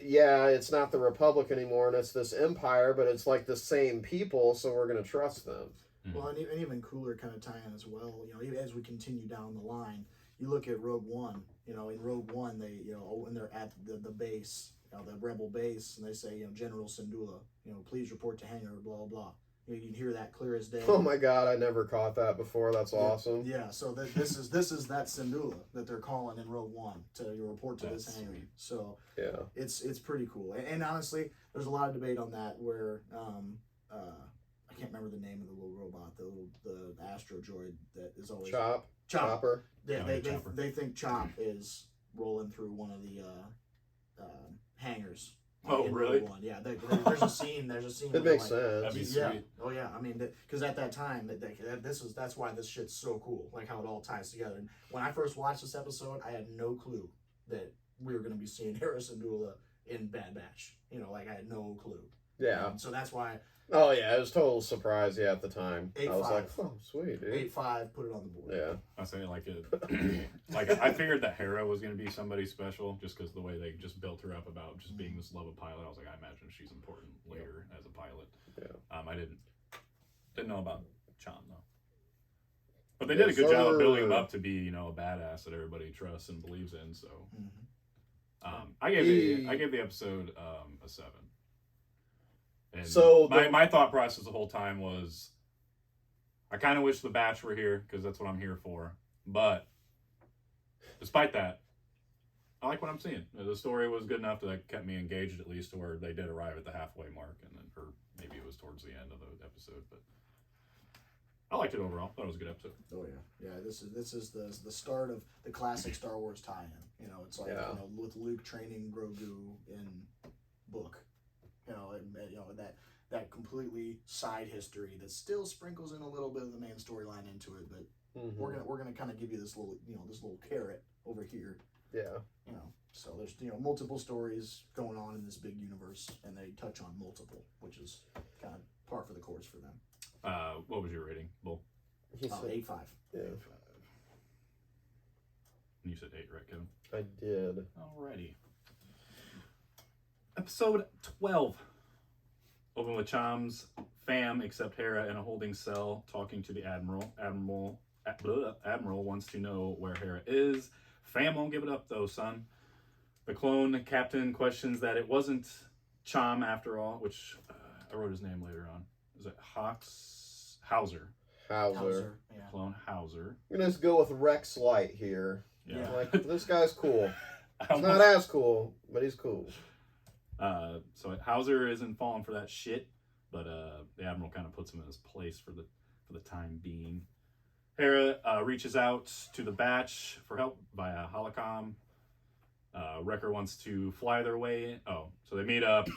Speaker 2: yeah, it's not the Republic anymore, and it's this Empire, but it's like the same people, so we're going to trust them.
Speaker 3: Well, and even cooler kind of tie-in as well, even as we continue down the line, you look at Rogue One, in Rogue One, they, when they're at the base, the rebel base, and they say, General Syndulla, please report to hangar, blah blah blah. You can hear that clear as day.
Speaker 2: Oh my God, I never caught that before. That's awesome.
Speaker 3: Yeah, so this is that Syndulla that they're calling in Rogue One to report to this hangar. So
Speaker 2: yeah,
Speaker 3: it's pretty cool. And honestly, there's a lot of debate on that where I can't remember the name of the little robot, the Astro droid that is always
Speaker 2: Chopper.
Speaker 3: They think Chop is rolling through one of the hangars.
Speaker 1: Oh, really?
Speaker 3: One. Yeah, there's a scene.
Speaker 2: It makes sense.
Speaker 1: That'd be
Speaker 3: Yeah.
Speaker 1: sweet.
Speaker 3: Oh yeah. I mean, because at that time, that's why this shit's so cool. Like how it all ties together. And when I first watched this episode, I had no clue that we were going to be seeing Hera Syndulla in Bad Batch. I had no clue.
Speaker 2: Yeah.
Speaker 3: So that's why.
Speaker 2: Oh yeah, it was total surprise. Yeah, at the time,
Speaker 3: 8-5.
Speaker 2: I was like, oh sweet, dude.
Speaker 3: 8-5, put it on the board.
Speaker 2: Yeah.
Speaker 1: I say like I figured that Hera was gonna be somebody special just because the way they just built her up about just being this love of pilot. I was like, I imagine she's important later as a pilot.
Speaker 2: Yeah.
Speaker 1: I didn't know about Chom though. But they did a good job of building him up to be, a badass that everybody trusts and believes in. So, I gave the episode a 7. And
Speaker 2: so
Speaker 1: my thought process the whole time was, I kind of wish the Batch were here because that's what I'm here for. But despite that, I like what I'm seeing. The story was good enough that kept me engaged at least to where they did arrive at the halfway mark, and then, or maybe it was towards the end of the episode. But I liked it overall. Thought it was a good episode.
Speaker 3: Oh yeah. This is the start of the classic Star Wars tie-in. It's like with Luke training Grogu in book. That completely side history that still sprinkles in a little bit of the main storyline into it, but we're gonna kind of give you this little carrot over here.
Speaker 2: Yeah.
Speaker 3: So there's multiple stories going on in this big universe, and they touch on multiple, which is kind of par for the course for them.
Speaker 1: What was your rating, Bull?
Speaker 3: 8-5.
Speaker 2: Yeah.
Speaker 1: You said 8, right, Kevin?
Speaker 2: I did.
Speaker 1: Alrighty. Episode 12. Open with Chom's fam, except Hera, in a holding cell, talking to the Admiral. Admiral wants to know where Hera is. Fam won't give it up, though, son. The clone captain questions that it wasn't Chom after all, which I wrote his name later on. Is it Hauser?
Speaker 2: Hauser.
Speaker 3: Yeah.
Speaker 1: Clone Hauser.
Speaker 2: I'm gonna just go with Rex Light here.
Speaker 1: Yeah.
Speaker 2: Like, this guy's cool. He's not as cool, but he's cool.
Speaker 1: So Hauser isn't falling for that shit, but the Admiral kind of puts him in his place for the time being. Hera reaches out to the Batch for help via holocom. Wrecker wants to fly their way. Oh, so they meet up.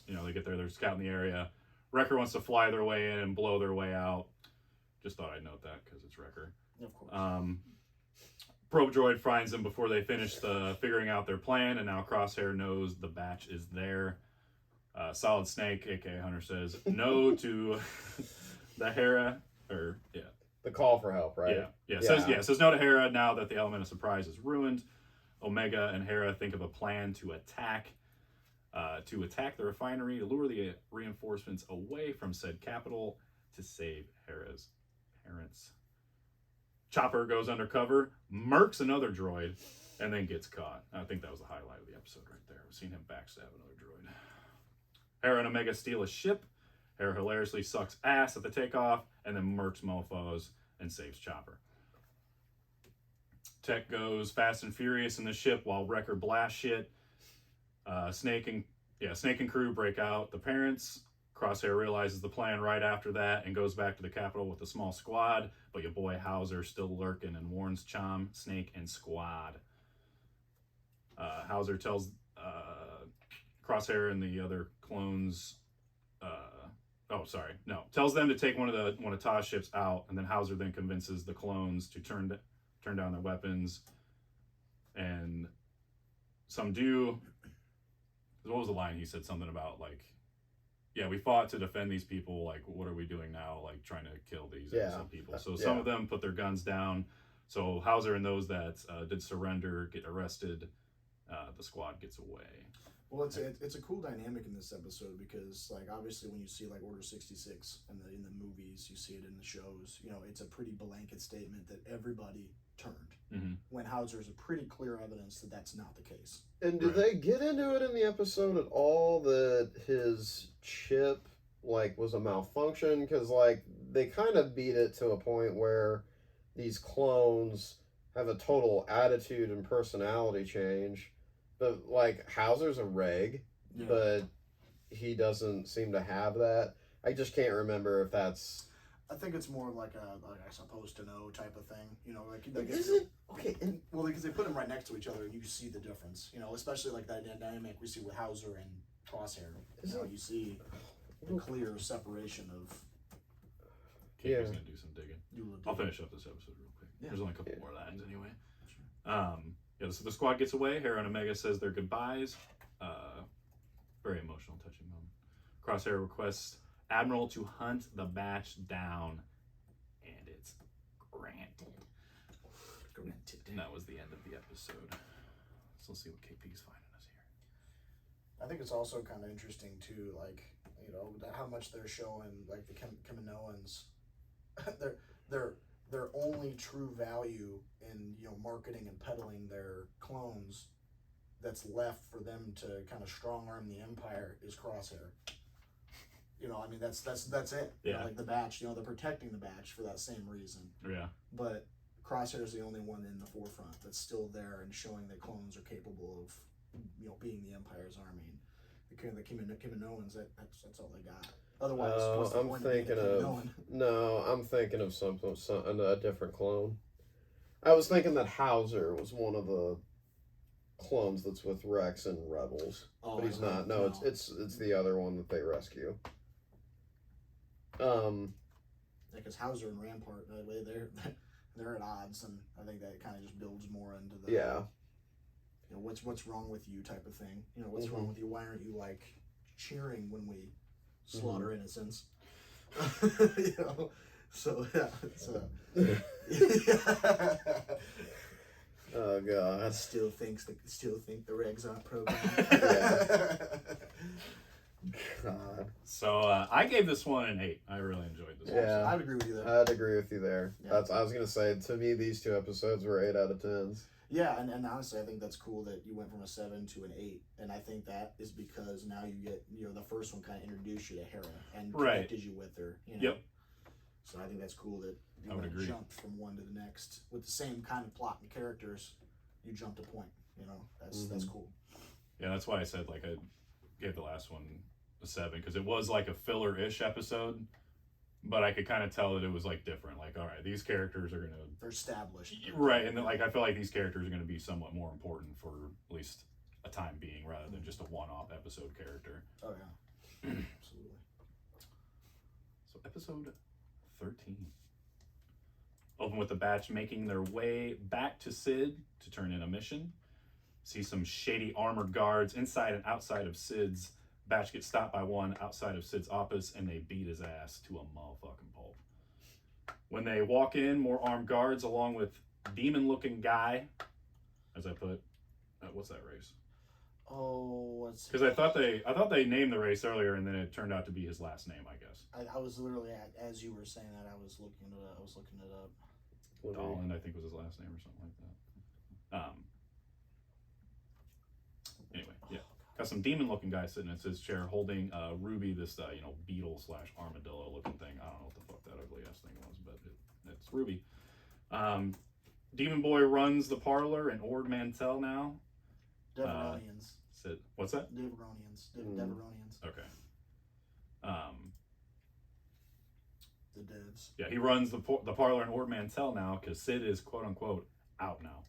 Speaker 1: They get there. They're scouting the area. Wrecker wants to fly their way in and blow their way out. Just thought I'd note that because it's Wrecker.
Speaker 3: Of course.
Speaker 1: Probe droid finds them before they finish figuring out their plan, and now Crosshair knows the Batch is there. Solid Snake, aka Hunter, says no to the Hera,
Speaker 2: The call for help, right?
Speaker 1: Yeah. Says no to Hera now that the element of surprise is ruined. Omega and Hera think of a plan to attack the refinery, to lure the reinforcements away from said capital to save Hera's parents. Chopper goes undercover, murks another droid, and then gets caught. I think that was the highlight of the episode right there. We've seen him backstab another droid. Hera and Omega steal a ship. Hera hilariously sucks ass at the takeoff, and then murks mofos and saves Chopper. Tech goes fast and furious in the ship while Wrecker blasts shit. Snake and crew break out the parents. Crosshair realizes the plan right after that and goes back to the capital with a small squad, but your boy Hauser still lurking and warns Chom, Snake, and squad. Hauser tells Crosshair and the other clones, tells them to take one of Ta's ships out, and then Hauser then convinces the clones to turn down their weapons, and some do. What was the line? He said something about like, yeah, we fought to defend these people. Like, what are we doing now? Like, trying to kill these innocent people. So some of them put their guns down. So Hauser and those that did surrender get arrested. The squad gets away.
Speaker 3: Well, it's a cool dynamic in this episode because, like, obviously when you see like Order 66 in the movies, you see it in the shows. It's a pretty blanket statement that everybody turned.
Speaker 1: Mm-hmm.
Speaker 3: When Hauser is a pretty clear evidence that that's not the case.
Speaker 2: And do
Speaker 1: Right.
Speaker 2: they get into it in the episode at all that his chip like was a malfunction? Because like they kind of beat it to a point where these clones have a total attitude and personality change, but like Hauser's a reg, but he doesn't seem to have that. I just can't remember if that's.
Speaker 3: I think it's more like a supposed to know type of thing. You know, like
Speaker 2: Is it okay? And
Speaker 3: well, because they put them right next to each other, and you see the difference. You know, especially like that dynamic we see with Hauser and Crosshair. You see a clear separation of.
Speaker 1: Kate's gonna do some digging.
Speaker 3: You
Speaker 1: I'll finish up this episode real quick.
Speaker 3: Yeah.
Speaker 1: There's only a couple more lines anyway. Yeah, so the squad gets away. Hera and Omega says their goodbyes. Very emotional, touching moment. Crosshair requests Admiral to hunt the batch down, and it's granted. And that was the end of the episode. So let's see what KP's finding us here.
Speaker 3: I think it's also kind of interesting too, like how much they're showing, like the Kaminoans. their only true value in marketing and peddling their clones that's left for them to kind of strong arm the Empire is Crosshair. I mean that's it.
Speaker 1: Yeah.
Speaker 3: Like the batch, they're protecting the batch for that same reason.
Speaker 1: Yeah.
Speaker 3: But Crosshair is the only one in the forefront that's still there and showing that clones are capable of, being the Empire's army. The Kaminoans, that's all they got. Otherwise, what's the point of being a Kaminoan?
Speaker 2: I'm thinking of a different clone. I was thinking that Hauser was one of the clones that's with Rex and Rebels, but he's not. No, it's the other one that they rescue.
Speaker 3: Because Hauser and Rampart, they're at odds, and I think that kind of just builds more into the what's wrong with you type of thing. What's wrong with you? Why aren't you like cheering when we slaughter innocents? So yeah, it's
Speaker 2: oh god,
Speaker 3: still think the regs aren't programmed.
Speaker 2: God.
Speaker 1: So I gave this one an 8. I really enjoyed this one.
Speaker 2: Yeah,
Speaker 3: I'd agree with you there.
Speaker 2: I'd agree with you there.
Speaker 3: Yeah.
Speaker 2: I was gonna say, to me, these two episodes were 8 out of 10s.
Speaker 3: Yeah, and honestly, I think that's cool that you went from a 7 to an 8, and I think that is because now you get, the first one kind of introduced you to Hera and connected you with her.
Speaker 1: Yep.
Speaker 3: So I think that's cool that
Speaker 1: I would agree.
Speaker 3: jumped from one to the next with the same kind of plot and characters. You jumped a point. That's cool.
Speaker 1: Yeah, that's why I said like I gave the last one a 7 because it was like a filler-ish episode, but I could kind of tell that it was like different. Like, all right, these characters are
Speaker 3: They're established.
Speaker 1: right, and then, like I feel like these characters are gonna be somewhat more important for at least a time being, rather than just a one-off episode character.
Speaker 3: Oh yeah, absolutely.
Speaker 1: So episode 13. Open with the batch making their way back to Sid to turn in a mission. See some shady armored guards inside and outside of Sid's. Batch gets stopped by one outside of Sid's office, and they beat his ass to a motherfucking pulp. When they walk in, more armed guards along with demon-looking guy, as I put, what's that race?
Speaker 3: Oh, what's?
Speaker 1: Because I thought they named the race earlier, and then it turned out to be his last name, I guess.
Speaker 3: I was literally as you were saying that, I was looking it up.
Speaker 1: Dolan, I think was his last name or something like that. Anyway, yeah. Got some demon-looking guy sitting in his chair holding Ruby, this beetle / armadillo looking thing. I don't know what the fuck that ugly ass thing was, but it's Ruby. Demon Boy runs the parlor and Ord Mantell now.
Speaker 3: Deveronians.
Speaker 1: What's that?
Speaker 3: Deveronians. Deveronians.
Speaker 1: Okay.
Speaker 3: The devs.
Speaker 1: Yeah, he runs the parlor and Ord Mantell now because Sid is quote unquote out now.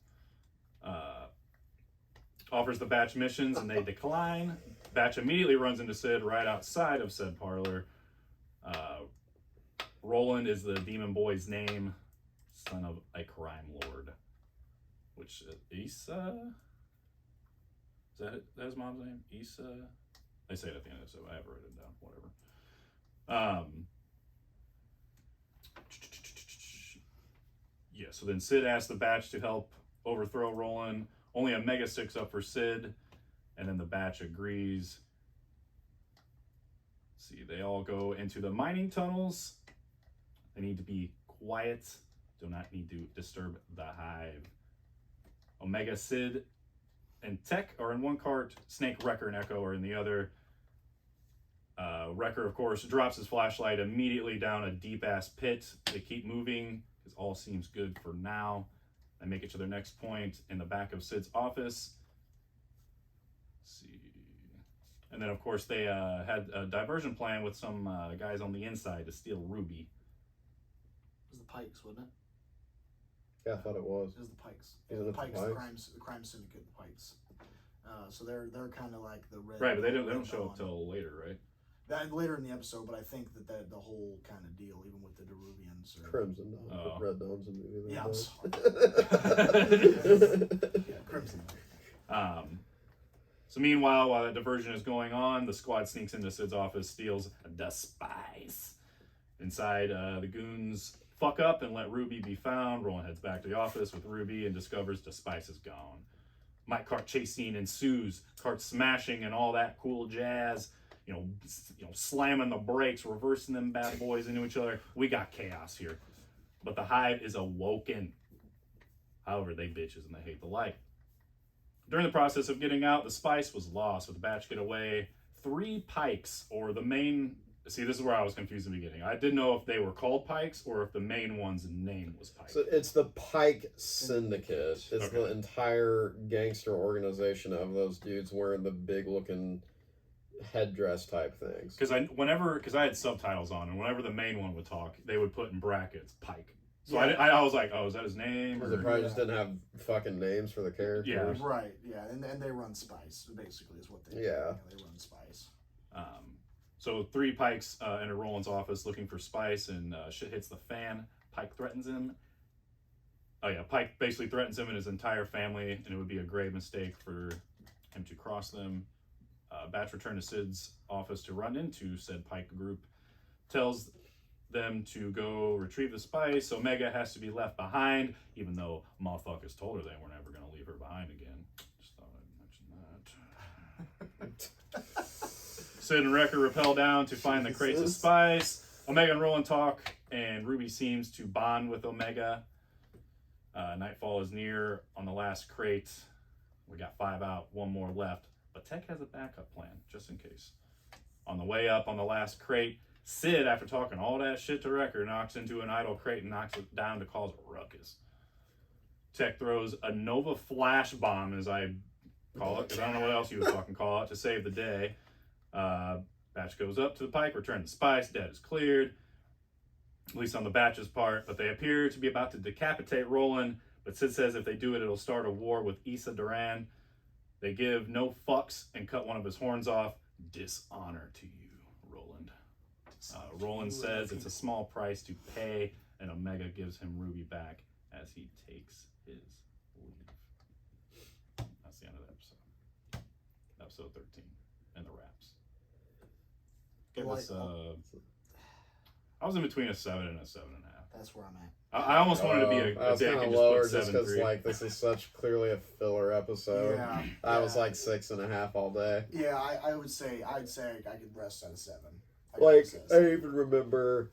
Speaker 1: Offers the batch missions and they decline. Batch immediately runs into Sid right outside of said parlor. Roland is the demon boy's name, son of a crime lord. Which Issa? Is that it? That his mom's name? Issa? They say it at the end of the episode. I have written it down. Whatever. Yeah, so then Sid asks the batch to help overthrow Roland. Only Omega sticks up for Sid, and then the batch agrees. Let's see, they all go into the mining tunnels. They need to be quiet do not need to disturb the hive. Omega, Sid, and Tech are in one cart. Snake, Wrecker, and Echo are in the other. Wrecker, of course, drops his flashlight immediately down a deep-ass pit. They keep moving, because all seems good for now. They make it to their next point in the back of Sid's office. Let's see. And then, of course, they had a diversion plan with some guys on the inside to steal Ruby.
Speaker 3: It was the Pikes, wasn't it?
Speaker 2: Yeah, I thought it was.
Speaker 3: It was the Pikes.
Speaker 2: Is it
Speaker 3: The
Speaker 2: the
Speaker 3: Pikes,
Speaker 2: Pikes?
Speaker 3: the crime syndicate, the Pikes. So they're kind of like the red.
Speaker 1: Right, but they don't
Speaker 3: Red
Speaker 1: show up
Speaker 3: Dawn.
Speaker 1: till later, right?
Speaker 3: That later in the episode, but I think that the whole kind of deal, even with the Deruvians, or
Speaker 2: Crimson Dawn.
Speaker 1: Oh.
Speaker 2: Red Dawn's a movie.
Speaker 3: yeah, I'm
Speaker 2: sorry.
Speaker 3: sorry. Yeah, Crimson.
Speaker 1: So meanwhile, while that diversion is going on, the squad sneaks into Sid's office, steals the spice. Inside, the goons fuck up and let Ruby be found. Roland heads back to the office with Ruby and discovers the spice is gone. Mike Cart chase scene ensues, Cart smashing and all that cool jazz. You know, slamming the brakes, reversing them bad boys into each other. We got chaos here. But the hive is awoken. However, they bitches and they hate the light. During the process of getting out, the spice was lost. With the batch get away, 3 Pikes, or the main... See, this is where I was confused in the beginning. I didn't know if they were called Pikes or if the main one's name was Pike.
Speaker 2: So it's the Pike Syndicate. It's
Speaker 1: Okay.
Speaker 2: the entire gangster organization of those dudes wearing the big looking headdress type things.
Speaker 1: Because I had subtitles on, and whenever the main one would talk, they would put in brackets Pike. So
Speaker 3: Yeah.
Speaker 1: I was like, oh, is that his name?
Speaker 2: Because they
Speaker 1: Or...
Speaker 2: probably just didn't have fucking names for the characters.
Speaker 1: Yeah.
Speaker 3: Right, yeah, and they run Spice, basically, is what they do.
Speaker 2: Yeah.
Speaker 3: They run Spice.
Speaker 1: So 3 Pikes enter Roland's office looking for Spice, and shit hits the fan. Pike threatens him. Oh yeah, Pike basically threatens him and his entire family, and it would be a grave mistake for him to cross them. Batch returned to Sid's office to run into said Pike group. Tells them to go retrieve the spice. Omega has to be left behind, even though motherfuckers told her they were never going to leave her behind again. Just thought I'd mention that. Sid and Wrecker rappel down to find the crates of spice. Omega and Roland talk, and Ruby seems to bond with Omega. Nightfall is near on the last crate. We got 5 out, 1 more left. But Tech has a backup plan, just in case. On the way up on the last crate, Sid, after talking all that shit to Wrecker, knocks into an idle crate and knocks it down to cause a ruckus. Tech throws a Nova Flash Bomb, as I call it, because I don't know what else you would fucking call it, to save the day. Batch goes up to the Pike, return the spice, dead is cleared. At least on the Batch's part, but they appear to be about to decapitate Roland, but Sid says if they do it, it'll start a war with Issa Duran. They give no fucks and cut one of his horns off. Dishonor to you, Roland. Roland says it's a small price to pay, and Omega gives him Ruby back as he takes his leave. That's the end of the episode. Episode 13, and the wraps. Give us I was in between a 7 and a 7.5.
Speaker 3: That's where I'm at.
Speaker 1: I almost wanted to be a
Speaker 2: I was
Speaker 1: dick
Speaker 2: kind
Speaker 1: and
Speaker 2: of
Speaker 1: just
Speaker 2: lower
Speaker 1: put
Speaker 2: just because
Speaker 1: 7.3.
Speaker 2: like this is such clearly a filler episode.
Speaker 3: Yeah,
Speaker 2: I was like 6.5 all day.
Speaker 3: Yeah, I'd say I could rest at a 7.
Speaker 2: Like I even remember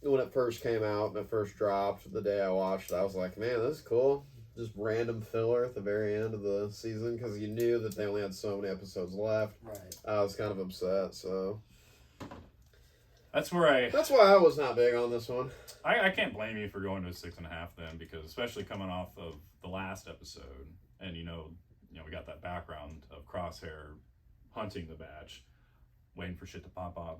Speaker 2: when it first came out and it first dropped. The day I watched it, I was like, man, this is cool. Just random filler at the very end of the season because you knew that they only had so many episodes left.
Speaker 3: Right.
Speaker 2: I was kind of upset, so
Speaker 1: That's where
Speaker 2: that's why I was not big on this one.
Speaker 1: I can't blame you for going to a 6.5 then, because especially coming off of the last episode, and you know we got that background of Crosshair hunting the Batch, waiting for shit to pop off,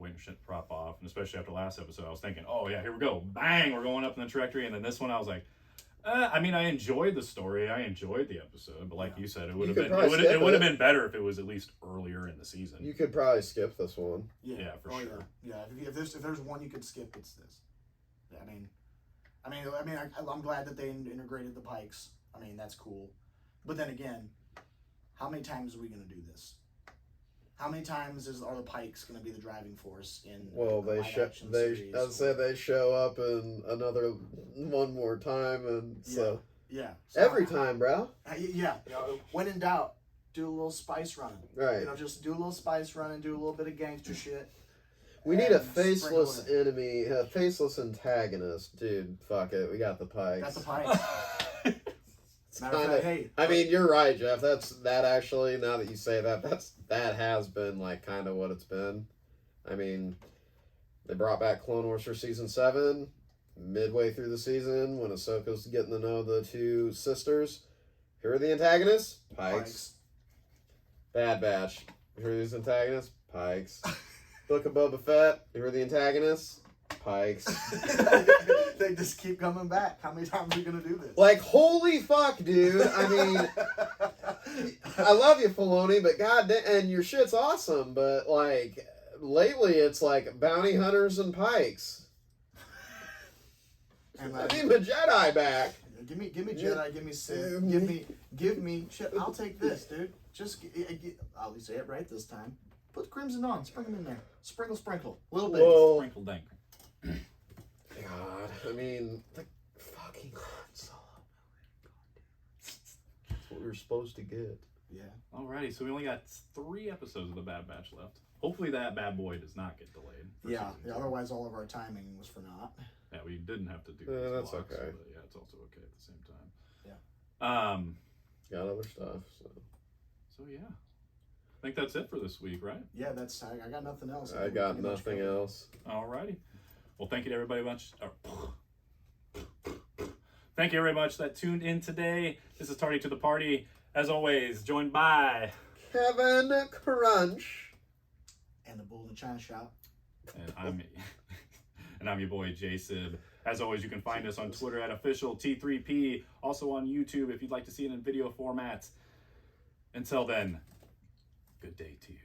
Speaker 1: and especially after last episode, I was thinking, oh yeah, here we go, bang, we're going up in the trajectory, and then this one I was like, I mean, I enjoyed the story, I enjoyed the episode, but like you said, it would have been better if it was at least earlier in the season.
Speaker 2: You could probably skip this one.
Speaker 1: Yeah, for sure.
Speaker 3: Yeah, if there's one you could skip, it's this. Yeah, I'm glad that they integrated the Pikes. I mean, that's cool. But then again, how many times are we going to do this? How many times are the Pikes going to be the driving force in?
Speaker 2: Well,
Speaker 3: the
Speaker 2: I'd say they show up in another one more time, and so
Speaker 3: yeah,
Speaker 2: every time, bro.
Speaker 3: Yeah. When in doubt, do a little spice running.
Speaker 2: Right.
Speaker 3: Just do a little spice running, do a little bit of gangster shit.
Speaker 2: We need a
Speaker 3: And
Speaker 2: faceless
Speaker 3: sprinkle it
Speaker 2: enemy, a faceless antagonist, dude. Fuck it, we got the Pikes.
Speaker 3: Got the Pikes.
Speaker 2: It's
Speaker 3: Matter of
Speaker 2: kinda-
Speaker 3: fact, hey,
Speaker 2: I mean, you're right, Jeff. That actually. Now that you say that, that has been like kind of what it's been. I mean, they brought back Clone Wars for season 7, midway through the season when Ahsoka's getting to know the two sisters. Who are the antagonists? Pikes. Bad Batch. Who are these antagonists? Pikes. Book of Boba Fett. Who are the antagonists? Pikes.
Speaker 3: They just keep coming back. How many times are we gonna do this?
Speaker 2: Like, holy fuck, dude. I mean, I love you, Filoni, but goddamn, and your shit's awesome, but like, lately it's like bounty hunters and Pikes.
Speaker 3: And
Speaker 2: I need my Jedi back.
Speaker 3: give me Jedi, give me Sith, give me shit. I'll take this, dude. Just I'll say it right this time. Put Crimson on, sprinkle them in there. Sprinkle, little bit.
Speaker 2: Well,
Speaker 1: Sprinkle dank.
Speaker 2: God, I mean, the fucking Han Solo. That's what we were supposed to get.
Speaker 3: Yeah.
Speaker 1: Alrighty, so we only got 3 episodes of the Bad Batch left. Hopefully that bad boy does not get delayed. for
Speaker 3: Yeah.
Speaker 1: season 2.
Speaker 3: Otherwise, all of our timing was for naught.
Speaker 1: Yeah, we didn't have to do
Speaker 2: That's
Speaker 1: these blocks,
Speaker 2: okay.
Speaker 1: But yeah, it's also okay at the same time.
Speaker 3: Yeah.
Speaker 2: Got other stuff, so.
Speaker 1: So yeah, I think that's it for this week, right?
Speaker 3: Yeah, that's I got nothing else.
Speaker 2: I got nothing else.
Speaker 1: Alrighty. Well, thank you to everybody much. Thank you very much that tuned in today. This is Tardy to the Party. As always, joined by
Speaker 2: Kevin Crunch.
Speaker 3: And the Bull in the China Shop.
Speaker 1: and I'm your boy J Sib. As always, you can find us on Twitter at official T3P. Also on YouTube if you'd like to see it in video formats. Until then, good day to you.